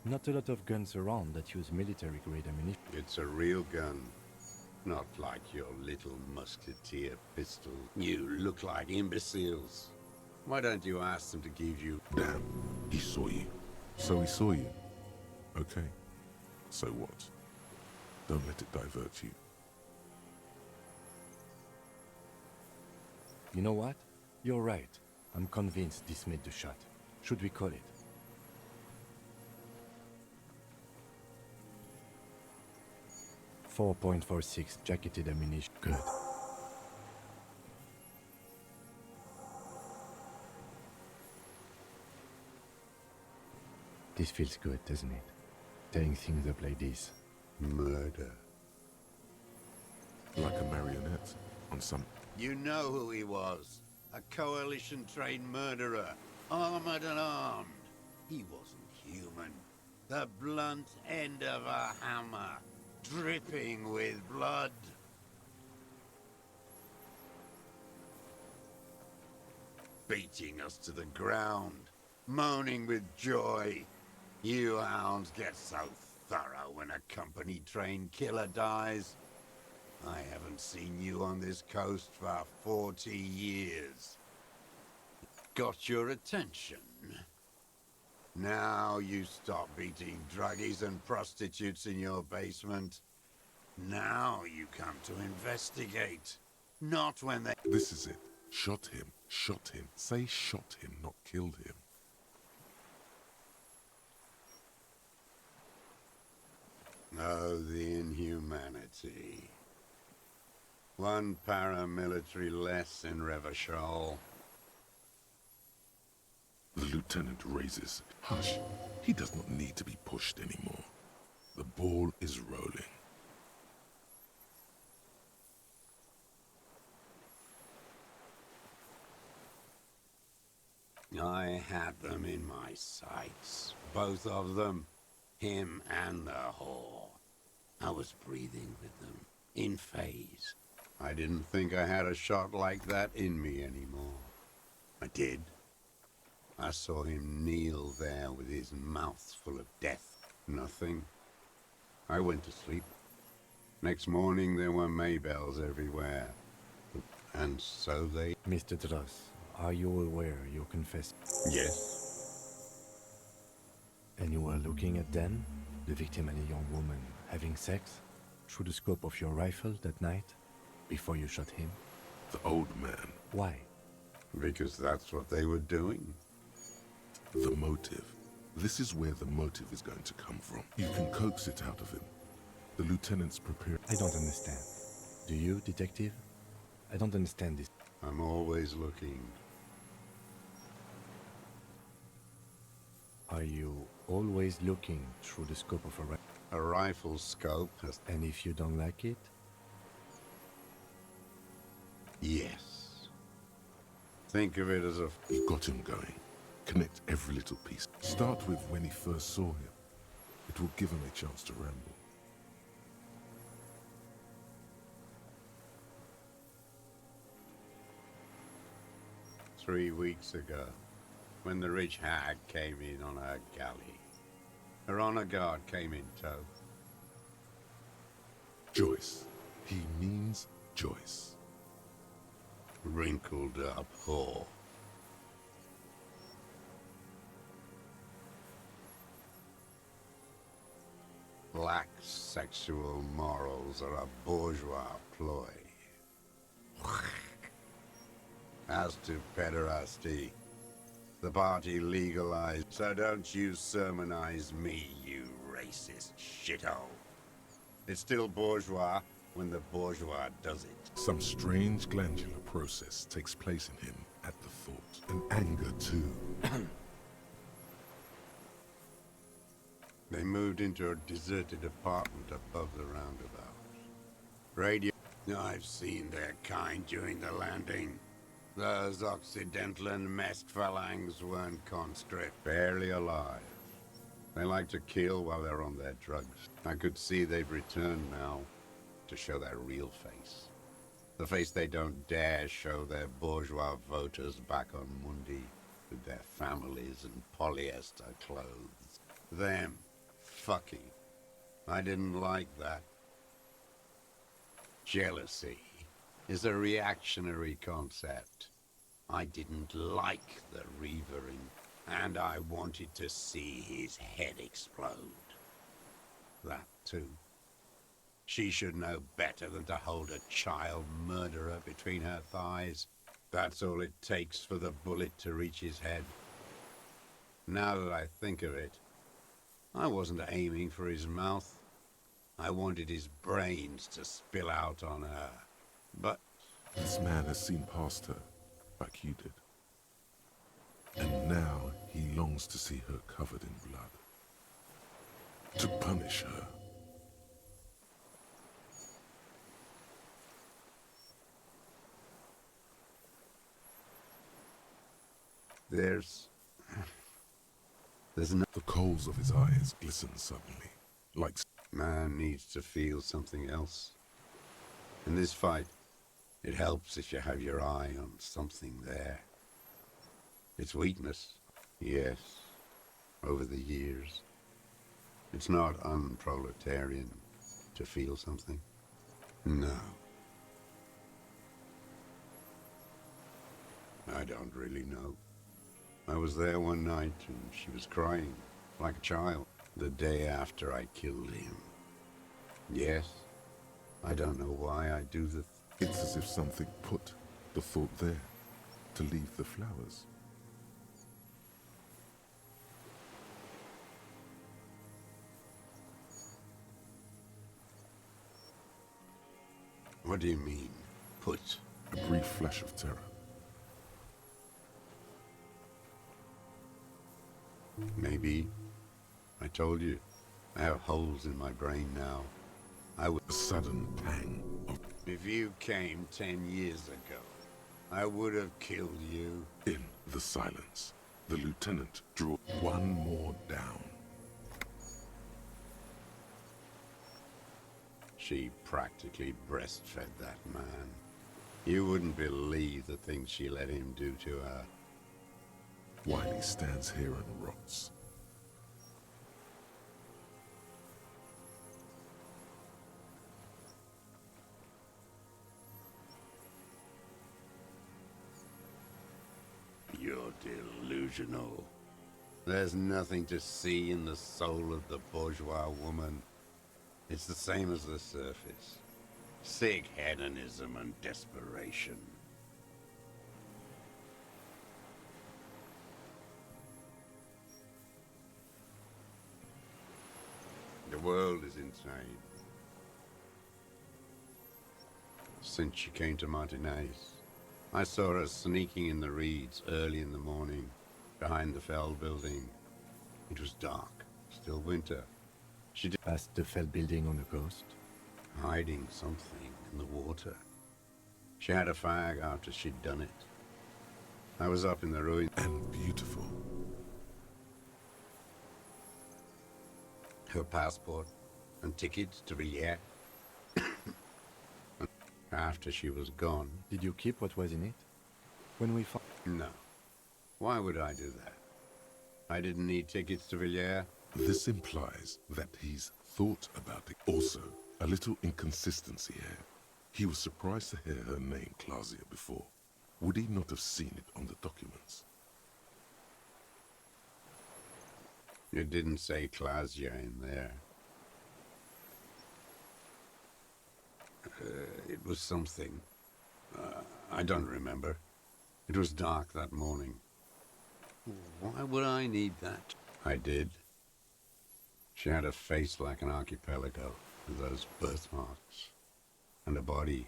Not a lot of guns around that use military-grade ammunition. It's a real gun. Not like your little musketeer pistol. You look like imbeciles. Why don't you ask them to give you... Damn, he saw you. So he saw you. Okay. So what? Don't let it divert you. You know what? You're right. I'm convinced this made the shot. Should we call it? 4.46 jacketed ammunition. Good. This feels good, doesn't it? Tearing things up like this. Murder. Like a marionette on some... You know who he was. A coalition-trained murderer. Armored and armed. He wasn't human. The blunt end of a hammer. Dripping with blood. Beating us to the ground. Moaning with joy. You hounds get so thorough when a company-trained killer dies. I haven't seen you on this coast for 40 years. Got your attention. Now you stop beating druggies and prostitutes in your basement. Now you come to investigate. Not when they... This is it. Shot him. Shot him. Say shot him, not killed him. Oh, the inhumanity. One paramilitary less in Revachol. The lieutenant raises. Hush. He does not need to be pushed anymore. The ball is rolling. I had them in my sights. Both of them. Him and the whore. I was breathing with them. In phase. I didn't think I had a shot like that in me anymore. I did. I saw him kneel there with his mouth full of death. Nothing. I went to sleep. Next morning there were Maybells everywhere. And so they... Mr. Dross, are you aware you confessed? Yes. And you were looking at them, the victim and a young woman, having sex, through the scope of your rifle that night, before you shot him? The old man. Why? Because that's what they were doing. The motive. This is where the motive is going to come from. You can coax it out of him. The lieutenant's prepared. I don't understand. Do you, detective? I don't understand this. I'm always looking. Are you always looking through the scope of a rifle? A rifle scope has... And if you don't like it? Yes. Think of it as a... You got him going. Connect every little piece. Start with when he first saw him. It will give him a chance to ramble. "3 weeks ago, when the rich hag came in on her galley. Her honor guard came in tow. Joyce. He means Joyce. Wrinkled up whore. Lack sexual morals are a bourgeois ploy. As to pederasty, the party legalized, so don't you sermonize me, you racist shithole. It's still bourgeois when the bourgeois does it. Some strange glandular process takes place in him at the thought. And anger, too. They moved into a deserted apartment above the roundabout. Radio... I've seen their kind during the landing. Those Occidental and messed phalangs weren't conscript, barely alive. They like to kill while they're on their drugs. I could see they've returned now to show their real face. The face they don't dare show their bourgeois voters back on Mundi with their families and polyester clothes. Them fucking. I didn't like that. Jealousy is a reactionary concept. I didn't like the reavering, and I wanted to see his head explode. That too. She should know better than to hold a child murderer between her thighs. That's all it takes for the bullet to reach his head. Now that I think of it, I wasn't aiming for his mouth. I wanted his brains to spill out on her. But this man has seen past her, like you did. And now he longs to see her covered in blood. To punish her. There's no... The coals of his eyes glisten suddenly, like... Man needs to feel something else. In this fight, it helps if you have your eye on something there. It's weakness, yes, over the years. It's not unproletarian to feel something. No. I don't really know. I was there one night and she was crying, like a child, the day after I killed him. Yes, I don't know why I do the... It's as if something put the thought there, to leave the flowers. What do you mean, put? A brief flash of terror. Maybe. I told you. I have holes in my brain now. I would... A sudden pang of... If you came 10 years ago, I would have killed you. In the silence, the lieutenant drew one more down. She practically breastfed that man. You wouldn't believe the things she let him do to her. While he stands here and rots. You're delusional. There's nothing to see in the soul of the bourgeois woman. It's the same as the surface. Sick hedonism and desperation. The world is insane. Since she came to Martinez, I saw her sneaking in the reeds early in the morning, behind the Fell building. It was dark, still winter. She did past the Fell building on the coast, hiding something in the water. She had a fag after she'd done it. I was up in the ruin. And beautiful. Her passport and tickets to Villiers. After she was gone. Did you keep what was in it? When we found... No. Why would I do that? I didn't need tickets to Villiers. This implies that he's thought about it. Also, a little inconsistency here. He was surprised to hear her name Clausia before. Would he not have seen it on the documents? It didn't say Clausia in there. It was something. I don't remember. It was dark that morning. Why would I need that? I did. She had a face like an archipelago, with those birthmarks. And a body.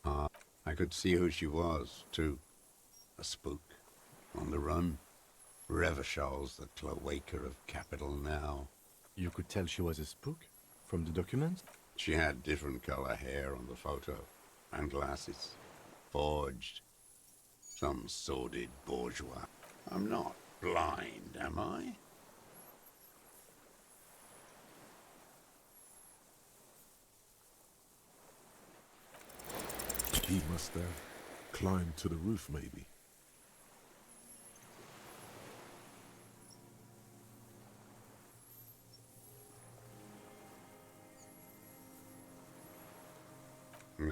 I could see who she was, too. A spook. On the run. Revachol's the cloaca of capital now. You could tell she was a spook? From the documents? She had different color hair on the photo. And glasses. Forged. Some sordid bourgeois. I'm not blind, am I? He must have climbed to the roof, maybe.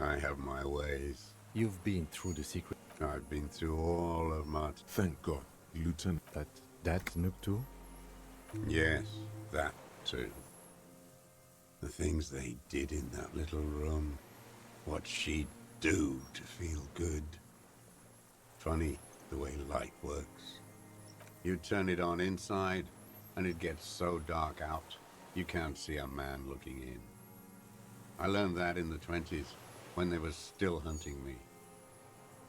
I have my ways. You've been through the secret. I've been through all of Martin. Thank God, Lieutenant. But that Nook too? Yes, that too. The things they did in that little room. What she'd do to feel good. Funny the way light works. You turn it on inside, and it gets so dark out, you can't see a man looking in. I learned that in the 20s, when they were still hunting me.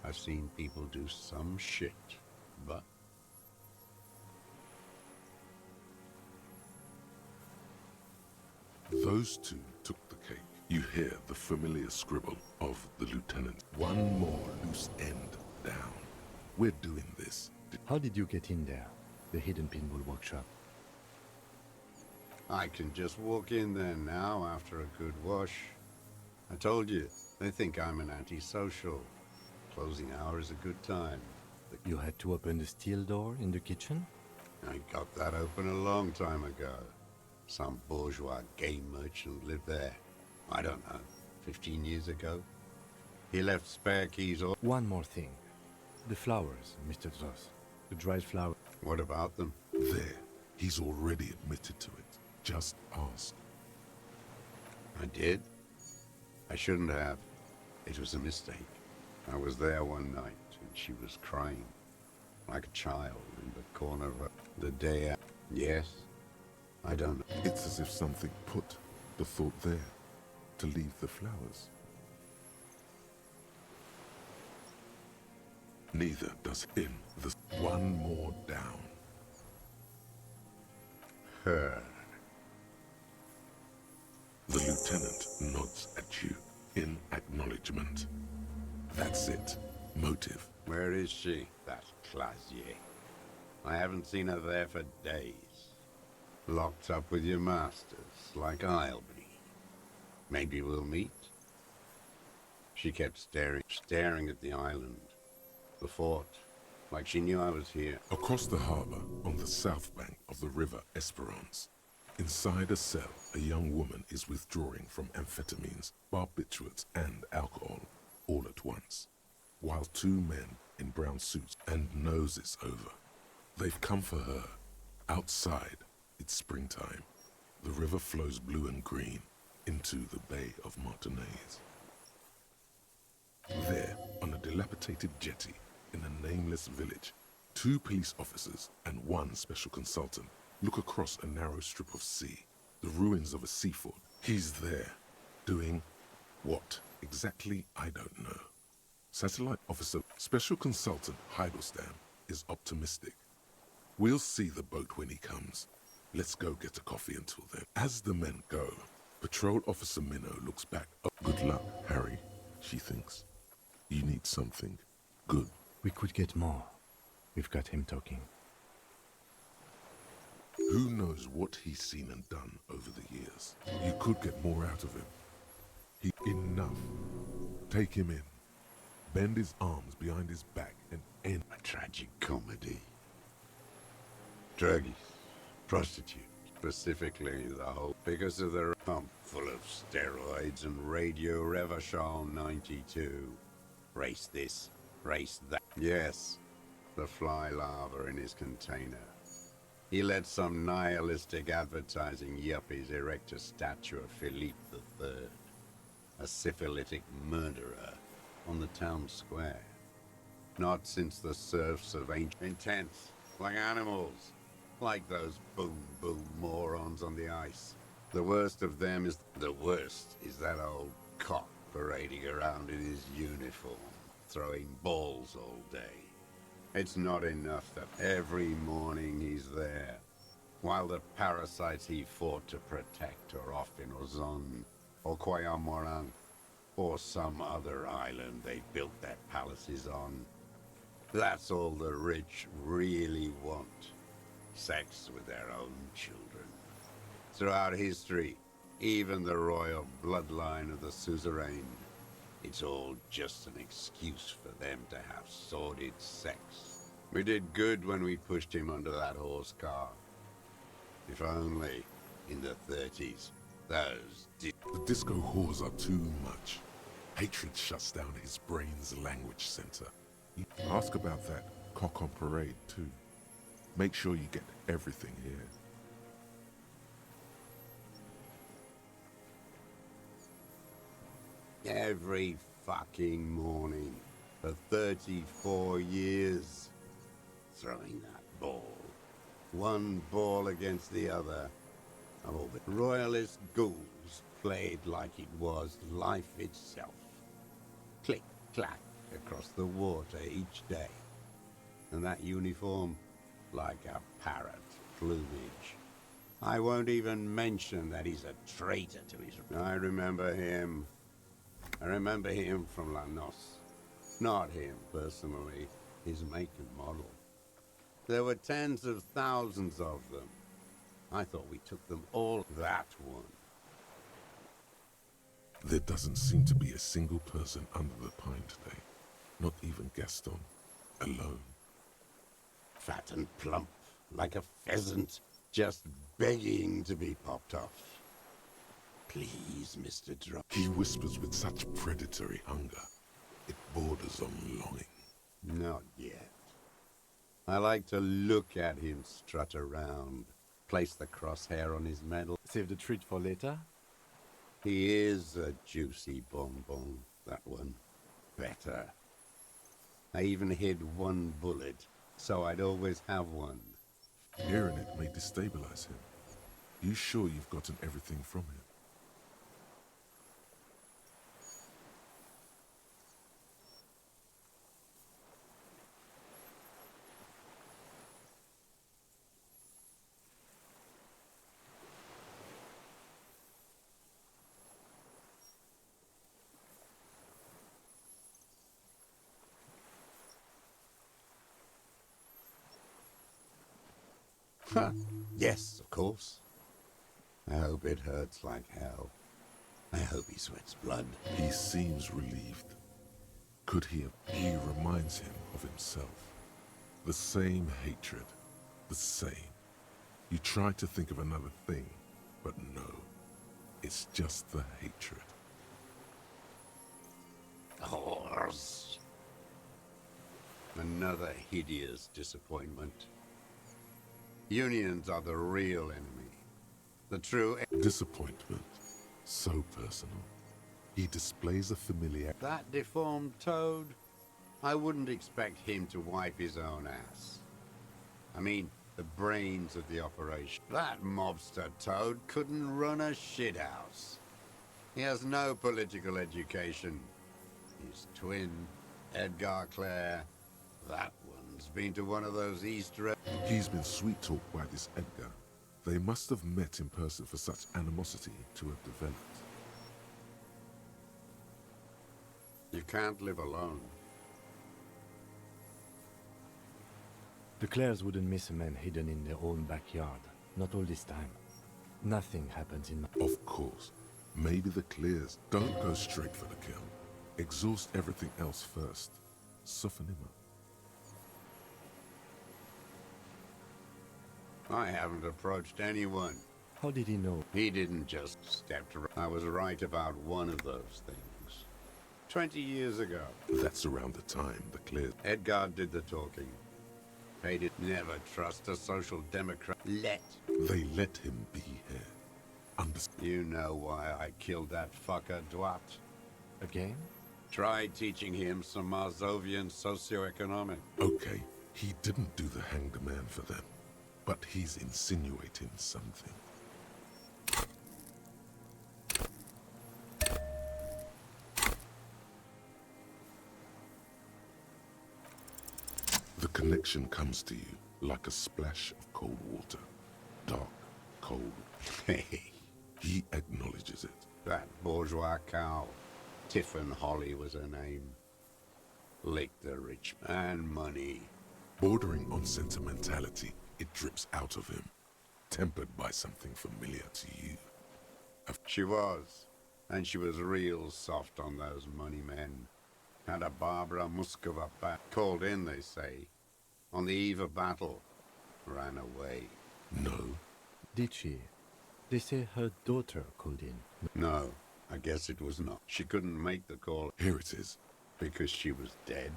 I've seen people do some shit, but... Those two took the cake. You hear the familiar scribble of the lieutenant. One more loose end down. We're doing this. How did you get in there? The hidden pinball workshop. I can just walk in there now after a good wash. I told you, they think I'm an antisocial. Closing hour is a good time. You had to open the steel door in the kitchen? I got that open a long time ago. Some bourgeois game merchant lived there. I don't know, 15 years ago. He left spare keys or... One more thing. The flowers, Mr. Dross. The dried flower. What about them? There. He's already admitted to it. Just ask. I did? I shouldn't have. It was a mistake. I was there one night, and she was crying. Like a child in the corner of her... The day after. Yes? I don't know. It's as if something put the thought there to leave the flowers. Neither does in the... One more down. Her. The lieutenant nods at you in acknowledgement. That's it. Motive. Where is she? That Clasier. I haven't seen her there for days. Locked up with your masters, like I'll be. Maybe we'll meet? She kept staring at the island. The fort. Like she knew I was here. Across the harbor, on the south bank of the river Esperance, inside a cell, a young woman is withdrawing from amphetamines, barbiturates, and alcohol, all at once, while two men in brown suits and noses over. They've come for her. Outside, it's springtime. The river flows blue and green into the Bay of Martinez. There, on a dilapidated jetty, in a nameless village, two police officers and one special consultant look across a narrow strip of sea, the ruins of a sea fort. He's there, doing what exactly I don't know. Satellite officer, special consultant Heidelstam is optimistic. We'll see the boat when he comes. Let's go get a coffee until then. As the men go, Patrol Officer Minnow looks back. Oh, good luck, Harry, she thinks. You need something good. We could get more. We've got him talking. Who knows what he's seen and done over the years? You could get more out of him. Enough. Take him in. Bend his arms behind his back and end a tragic comedy. Druggies, prostitutes, specifically the whole, because of their pump full of steroids and Radio Revachol 92. Race this, race that. Yes, the fly larva in his container. He let some nihilistic advertising yuppies erect a statue of Philippe III, a syphilitic murderer, on the town square. Not since the serfs of ancient intense, like animals, like those boom morons on the ice. The worst of them is that old cock parading around in his uniform, throwing balls all day. It's not enough that every morning he's there, while the parasites he fought to protect are off in Ozon, or Quayamoran, or some other island they built their palaces on. That's all the rich really want. Sex with their own children. Throughout history, even the royal bloodline of the suzerain, it's all just an excuse for them to have sordid sex. We did good when we pushed him under that horse car. If only, in the 30s, those... The disco whores are too much. Hatred shuts down his brain's language center. Ask about that cock on parade, too. Make sure you get everything here. Every fucking morning for 34 years. Throwing that ball. One ball against the other. All the royalist ghouls played like it was life itself. Click, clack, across the water each day. And that uniform, like a parrot plumage. I won't even mention that he's a traitor to his... I remember him from La Noce. Not him, personally, his make and model. There were tens of thousands of them. I thought we took them all. That one. There doesn't seem to be a single person under the pine today. Not even Gaston. Alone. Fat and plump, like a pheasant, just begging to be popped off. Please, Mr. Drop. He whispers with such predatory hunger. It borders on longing. Not yet. I like to look at him strut around, place the crosshair on his medal. Save the treat for later? He is a juicy bonbon, that one. Better. I even hid one bullet, so I'd always have one. Hearing it may destabilize him. You sure you've gotten everything from him? Yes, of course. I hope it hurts like hell. I hope he sweats blood. He seems relieved. Could he have... He reminds him of himself. The same hatred. The same. You try to think of another thing, but no. It's just the hatred. Horse. Another hideous disappointment. Unions are the real enemy. The true... Disappointment. So personal. He displays a familiar... That deformed toad? I wouldn't expect him to wipe his own ass. I mean, the brains of the operation. That mobster toad couldn't run a shithouse. He has no political education. His twin, Edgar Clare, that one's been to one of those Easter eggs. He's been sweet-talked by this Edgar. They must have met in person for such animosity to have developed. You can't live alone. The Clares wouldn't miss a man hidden in their own backyard. Not all this time. Nothing happens in... Of course. Maybe the Clears don't go straight for the kill. Exhaust everything else first. Soften him up. I haven't approached anyone. How did he know? He didn't just step to... I was right about one of those things. 20 years ago. That's around the time the Clears... Edgar did the talking. They did never trust a social democrat. They let him be here. You know why I killed that fucker, Dwat? Again? Try teaching him some Marzovian socioeconomic. Okay, he didn't do the hanged man for them. But he's insinuating something. The connection comes to you like a splash of cold water. Dark, cold. He acknowledges it. That bourgeois cow, Tiffin Holly was her name. Licked the rich man money. Bordering on sentimentality, it drips out of him, tempered by something familiar to you. She was, and she was real soft on those money men. Had a Barbara Muskova back. Called in, they say, on the eve of battle. Ran away. No. Did she? They say her daughter called in. No, I guess it was not. She couldn't make the call. Here it is. Because she was dead.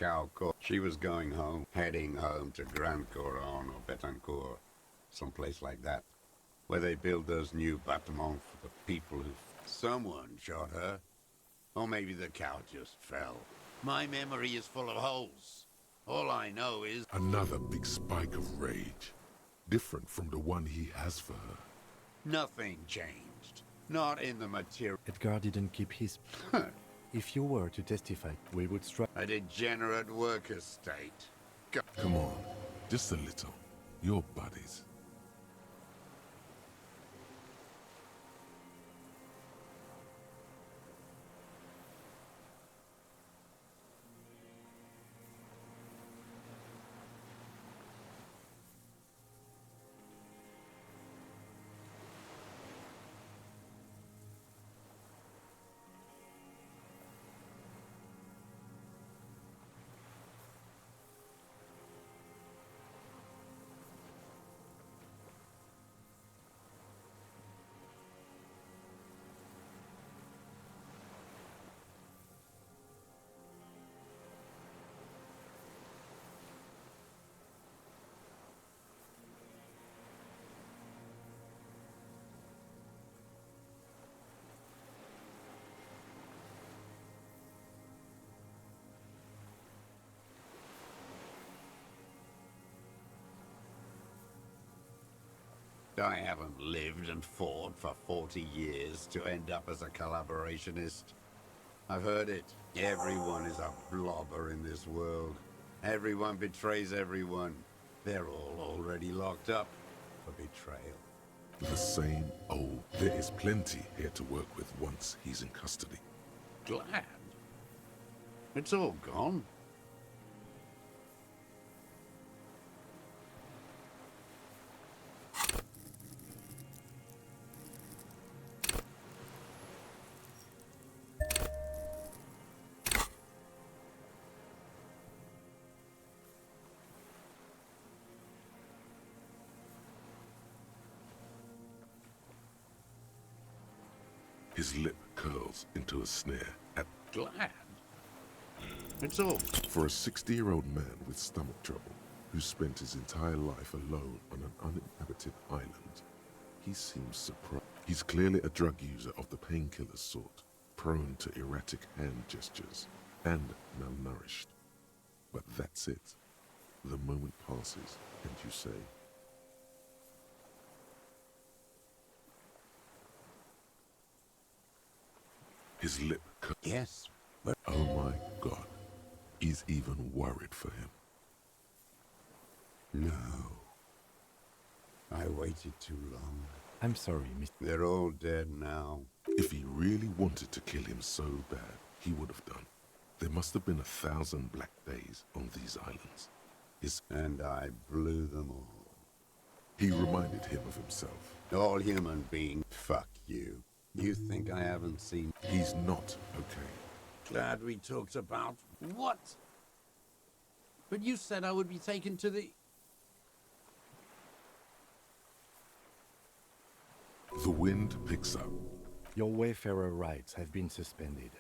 Calcourt. She was going home, heading home to Grand Couronne or Betancourt, someplace like that, where they build those new bâtiments for the people who... Someone shot her. Or maybe the cow just fell. My memory is full of holes. All I know is... Another big spike of rage. Different from the one he has for her. Nothing changed. Not in the material... Edgar didn't keep his... If you were to testify, we would strike... A degenerate worker state. Come on, just a little. You're buddies. I haven't lived and fought for 40 years to end up as a collaborationist. I've heard it. Everyone is a blobber in this world. Everyone betrays everyone. They're all already locked up for betrayal. The same old. There is plenty here to work with once he's in custody. Glad. It's all gone. His lip curls into a sneer at... Glad. It's all... For a 60-year-old man with stomach trouble, who spent his entire life alone on an uninhabited island, he seems surprised. He's clearly a drug user of the painkiller sort, prone to erratic hand gestures, and malnourished. But that's it. The moment passes, and you say... His lip... Yes, but... Oh my God. He's even worried for him. No. I waited too long. I'm sorry, Mr. They're all dead now. If he really wanted to kill him so bad, he would have done. There must have been 1,000 black days on these islands. And I blew them all. He reminded him of himself. All human beings. Fuck you. You think I haven't seen... He's not okay. Glad we talked about... What? But you said I would be taken to the... The wind picks up. Your wayfarer rights have been suspended.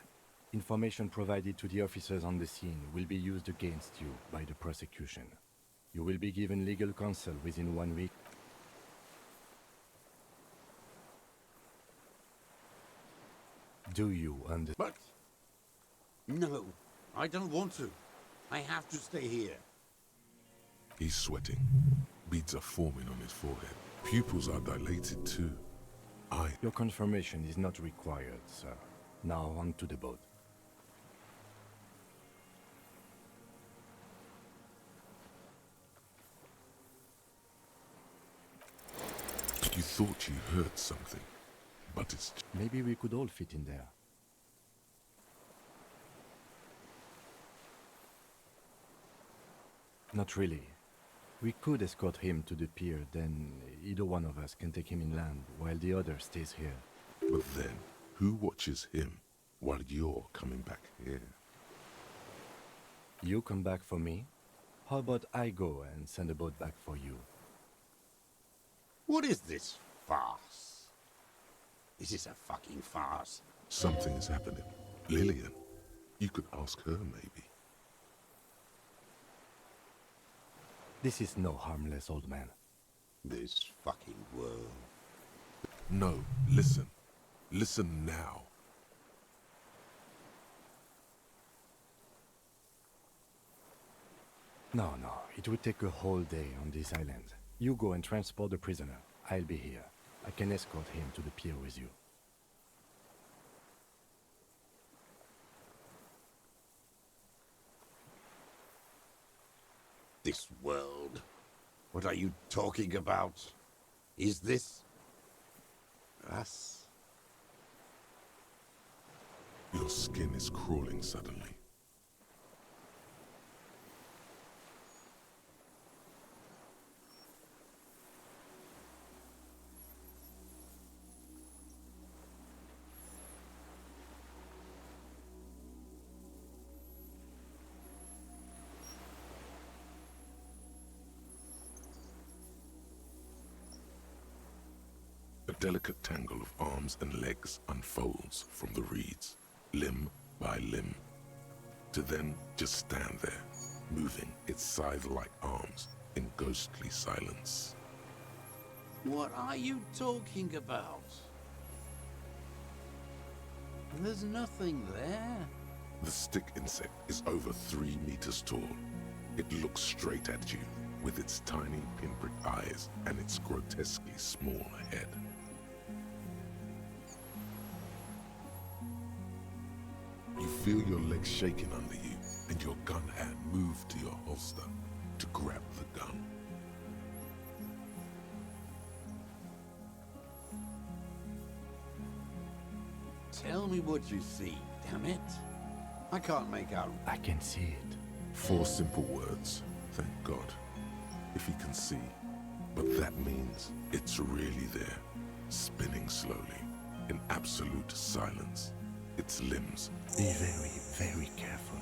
Information provided to the officers on the scene will be used against you by the prosecution. You will be given legal counsel within 1 week. Do you understand? But... No, I don't want to. I have to stay here. He's sweating. Beads are forming on his forehead. Pupils are dilated too. Your confirmation is not required, sir. Now on to the boat. You thought you heard something, but it's... Maybe we could all fit in there. Not really. We could escort him to the pier, then either one of us can take him inland while the other stays here. But then, who watches him while you're coming back here? You come back for me? How about I go and send a boat back for you? What is this farce? This is a fucking farce. Something is happening. Lillian, you could ask her maybe. This is no harmless old man. This fucking world. No, listen. Listen now. No, it would take a whole day on this island. You go and transport the prisoner. I'll be here. I can escort him to the pier with you. This world? What are you talking about? Is this us? Your skin is crawling suddenly. A delicate tangle of arms and legs unfolds from the reeds, limb by limb, to then just stand there, moving its scythe-like arms in ghostly silence. What are you talking about? There's nothing there. The stick insect is over 3 meters tall. It looks straight at you, with its tiny pinprick eyes and its grotesquely small head. You feel your legs shaking under you, and your gun hand move to your holster to grab the gun. Tell me what you see, damn it. I can't make out. I can see it. 4 simple words, thank God. If he can see. But that means it's really there, spinning slowly, in absolute silence. Its limbs. Be very, very careful.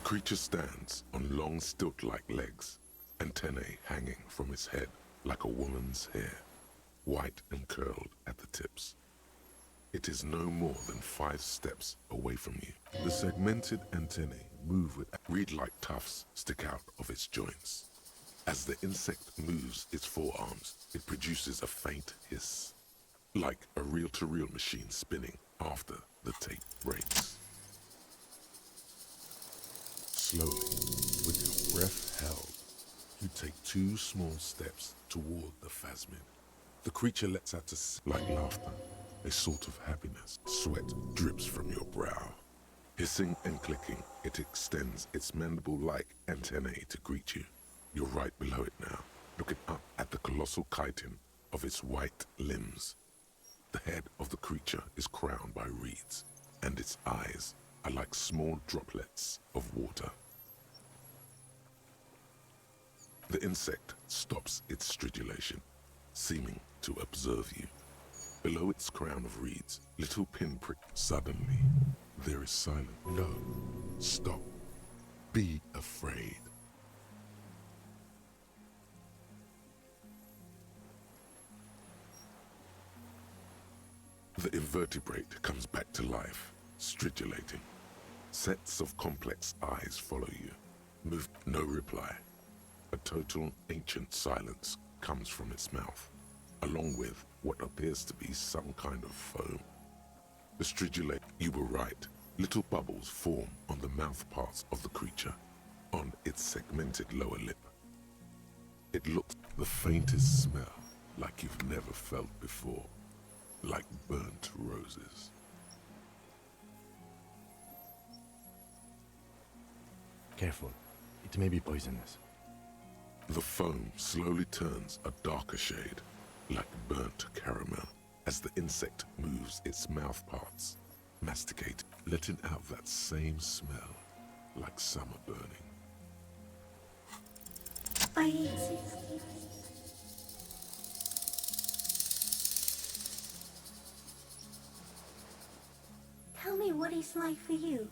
creature stands on long stilt-like legs, antennae hanging from its head like a woman's hair, white and curled at the tips. It is no more than 5 steps away from you. The segmented antennae move with reed-like tufts stick out of its joints. As the insect moves its forearms, it produces a faint hiss, like a reel-to-reel machine spinning after the tape breaks. Slowly, with your breath held, you take 2 small steps toward the phasmid. The creature lets out like laughter, a sort of happiness. Sweat drips from your brow. Hissing and clicking, it extends its mandible-like antennae to greet you. You're right below it now, looking up at the colossal chitin of its white limbs. The head of the creature is crowned by reeds, and its eyes are like small droplets of water. The insect stops its stridulation, seeming to observe you. Below its crown of reeds, little pinprick. Suddenly, there is silence. No, stop. Be afraid. The invertebrate comes back to life, stridulating. Sets of complex eyes follow you. Move, no reply. A total ancient silence comes from its mouth, along with what appears to be some kind of foam. The stridulate, you were right. Little bubbles form on the mouth parts of the creature, on its segmented lower lip. It looks the faintest smell like you've never felt before, like burnt roses. Careful, it may be poisonous. The foam slowly turns a darker shade, like burnt caramel, as the insect moves its mouth parts, masticating, letting out that same smell, like summer burning. I exist. Tell me what it's like for you.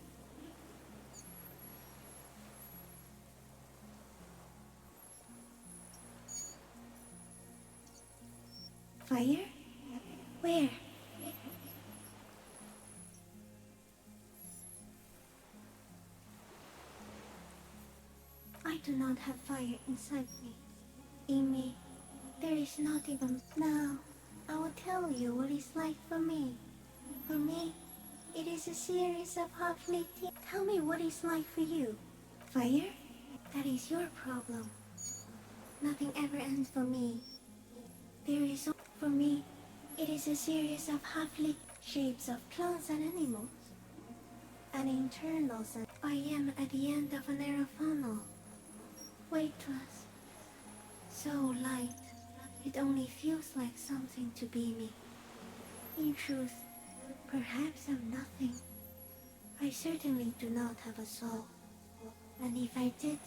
Fire? Where? I do not have fire inside me. In me, there is not even... Now, I will tell you what it's like for me. For me, it is a series of half-lit... Tell me what it's like for you. Fire? That is your problem. Nothing ever ends for me. There is... For me, it is a series of half-lit shapes of plants and animals. And internals, and I am at the end of a narrow funnel. Weightless. So light, it only feels like something to be me. In truth, perhaps I'm nothing. I certainly do not have a soul. And if I did,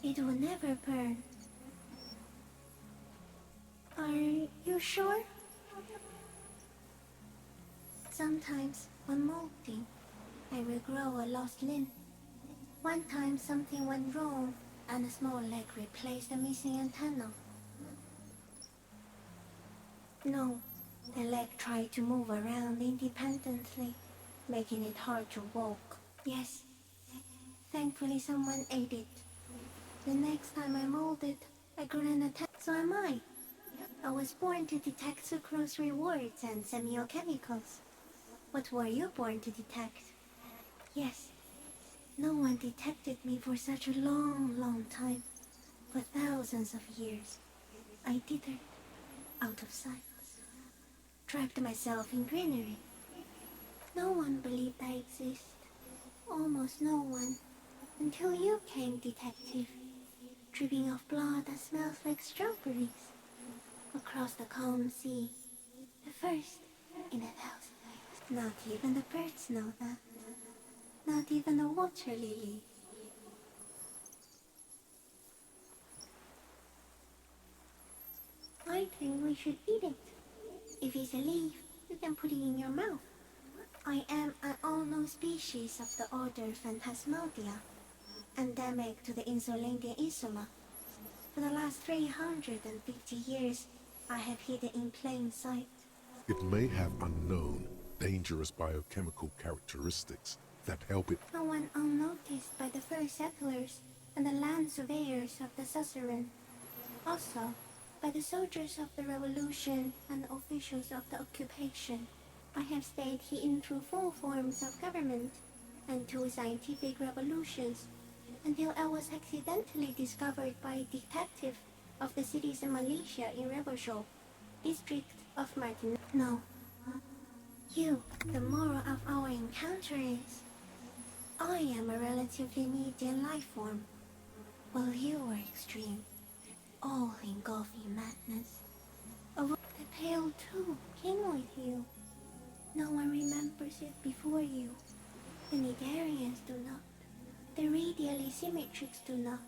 it would never burn. Are you sure? Sometimes, when molting, I will grow a lost limb. One time something went wrong, and a small leg replaced the missing antenna. No, the leg tried to move around independently, making it hard to walk. Yes, thankfully someone ate it. The next time I molded, I grew an antenna. So am I. I was born to detect sucrose rewards and semiochemicals. What were you born to detect? Yes, no one detected me for such a long time. For thousands of years, I dithered, out of sight. Trapped myself in greenery. No one believed I exist. Almost no one. Until you came, detective. Dripping of blood that smells like strawberries. Across the calm sea. The first in 1,000 years. Not even the birds know that. Not even the water lily. I think we should eat it. If it's a leaf, you can put it in your mouth. I am an unknown species of the order Phantasmadia. endemic to the Insulindian Insula. For the last 350 years, I have hidden in plain sight. It may have unknown, dangerous biochemical characteristics that help it. No one unnoticed by the first settlers and the land surveyors of the suzerain. Also, by the soldiers of the revolution and the officials of the occupation. I have stayed hidden through 4 forms of government and 2 scientific revolutions until I was accidentally discovered by a detective of the citizen militia in Rebelshaw, district of Martin. No. You, the moral of our encounter is, I am a relatively medium life form, while you are extreme, all-engulfing madness. The Pale too came with you. No one remembers it before you. The Nidarians do not. The radially symmetrics do not.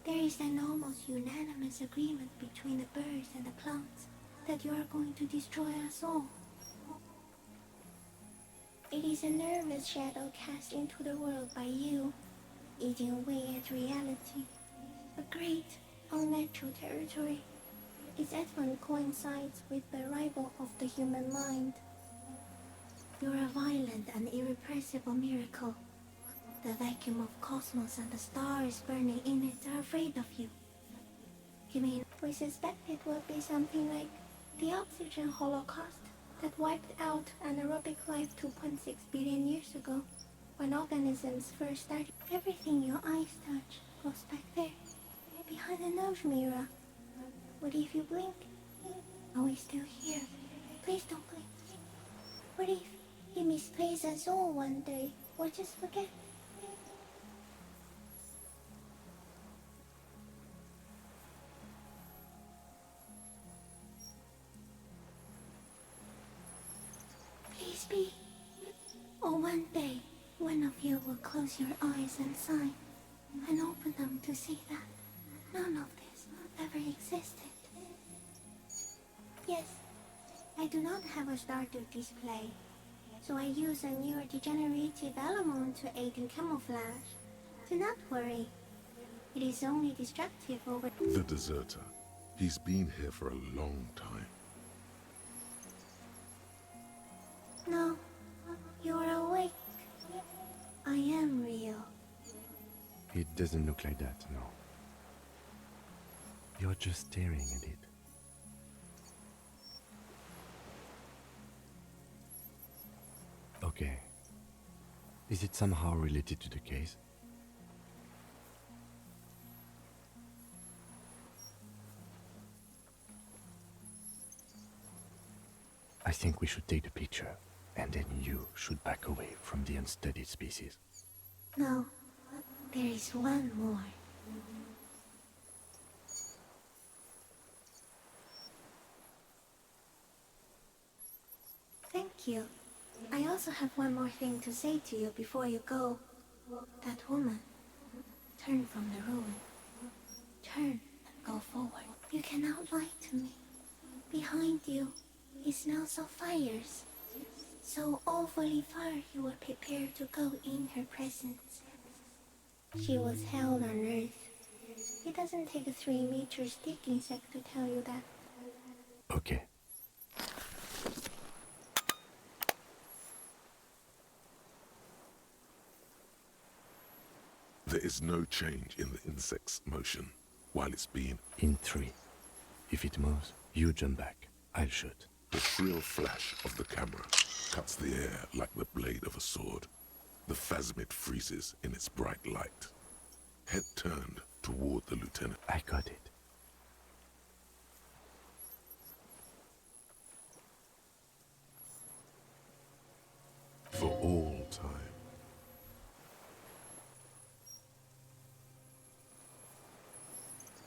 There is an almost unanimous agreement between the birds and the plants that you are going to destroy us all. It is a nervous shadow cast into the world by you, eating away at reality. A great, unnatural territory. Its advent coincides with the arrival of the human mind. You are a violent and irrepressible miracle. The vacuum of cosmos and the stars burning in it are afraid of you. You mean we suspect it would be something like the oxygen holocaust that wiped out anaerobic life 2.6 billion years ago, when organisms first started. Everything your eyes touch goes back there, behind the nose mirror. What if you blink? Are we still here? Please don't blink. What if he misplaces us all one day, or just forget? Please be. Or one day, one of you will close your eyes and sigh, and open them to see that none of this ever existed. Yes, I do not have a starter display, so I use a neurodegenerative element to aid in camouflage. Do not worry. It is only destructive over... The deserter. He's been here for a long time. No, you are awake. I am real. It doesn't look like that, no. You're just staring at it. Okay. Is it somehow related to the case? I think we should take the picture, and then you should back away from the unstudied species. No, there is one more. Thank you. I also have one more thing to say to you before you go. That woman. Turn from the ruin. Turn and go forward. You cannot lie to me. Behind you, it smells of fires. So awfully far you were prepared to go in her presence. She was held on Earth. It doesn't take a 3-meter stick insect to tell you that. Okay. There is no change in the insect's motion while it's being... In 3. If it moves, you jump back. I'll shoot. The shrill flash of the camera cuts the air like the blade of a sword. The phasmid freezes in its bright light. Head turned toward the lieutenant. I got it. For all time.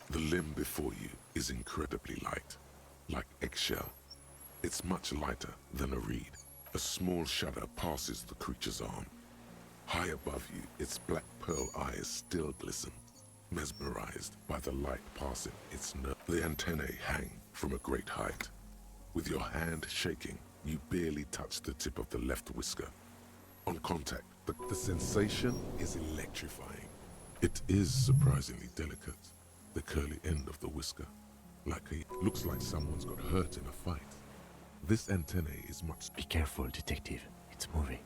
The limb before you is incredibly light, like eggshell. It's much lighter than a reed. A small shudder passes the creature's arm. High above you, its black pearl eyes still glisten, mesmerized by the light passing its nerve. The antennae hang from a great height. With your hand shaking, you barely touch the tip of the left whisker. On contact, the sensation is electrifying. It is surprisingly delicate, the curly end of the whisker. Looks like someone's got hurt in a fight. This antennae is much... Be careful, detective. It's moving.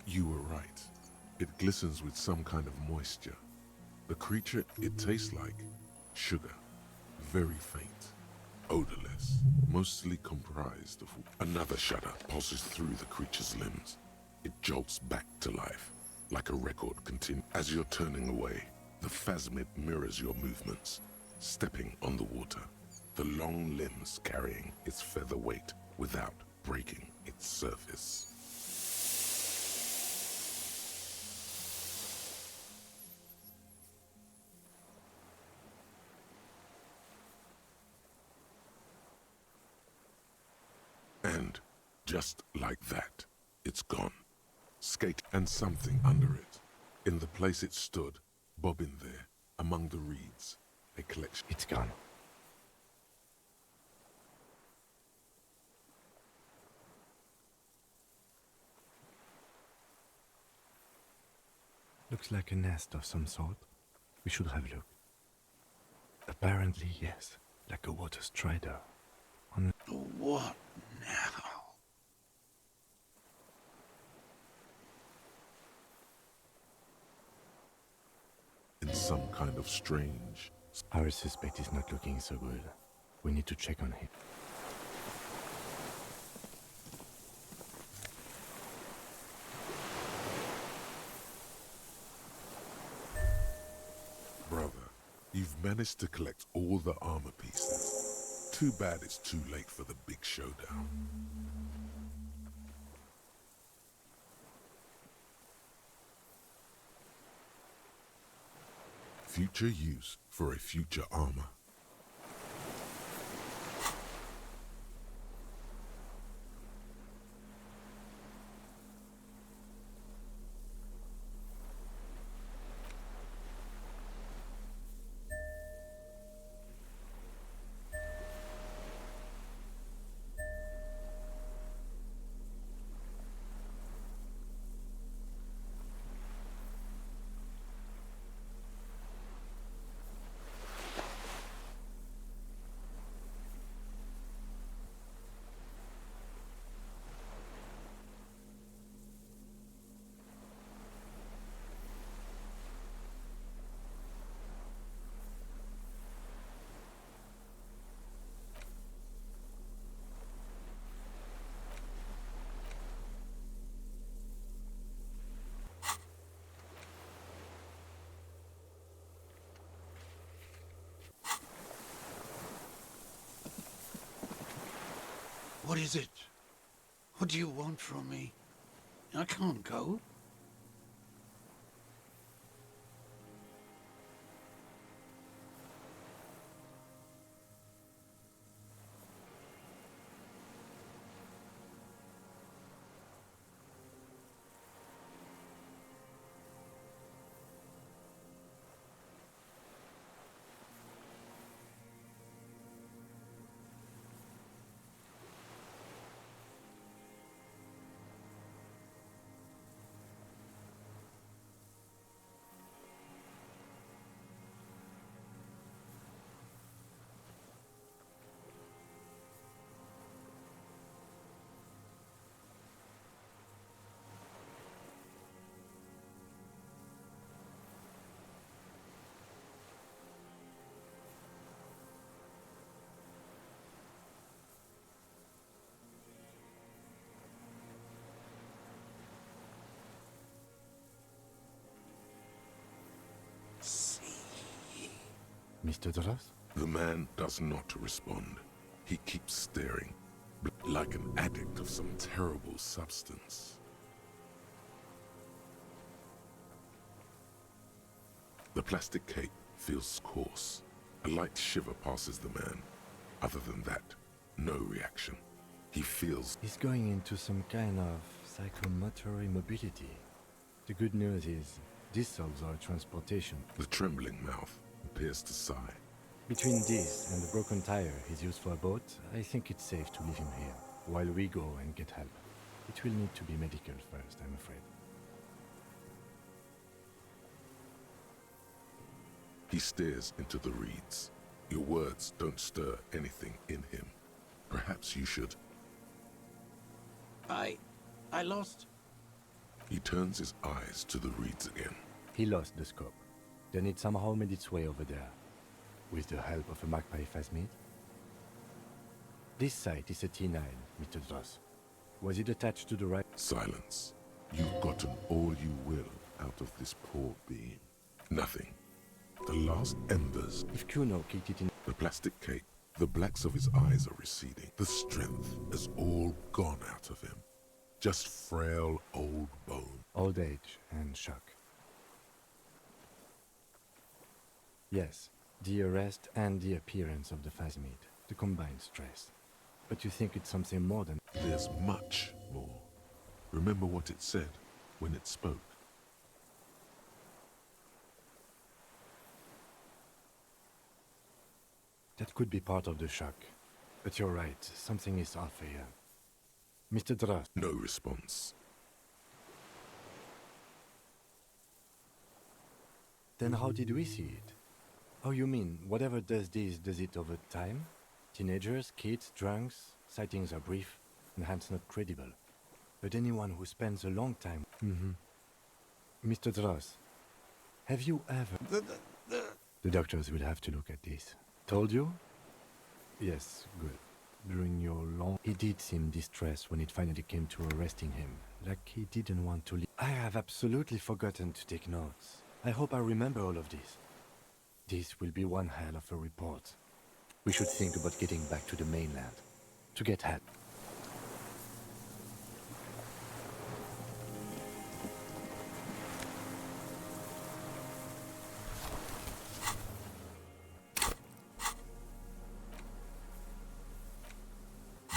You were right. It glistens with some kind of moisture. The creature, it tastes like sugar. Very faint, odorless, mostly comprised of... Another shudder pulses through the creature's limbs. It jolts back to life, like a record continues. As you're turning away, the phasmid mirrors your movements, stepping on the water, the long limbs carrying its feather weight without breaking its surface. And just like that, it's gone. Skate and something under it. In the place it stood, bobbing there, among the reeds, a collection. It's gone. Looks like a nest of some sort. We should have a look. Apparently, yes, like a water strider. What now? In some kind of strange... Our suspect is not looking so good. We need to check on him. Brother, you've managed to collect all the armor pieces. Too bad it's too late for the big showdown. Future use for a future armor. What is it? What do you want from me? I can't go. Mr. Doras? The man does not respond. He keeps staring, like an addict of some terrible substance. The plastic cape feels coarse. A light shiver passes the man. Other than that, no reaction. He feels... He's going into some kind of psychomotor immobility. The good news is, this solves our transportation. The trembling mouth appears to sigh. Between this and the broken tire he's used for a boat, I think it's safe to leave him here, while we go and get help. It will need to be medical first, I'm afraid. He stares into the reeds. Your words don't stir anything in him. Perhaps you should. I lost. He turns his eyes to the reeds again. He lost the scope. Then it somehow made its way over there, with the help of a magpie phasmid. This site is a T9, Mr. Dross. Was it attached to the right? Silence. You've gotten all you will out of this poor being. Nothing. The last embers. If Kuno kicked it in... The plastic cake. The blacks of his eyes are receding. The strength has all gone out of him. Just frail old bone. Old age and shock. Yes, the arrest and the appearance of the phasmid. The combined stress. But you think it's something more than... There's much more. Remember what it said when it spoke. That could be part of the shock. But you're right, something is off here. Mr. Dross. No response. Then how did we see it? Oh, you mean, whatever does this, does it over time? Teenagers, kids, drunks, sightings are brief, and hence not credible. But anyone who spends a long time... Mr. Dross, have you ever... The doctors will have to look at this. Told you? Yes, good. During your long... He did seem distressed when it finally came to arresting him, like he didn't want to leave. I have absolutely forgotten to take notes. I hope I remember all of this. This will be one hell of a report. We should think about getting back to the mainland. To get help.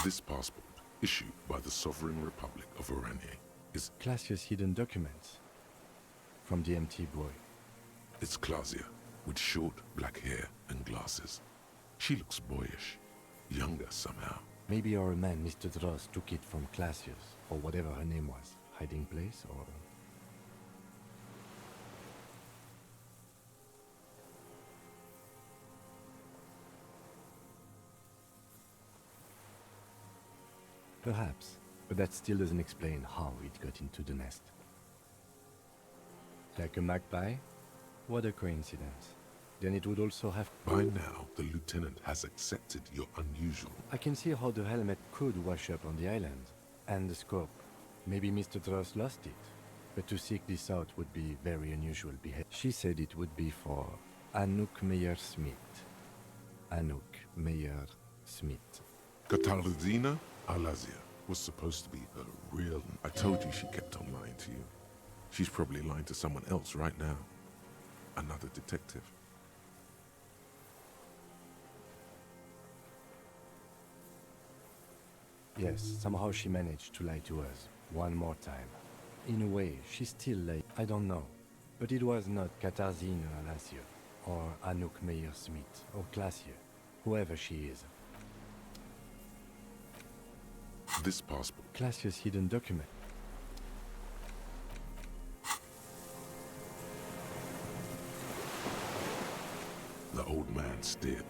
This passport, issued by the Sovereign Republic of Oranje, is Classia's hidden documents. From the MT boy. It's Clausia, with short black hair and glasses. She looks boyish, younger somehow. Maybe our man, Mr. Dross, took it from Classia's, or whatever her name was. Hiding place, or... Perhaps, but that still doesn't explain how it got into the nest. Like a magpie? What a coincidence. Then it would also have... By now, the lieutenant has accepted your unusual... I can see how the helmet could wash up on the island. And the scope. Maybe Mr. Dross lost it. But to seek this out would be very unusual behavior. She said it would be for Anouk Meyer-Smith. Anouk Meyer-Smith. Katarzyna Alazia was supposed to be her real... I told you she kept on lying to you. She's probably lying to someone else right now. Another detective. Yes, somehow she managed to lie to us. One more time. In a way, she still lied. I don't know. But it was not Katarzyna Alazia, or Anouk Meyer-Smith, or Classier, whoever she is. This passport. Classier's hidden document. The old man stared.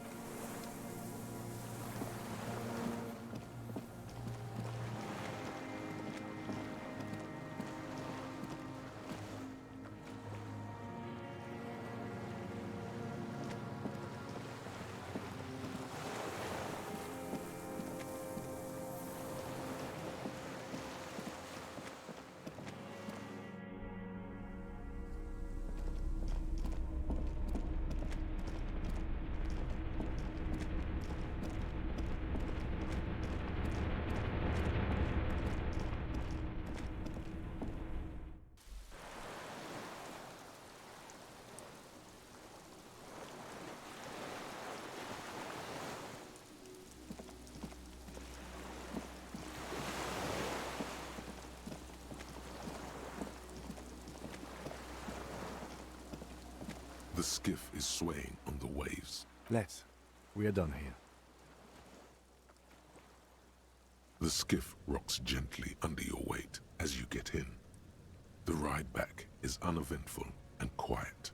The skiff is swaying on the waves. Let's. We are done here. The skiff rocks gently under your weight as you get in. The ride back is uneventful and quiet.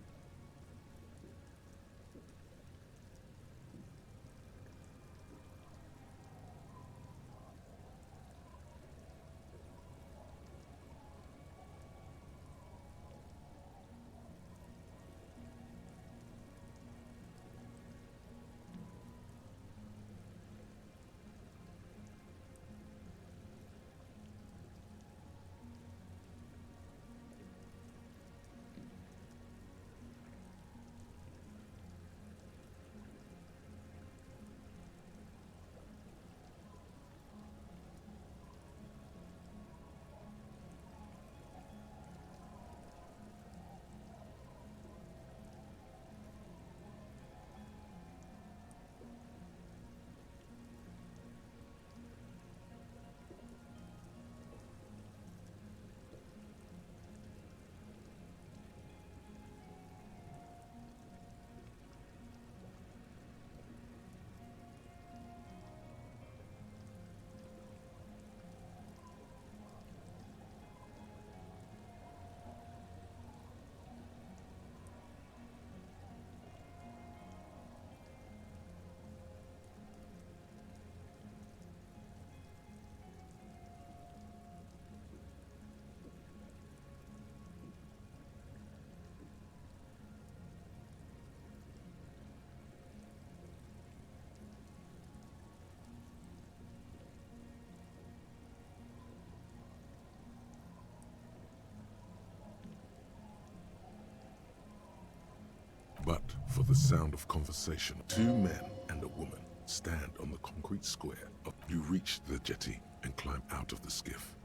But for the sound of conversation, two men and a woman stand on the concrete square. You reach the jetty and climb out of the skiff.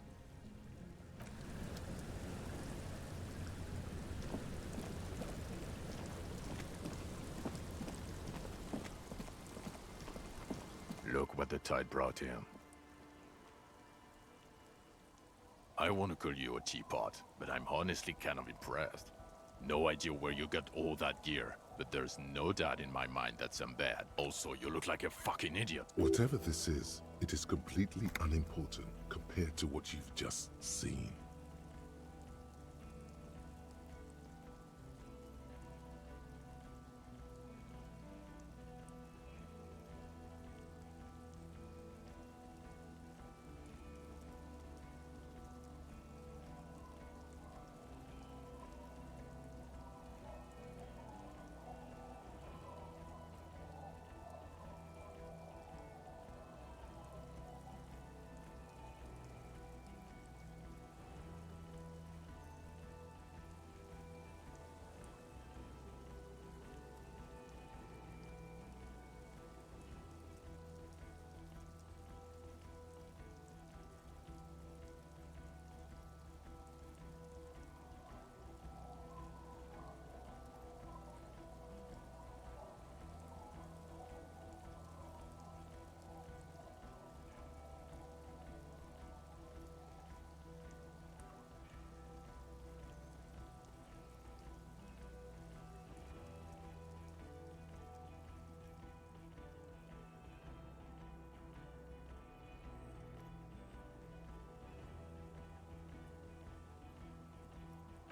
Look what the tide brought him. I want to call you a teapot, but I'm honestly kind of impressed. No idea where you got all that gear, but there's no doubt in my mind that some bad. Also, you look like a fucking idiot. Whatever this is, it is completely unimportant compared to what you've just seen.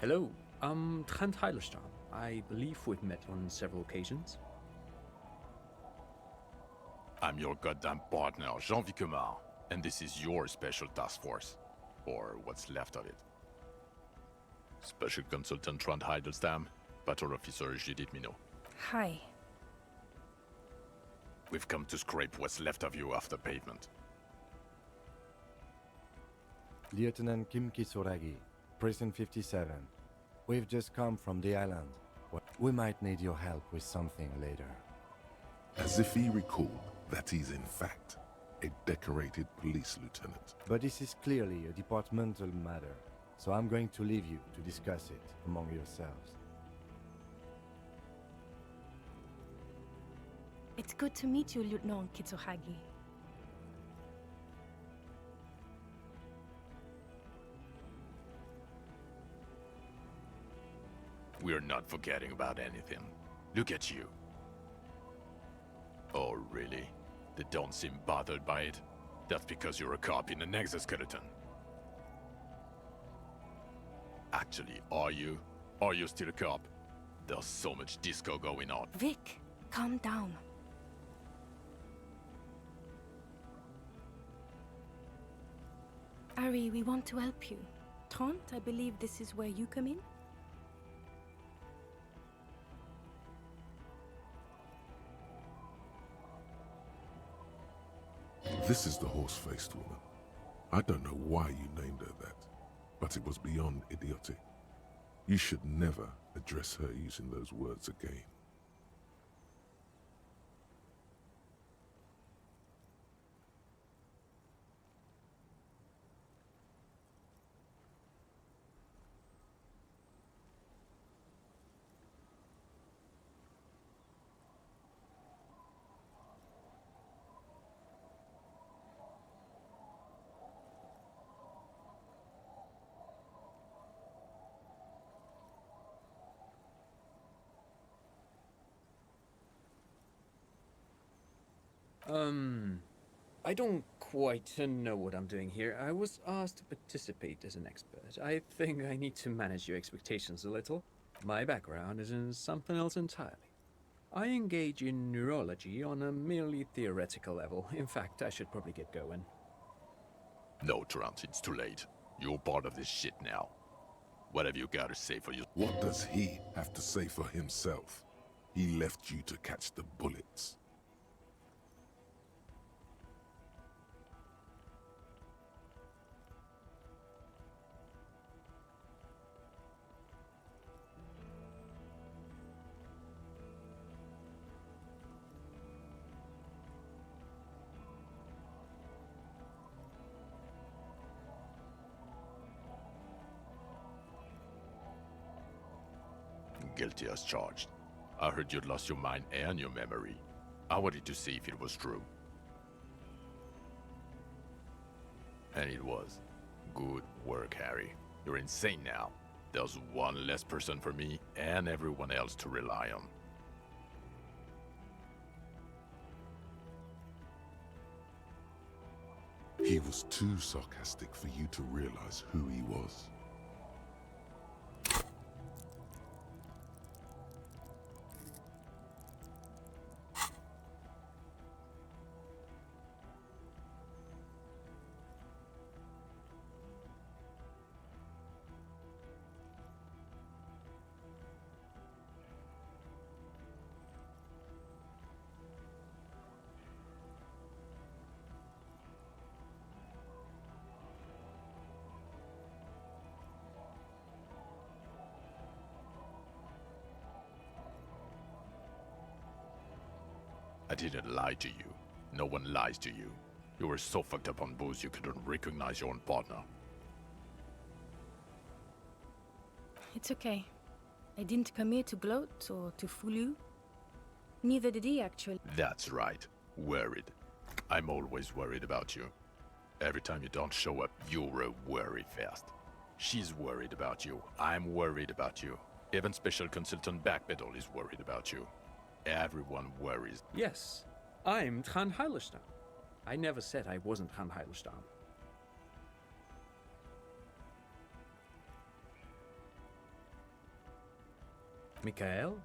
Hello, I'm Trent Heilerstam. I believe we've met on several occasions. I'm your goddamn partner, Jean Vicomar, and this is your special task force. Or what's left of it. Special Consultant Trent Heilerstam, Patrol Officer Judith Minot. Hi. We've come to scrape what's left of you off the pavement. Lieutenant Kim Kisuragi, Prison 57. We've just come from the island. We might need your help with something later. As if he recalled that he's in fact a decorated police lieutenant. But this is clearly a departmental matter, so I'm going to leave you to discuss it among yourselves. It's good to meet you, Lieutenant Kitsuhagi. We're not forgetting about anything. Look at you. Oh, really? They don't seem bothered by it? That's because you're a cop in an exoskeleton. Actually, are you? Are you still a cop? There's so much disco going on. Vic, calm down. Ari, we want to help you. Trent, I believe this is where you come in? This is the horse-faced woman. I don't know why you named her that, but it was beyond idiotic. You should never address her using those words again. I don't quite know what I'm doing here. I was asked to participate as an expert. I think I need to manage your expectations a little. My background is in something else entirely. I engage in neurology on a merely theoretical level. In fact, I should probably get going. No, Trent, it's too late. You're part of this shit now. What have you got to say for you? What does he have to say for himself? He left you to catch the bullets. guilty as charged. I heard you'd lost your mind and your memory. I wanted to see if it was true. And it was. Good work, Harry. You're insane now. There's one less person for me and everyone else to rely on. He was too sarcastic for you to realize who he was. I didn't lie to you. No one lies to you. You were so fucked up on booze you couldn't recognize your own partner. It's okay. I didn't come here to gloat or to fool you. Neither did he, actually. That's right. Worried. I'm always worried about you. Every time you don't show up, you're a worry fest. She's worried about you. I'm worried about you. Even Special Consultant Backpedal is worried about you. Everyone worries. Yes, I'm Tran Heilestam. I never said I wasn't Tran Heilestam. Mikhail?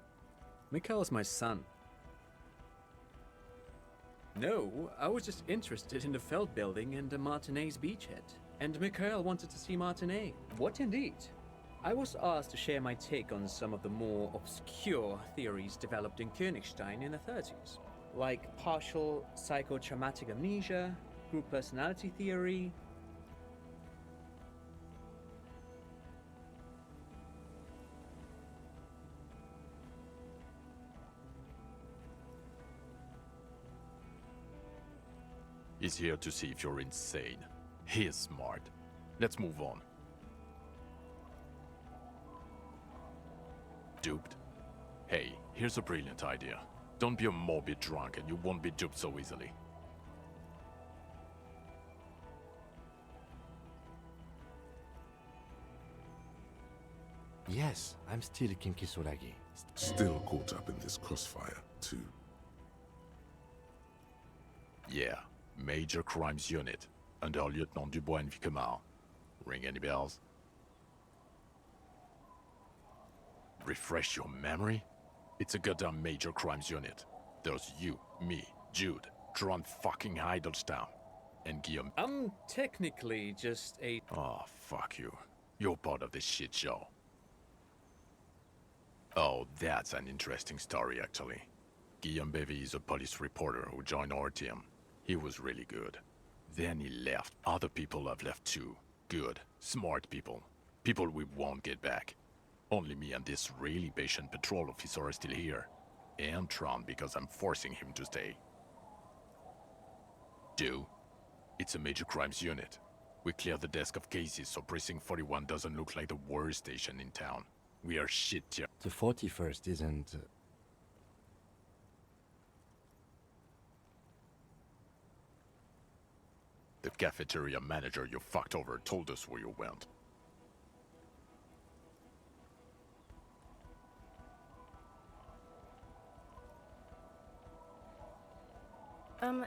Mikhail's my son. No, I was just interested in the Feld building and the Martinet's beachhead. And Mikhail wanted to see Martinet. What indeed? I was asked to share my take on some of the more obscure theories developed in Königstein in the 30s, like partial psychotraumatic amnesia, group personality theory. He's here to see if you're insane. He is smart. Let's move on. Duped? Hey, here's a brilliant idea. Don't be a morbid drunk and you won't be duped so easily. Yes, I'm still Kinkisoragi. Still caught up in this crossfire, too. Yeah, Major Crimes Unit, under Lieutenant Dubois and Vicomar. Ring any bells? Refresh your memory? It's a goddamn Major Crimes Unit. There's you, me, Jude, Tron fucking Heidelstam, and Guillaume. I'm technically just a... Oh, fuck you. You're part of this shit show. Oh, that's an interesting story, actually. Guillaume Bevy is a police reporter who joined our team. He was really good. Then he left. Other people have left too. Good, smart people. People we won't get back. Only me and this really patient patrol officer are still here. And Tron, because I'm forcing him to stay. Do? It's a Major Crimes Unit. We clear the desk of cases so Precinct 41 doesn't look like the worst station in town. We are shit here. The 41st isn't... The cafeteria manager you fucked over told us where you went.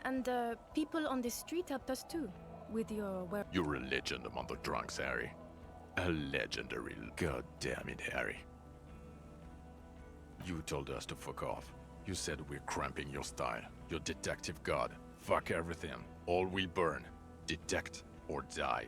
And people on the street helped us too, with your You're a legend among the drunks, Harry. A legendary... God damn it, Harry. You told us to fuck off. You said we're cramping your style. Your detective god. Fuck everything. All we burn. Detect or die.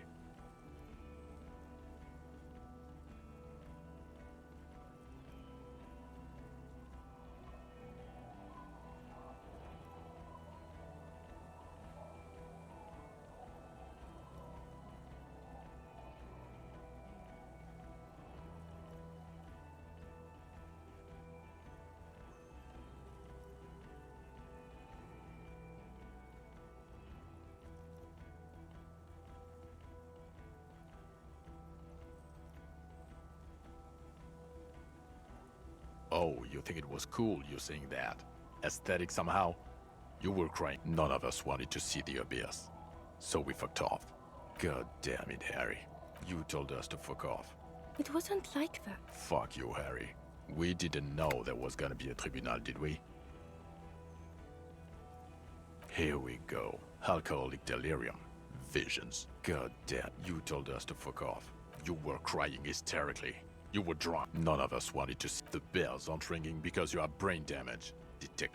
Oh, you think it was cool you saying that? Aesthetic somehow? You were crying. None of us wanted to see the abyss. So we fucked off. God damn it, Harry. You told us to fuck off. It wasn't like that. Fuck you, Harry. We didn't know there was gonna be a tribunal, did we? Here we go. Alcoholic delirium. Visions. God damn, you told us to fuck off. You were crying hysterically. You were drunk. None of us wanted to see. The bells aren't ringing because you have brain damage.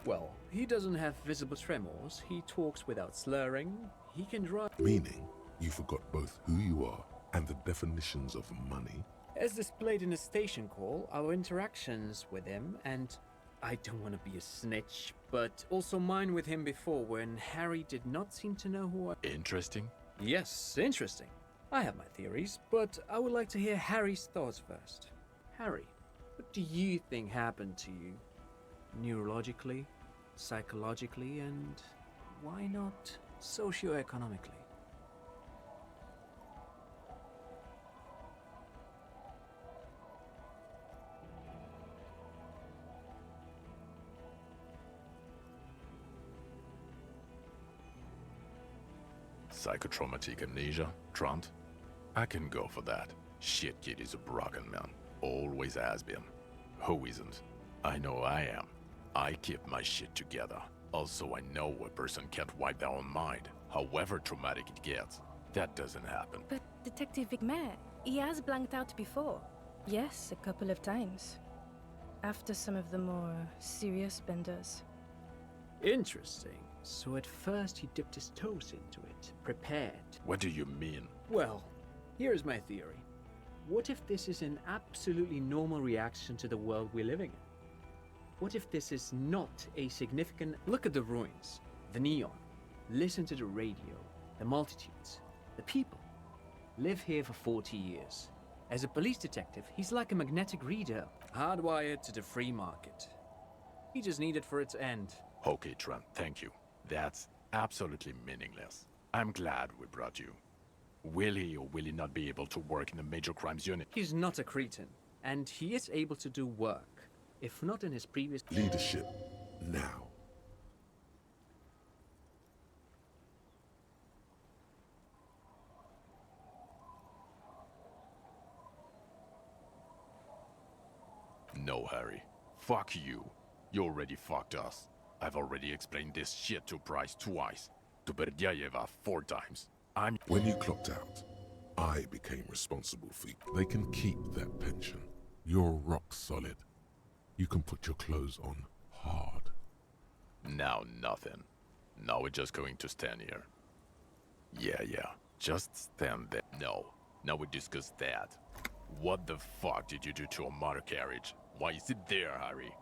Well, he doesn't have visible tremors. He talks without slurring. He can drive. Meaning, you forgot both who you are and the definitions of money. As displayed in the station call, our interactions with him, and I don't want to be a snitch, but also mine with him before when Harry did not seem to know who I... Interesting? Yes, interesting. I have my theories, but I would like to hear Harry's thoughts first. Harry, what do you think happened to you? Neurologically, psychologically, and why not socioeconomically? Psychotraumatic amnesia, Trant? I can go for that. Shit kid is a broken man. Always has been. Who isn't? I know I am. I keep my shit together. Also, I know a person can't wipe their own mind, however traumatic it gets. That doesn't happen. But Detective Vigmer, he has blanked out before. Yes, a couple of times. After some of the more serious benders. Interesting. So at first he dipped his toes into it, prepared. What do you mean? Well, here's my theory. What if this is an absolutely normal reaction to the world we're living in? What if this is not a significant... Look at the ruins, the neon, listen to the radio, the multitudes, the people. Live here for 40 years. As a police detective, he's like a magnetic reader, hardwired to the free market. He just needed for it to end. Okay, Trent, thank you. That's absolutely meaningless. I'm glad we brought you. Will he or will he not be able to work in the major crimes unit? He's not a cretin, and he is able to do work, if not in his previous... Leadership, now. No, Harry. Fuck you. You already fucked us. I've already explained this shit to Price twice. To Berdyayeva 4 times. When you clocked out, I became responsible for you. They can keep that pension. You're rock solid. You can put your clothes on hard. Now nothing. Now we're just going to stand here. Yeah. Just stand there. No. Now we discuss that. What the fuck did you do to a motor carriage? Why is it there, Harry?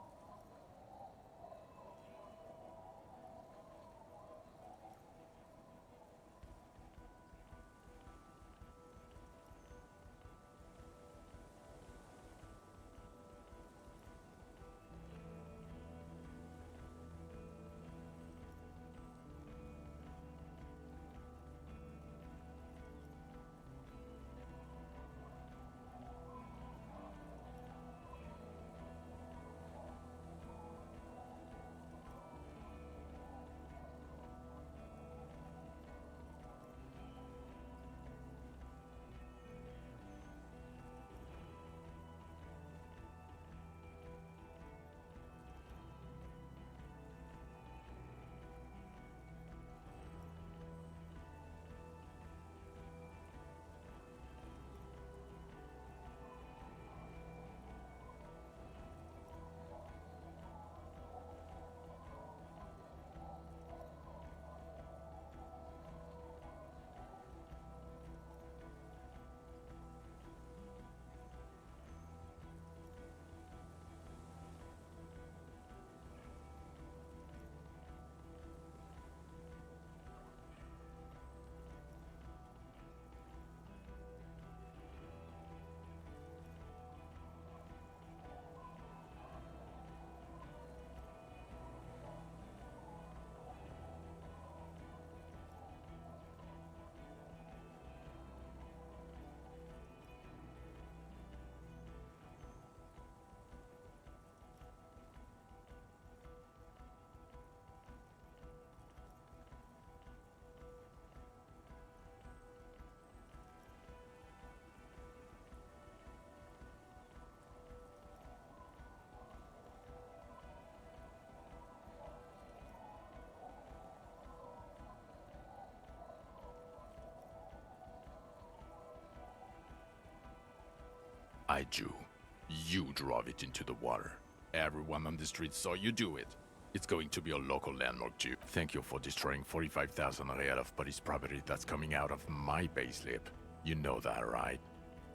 lied you. You drove it into the water. Everyone on the street saw you do it. It's going to be a local landmark too. Thank you for destroying 45,000 real of police property that's coming out of my payslip. You know that, right?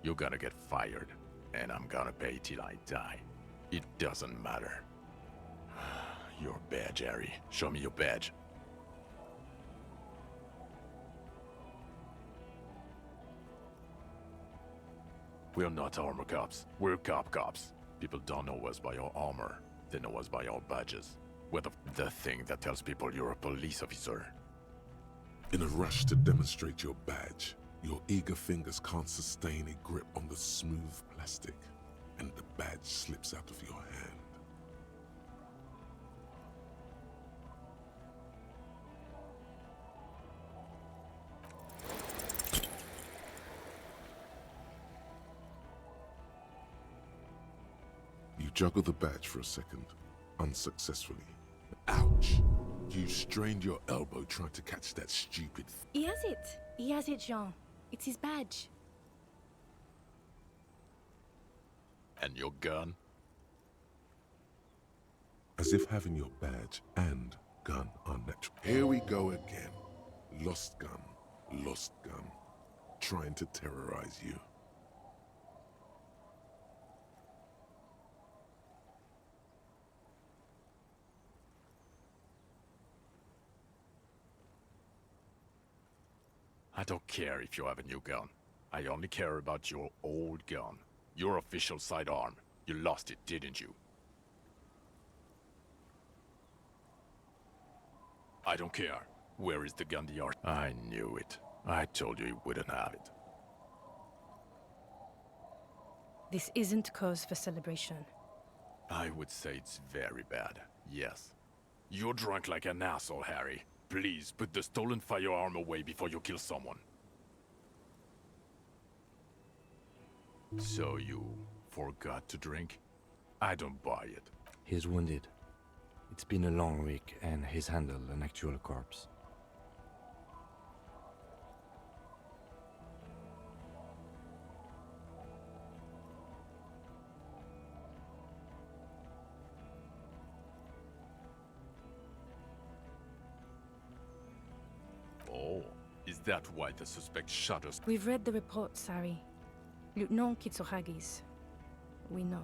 You're gonna get fired, and I'm gonna pay till I die. It doesn't matter. Your badge, Harry. Show me your badge. We're not armor cops. We're cops. People don't know us by our armor. They know us by our badges. We're the thing that tells people you're a police officer. In a rush to demonstrate your badge, your eager fingers can't sustain a grip on the smooth plastic, and the badge slips out of your hand. You juggle the badge for a second, unsuccessfully. Ouch! You strained your elbow trying to catch that stupid He has it. He has it, Jean. It's his badge. And your gun? As if having your badge and gun are natural. Here we go again. Lost gun. Trying to terrorize you. I don't care if you have a new gun. I only care about your old gun. Your official sidearm. You lost it, didn't you? I don't care. Where is the gun the art? I knew it. I told you wouldn't have it. This isn't cause for celebration. I would say it's very bad, yes. You're drunk like an asshole, Harry. Please, put the stolen firearm away before you kill someone. So you forgot to drink? I don't buy it. He's wounded. It's been a long week, and he's handled an actual corpse. Oh, is that why the suspect shot us? We've read the reports, Harry. Lieutenant Kitsuragis. We know.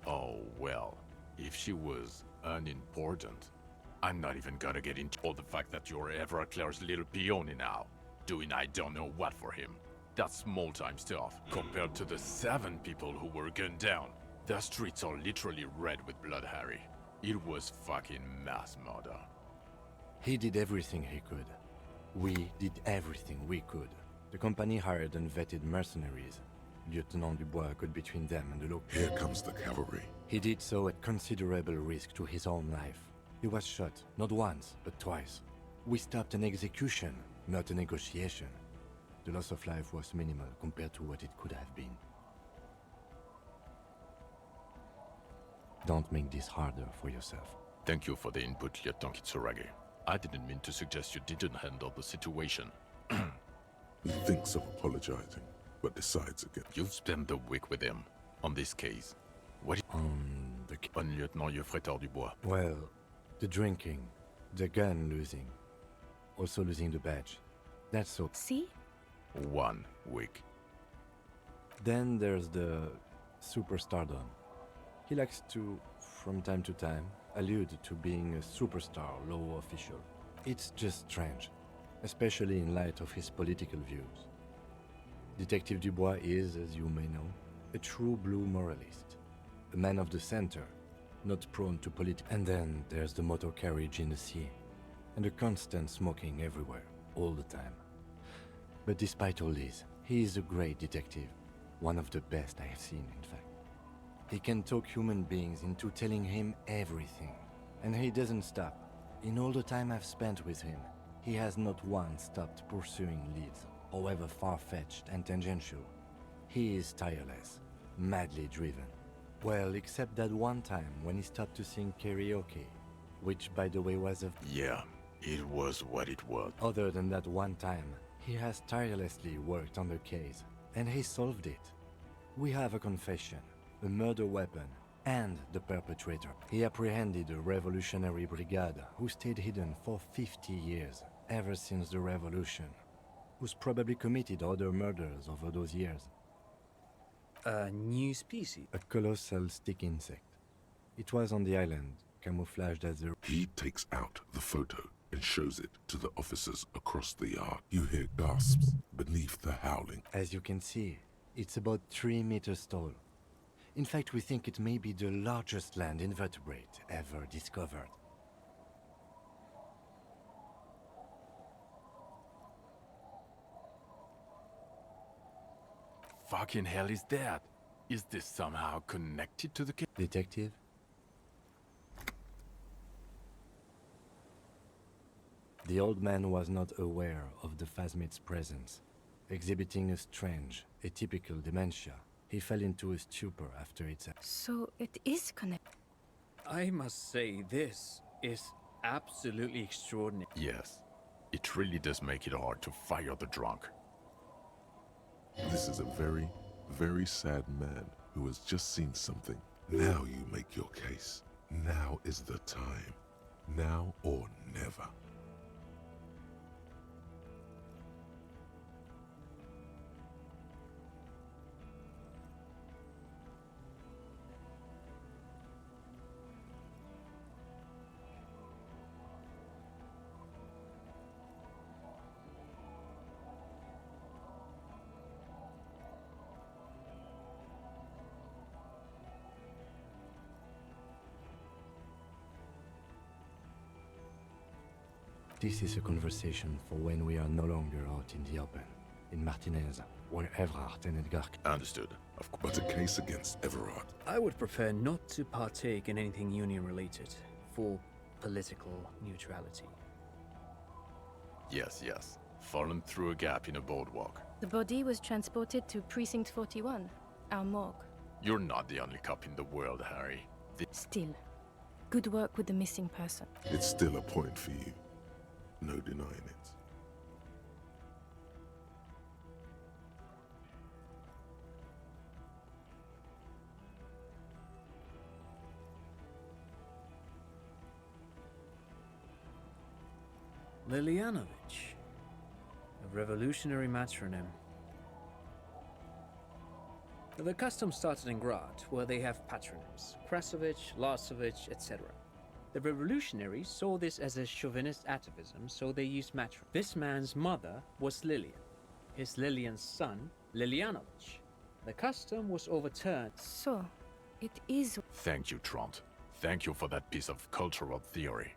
Oh, well, if she was unimportant, I'm not even gonna get into all the fact that you're Everclear's little peony now, doing I don't know what for him. That's small-time stuff, compared to the 7 people who were gunned down. The streets are literally red with blood, Harry. It was fucking mass murder. He did everything he could. We did everything we could. The company hired and vetted mercenaries. Lieutenant Dubois got between them and the local. Here comes the cavalry. He did so at considerable risk to his own life. He was shot, not once, but twice. We stopped an execution, not a negotiation. The loss of life was minimal compared to what it could have been. Don't make this harder for yourself. Thank you for the input, Lieutenant Kitsuragi. I didn't mean to suggest you didn't handle the situation. He thinks of apologizing, but decides again. You've spent the week with him on this case. What on Lieutenant Geoffrey Dubois? Well, the drinking, the gun losing, also losing the badge. That's so. See? 1 week. Then there's the superstardom. He likes to, from time to time, allude to being a superstar law official. It's just strange, especially in light of his political views. Detective Dubois is, as you may know, a true blue moralist, a man of the center, not prone to politics. And then there's the motor carriage in the sea, and the constant smoking everywhere, all the time. But despite all this, he is a great detective, one of the best I have seen, in fact. He can talk human beings into telling him everything. And he doesn't stop. In all the time I've spent with him, he has not once stopped pursuing leads, however far-fetched and tangential. He is tireless, madly driven. Well, except that one time when he stopped to sing karaoke, which by the way was a... Yeah, it was what it was. Other than that one time, he has tirelessly worked on the case, and he solved it. We have a confession, a murder weapon, and the perpetrator. He apprehended a revolutionary brigade who stayed hidden for 50 years, ever since the revolution, who's probably committed other murders over those years. A new species? A colossal stick insect. It was on the island, camouflaged as a... He takes out the photo and shows it to the officers across the yard. You hear gasps beneath the howling. As you can see, it's about 3 meters tall. In fact, we think it may be the largest land invertebrate ever discovered. Fucking hell is that? Is this somehow connected to the case? Detective? The old man was not aware of the phasmid's presence. Exhibiting a strange, atypical dementia, he fell into a stupor after its... So it is connected. I must say, this is absolutely extraordinary. Yes, it really does make it hard to fire the drunk. This is a very, very sad man who has just seen something. Now you make your case. Now is the time. Now or never. This is a conversation for when we are no longer out in the open, in Martinez, where Everard and Edgar... Understood, of course. But a case against Everard. I would prefer not to partake in anything union-related, for political neutrality. Yes, yes. Fallen through a gap in a boardwalk. The body was transported to Precinct 41, our morgue. You're not the only cop in the world, Harry. Still, good work with the missing person. It's still a point for you. No denying it. Lilianovich. A revolutionary matronym. The custom started in Grad, where they have patronyms. Krasovich, Lasovich, etc. The revolutionaries saw this as a chauvinist atavism, so they used matron. This man's mother was Lilian. His Lilian's son, Lilianovich. The custom was overturned. So, it is... Thank you, Trant. Thank you for that piece of cultural theory.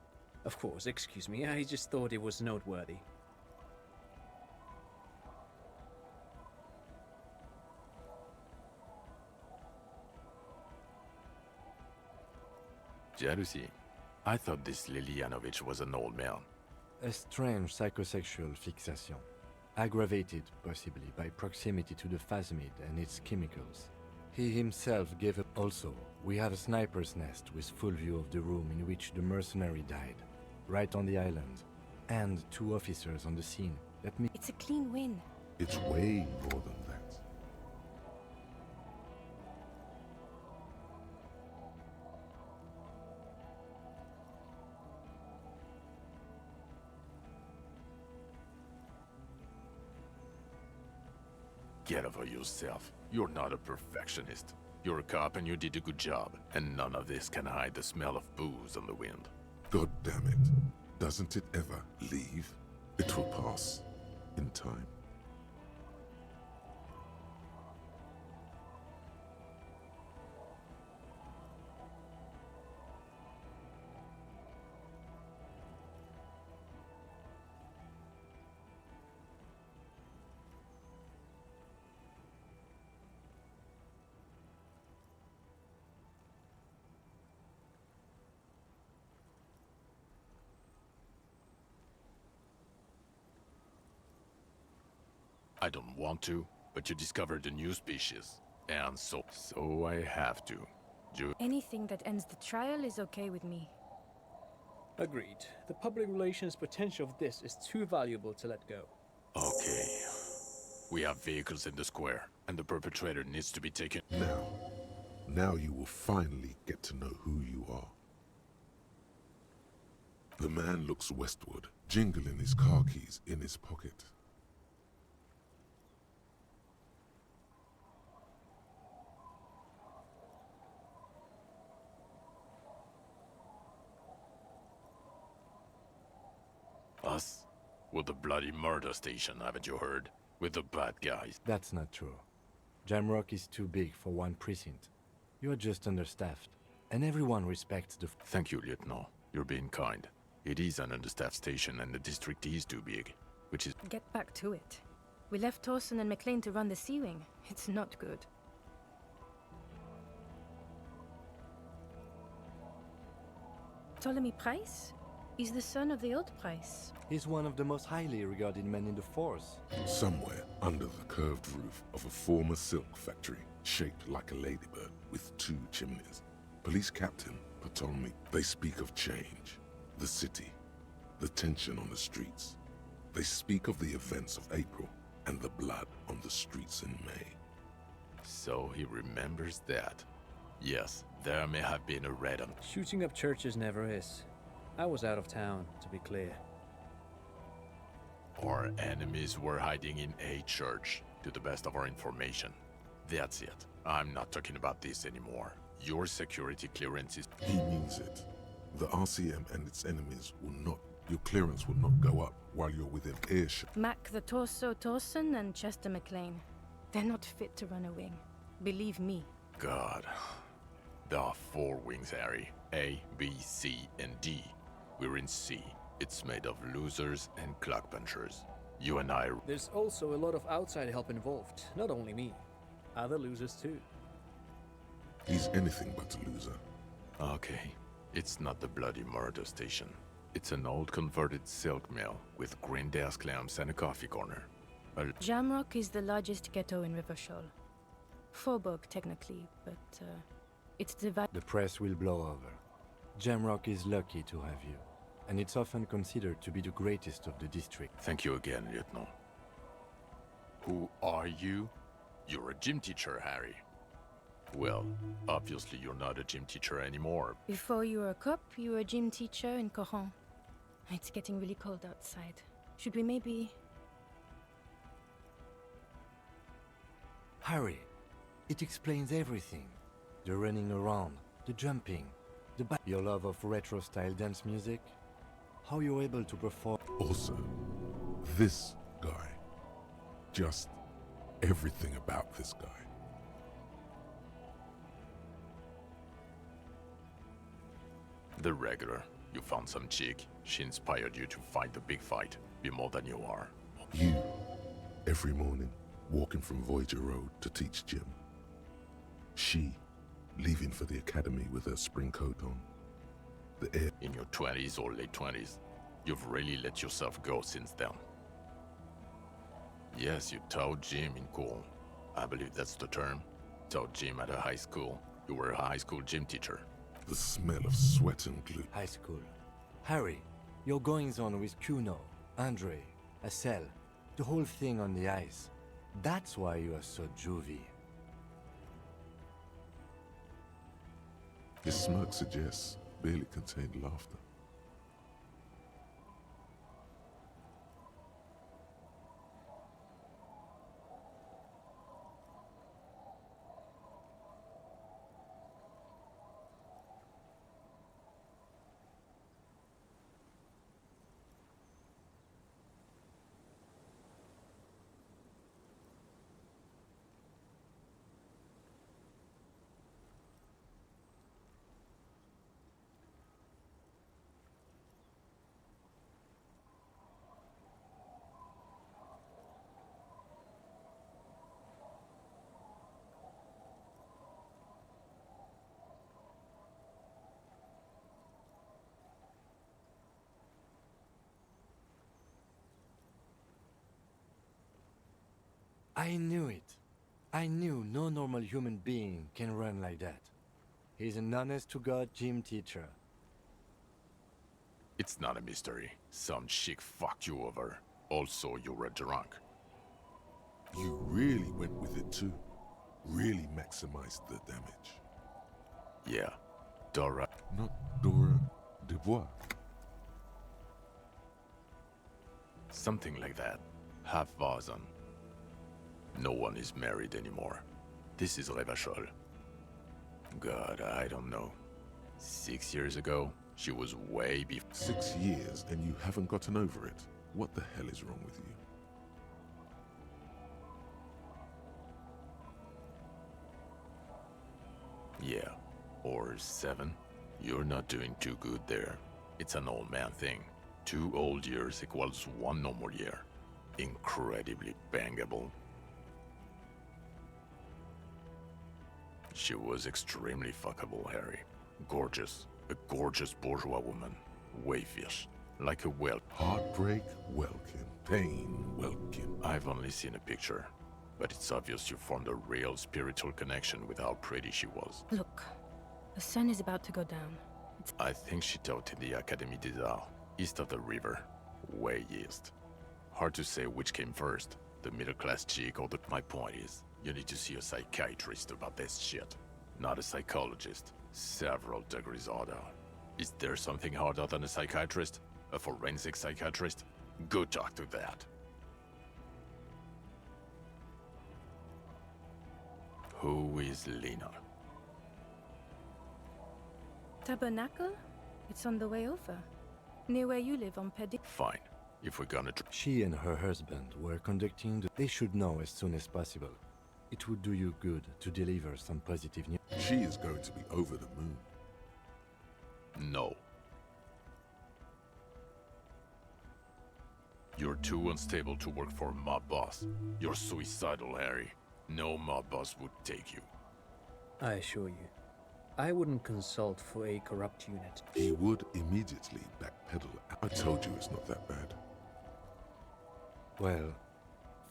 Of course, excuse me, I just thought it was noteworthy. Jealousy. I thought this Lilianovich was an old man. A strange psychosexual fixation, aggravated possibly by proximity to the phasmid and its chemicals. He himself gave up. Also, we have a sniper's nest with full view of the room in which the mercenary died, right on the island, and 2 officers on the scene. That means it's a clean win. It's way more than that. Get over yourself. You're not a perfectionist. You're a cop and you did a good job. And none of this can hide the smell of booze on the wind. God damn it. Doesn't it ever leave? It will pass. In time. I don't want to, but you discovered a new species. And so I have to. Anything that ends the trial is okay with me. Agreed. The public relations potential of this is too valuable to let go. Okay. We have vehicles in the square, and the perpetrator needs to be taken. Now you will finally get to know who you are. The man looks westward, jingling his car keys in his pocket. Us? We're the bloody murder station, haven't you heard? With the bad guys. That's not true. Jamrock is too big for one precinct. You're just understaffed, and everyone respects the... Thank you, Lieutenant. You're being kind. It is an understaffed station, and the district is too big, which is... Get back to it. We left Torsen and McLean to run the Sea Wing. It's not good. Ptolemy Price? He's the son of the old Price. He's one of the most highly regarded men in the force. Somewhere under the curved roof of a former silk factory, shaped like a ladybird with 2 chimneys, Police Captain Ptolemy, they speak of change, the city, the tension on the streets. They speak of the events of April and the blood on the streets in May. So he remembers that. Yes, there may have been a raid on... Shooting up churches never is. I was out of town, to be clear. Our enemies were hiding in a church, to the best of our information. That's it. I'm not talking about this anymore. Your security clearance is... He means it. The RCM and its enemies will not... Your clearance will not go up while you're within earshot. Mac the Torso Torsen and Chester McLean. They're not fit to run a wing. Believe me. God. There are 4 wings, Harry. A, B, C, and D. We're in C. It's made of losers and clock punchers. You and I... There's also a lot of outside help involved. Not only me. Other losers too. He's anything but a loser. Okay. It's not the bloody murder station. It's an old converted silk mill with green desk lamps and a coffee corner. Jamrock is the largest ghetto in Rivershoal. Faubourg, technically, but it's divided. The press will blow over. Jamrock is lucky to have you, and it's often considered to be the greatest of the district. Thank you again, Lieutenant. Who are you? You're a gym teacher, Harry. Well, obviously you're not a gym teacher anymore. Before you were a cop, you were a gym teacher in Coron. It's getting really cold outside. Should we maybe... Harry, it explains everything. The running around, the jumping, your love of retro-style dance music, how you're able to perform... Also, this guy. Just everything about this guy. The regular. You found some chick. She inspired you to fight the big fight. Be more than you are. You, every morning, walking from Voyager Road to teach gym. She, leaving for the academy with her spring coat on. The air... In your 20s or late 20s, you've really let yourself go since then. Yes, you taught gym in Cool. I believe that's the term. Taught gym at a high school. You were a high school gym teacher. The smell of sweat and glue. High school. Harry, your goings-on with Kuno, Andre, Acel, the whole thing on the ice. That's why you are so juvie. His smirk suggests barely contained laughter. I knew it. I knew no normal human being can run like that. He's an honest-to-God gym teacher. It's not a mystery. Some chick fucked you over. Also, you were drunk. You really went with it too. Really maximized the damage. Yeah. Dora. Not Dora Dubois. Something like that. Half Vazan. No one is married anymore. This is Revachol. God, I don't know. 6 years ago, she was way before. 6 years and you haven't gotten over it. What the hell is wrong with you? Yeah. Or 7. You're not doing too good there. It's an old man thing. 2 old years equals 1 normal year. Incredibly bangable. She was extremely fuckable, Harry. Gorgeous. A gorgeous bourgeois woman. Wayfish. Like a whale. Heartbreak, welcome. Pain, welcome. I've only seen a picture. But it's obvious you formed a real spiritual connection with how pretty she was. Look, the sun is about to go down. I think she taught in the Académie des Arts, east of the river. Way east. Hard to say which came first, the middle-class chick or the... My point is, you need to see a psychiatrist about this shit. Not a psychologist. Several degrees harder. Is there something harder than a psychiatrist? A forensic psychiatrist? Go talk to that. Who is Lena? Tabernacle? It's on the way over. Near where you live on Pedi. Fine. If we're gonna... She and her husband were conducting the... They should know as soon as possible. It would do you good to deliver some positive news. She is going to be over the moon. No. You're too unstable to work for a mob boss. You're suicidal, Harry. No mob boss would take you. I assure you, I wouldn't consult for a corrupt unit. He would immediately backpedal. I told you it's not that bad. Well,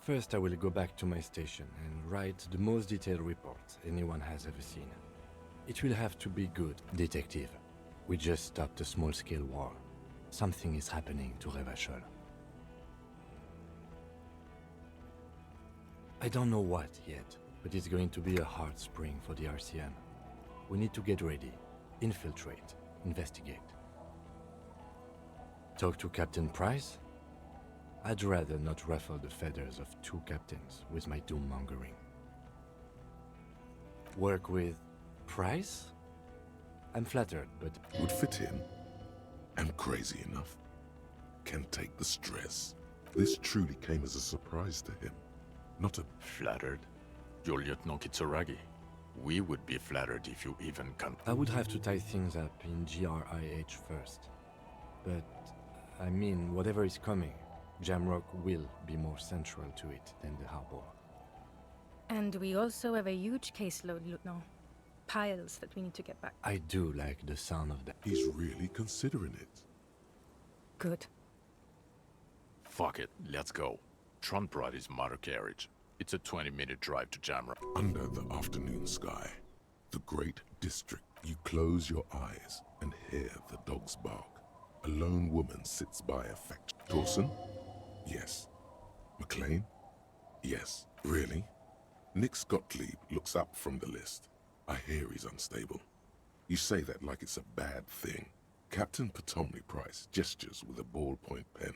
first I will go back to my station and write the most detailed report anyone has ever seen. It will have to be good, detective. We just stopped a small-scale war. Something is happening to Revachol. I don't know what yet, but it's going to be a hard spring for the RCM. We need to get ready, infiltrate, investigate. Talk to Captain Price? I'd rather not ruffle the feathers of 2 captains with my doom-mongering. Work with Price? I'm flattered, but... Would fit in. Am crazy enough. Can take the stress. This truly came as a surprise to him. Not a... Flattered? You're Lieutenant Kitsuragi. We would be flattered if you even can... I would have to tie things up in GRIH first. But, I mean, whatever is coming, Jamrock will be more central to it than the harbor. And we also have a huge caseload, Lieutenant. Piles that we need to get back. I do like the sound of that. He's really considering it. Good. Fuck it, let's go. Tron brought his motor carriage. It's a 20-minute drive to Jamrock. Under the afternoon sky, the great district, you close your eyes and hear the dogs bark. A lone woman sits by a factory. Dawson? Yes. McLean? Yes. Really? Nick Gottlieb looks up from the list. I hear he's unstable. You say that like it's a bad thing. Captain Ptolemy Price gestures with a ballpoint pen.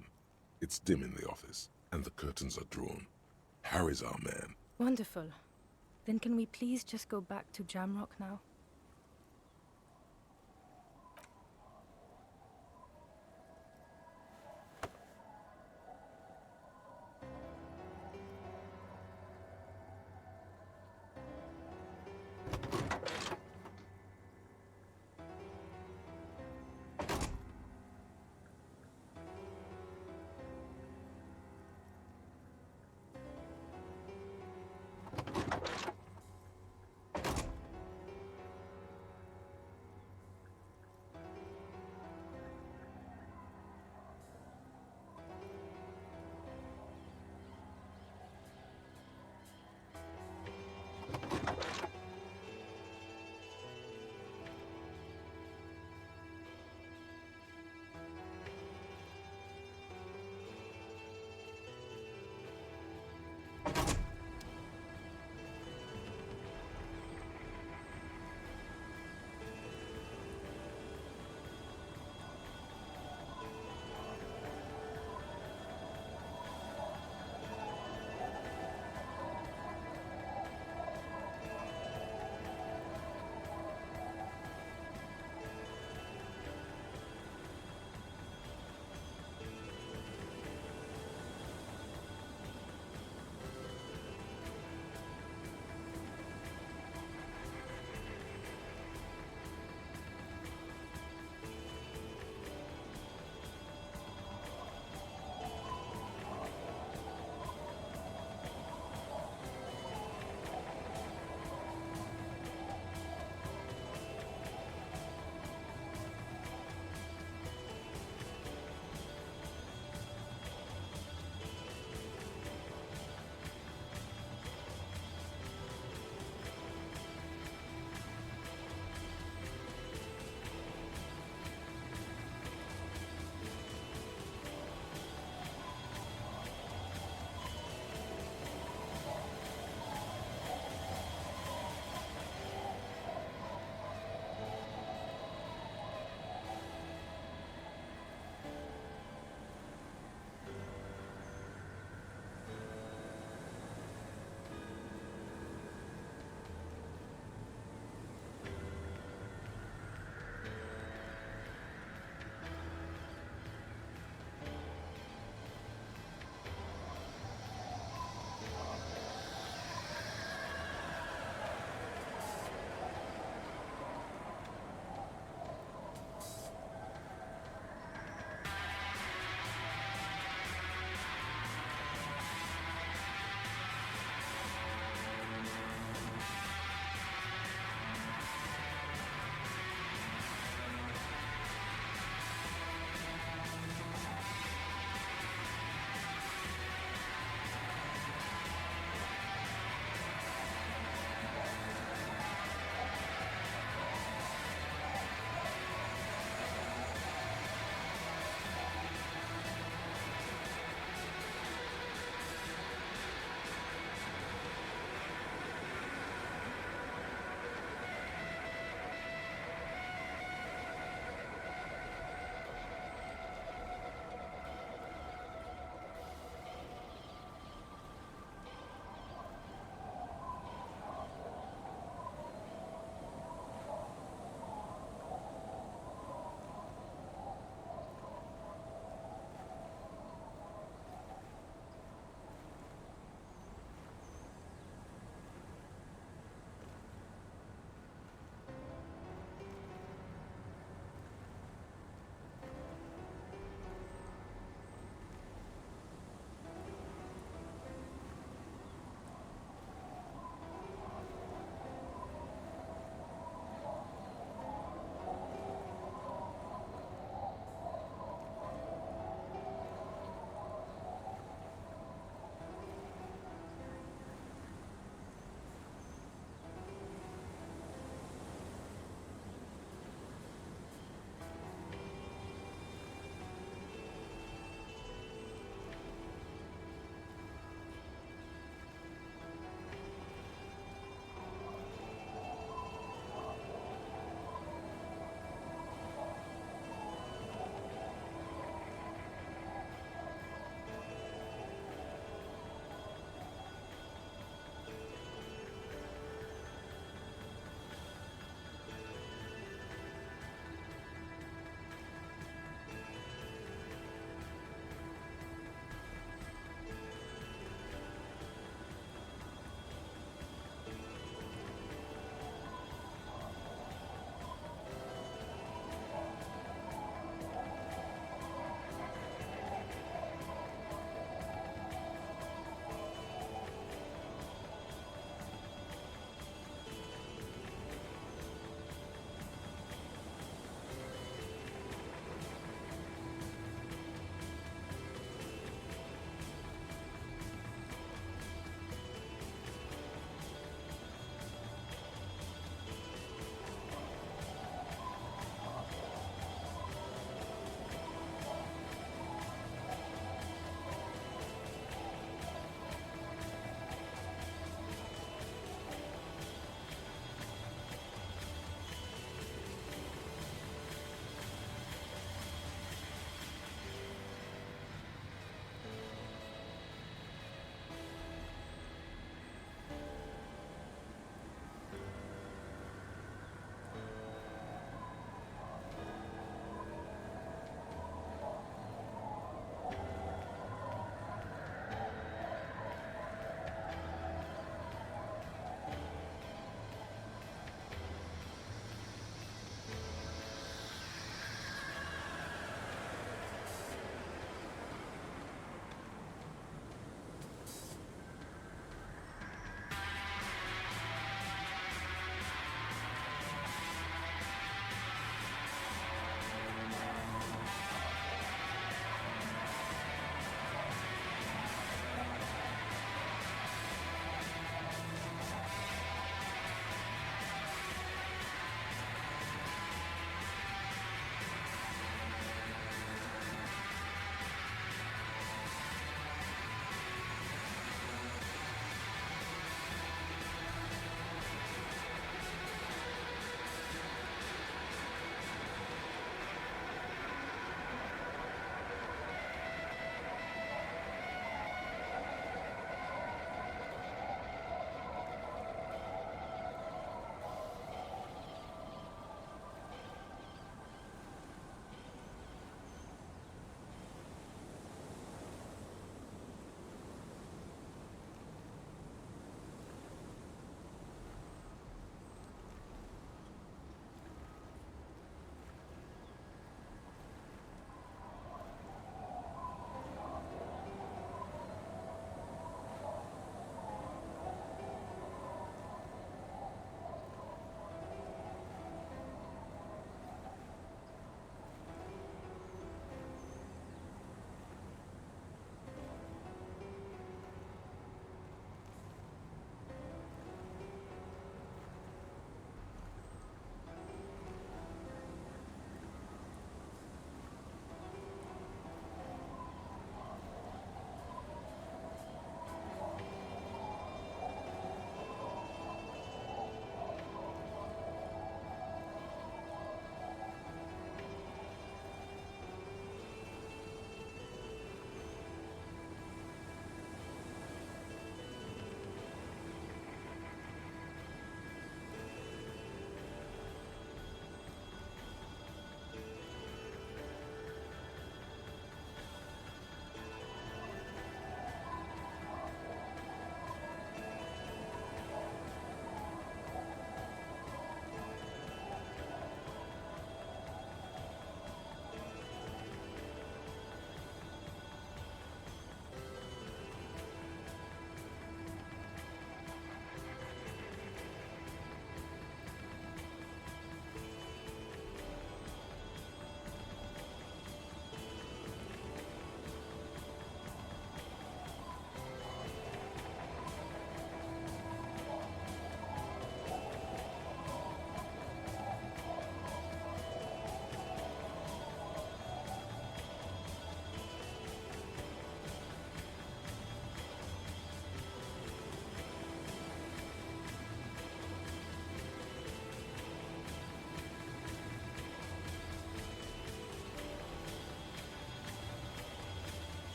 It's dim in the office, and the curtains are drawn. Harry's our man. Wonderful. Then can we please just go back to Jamrock now?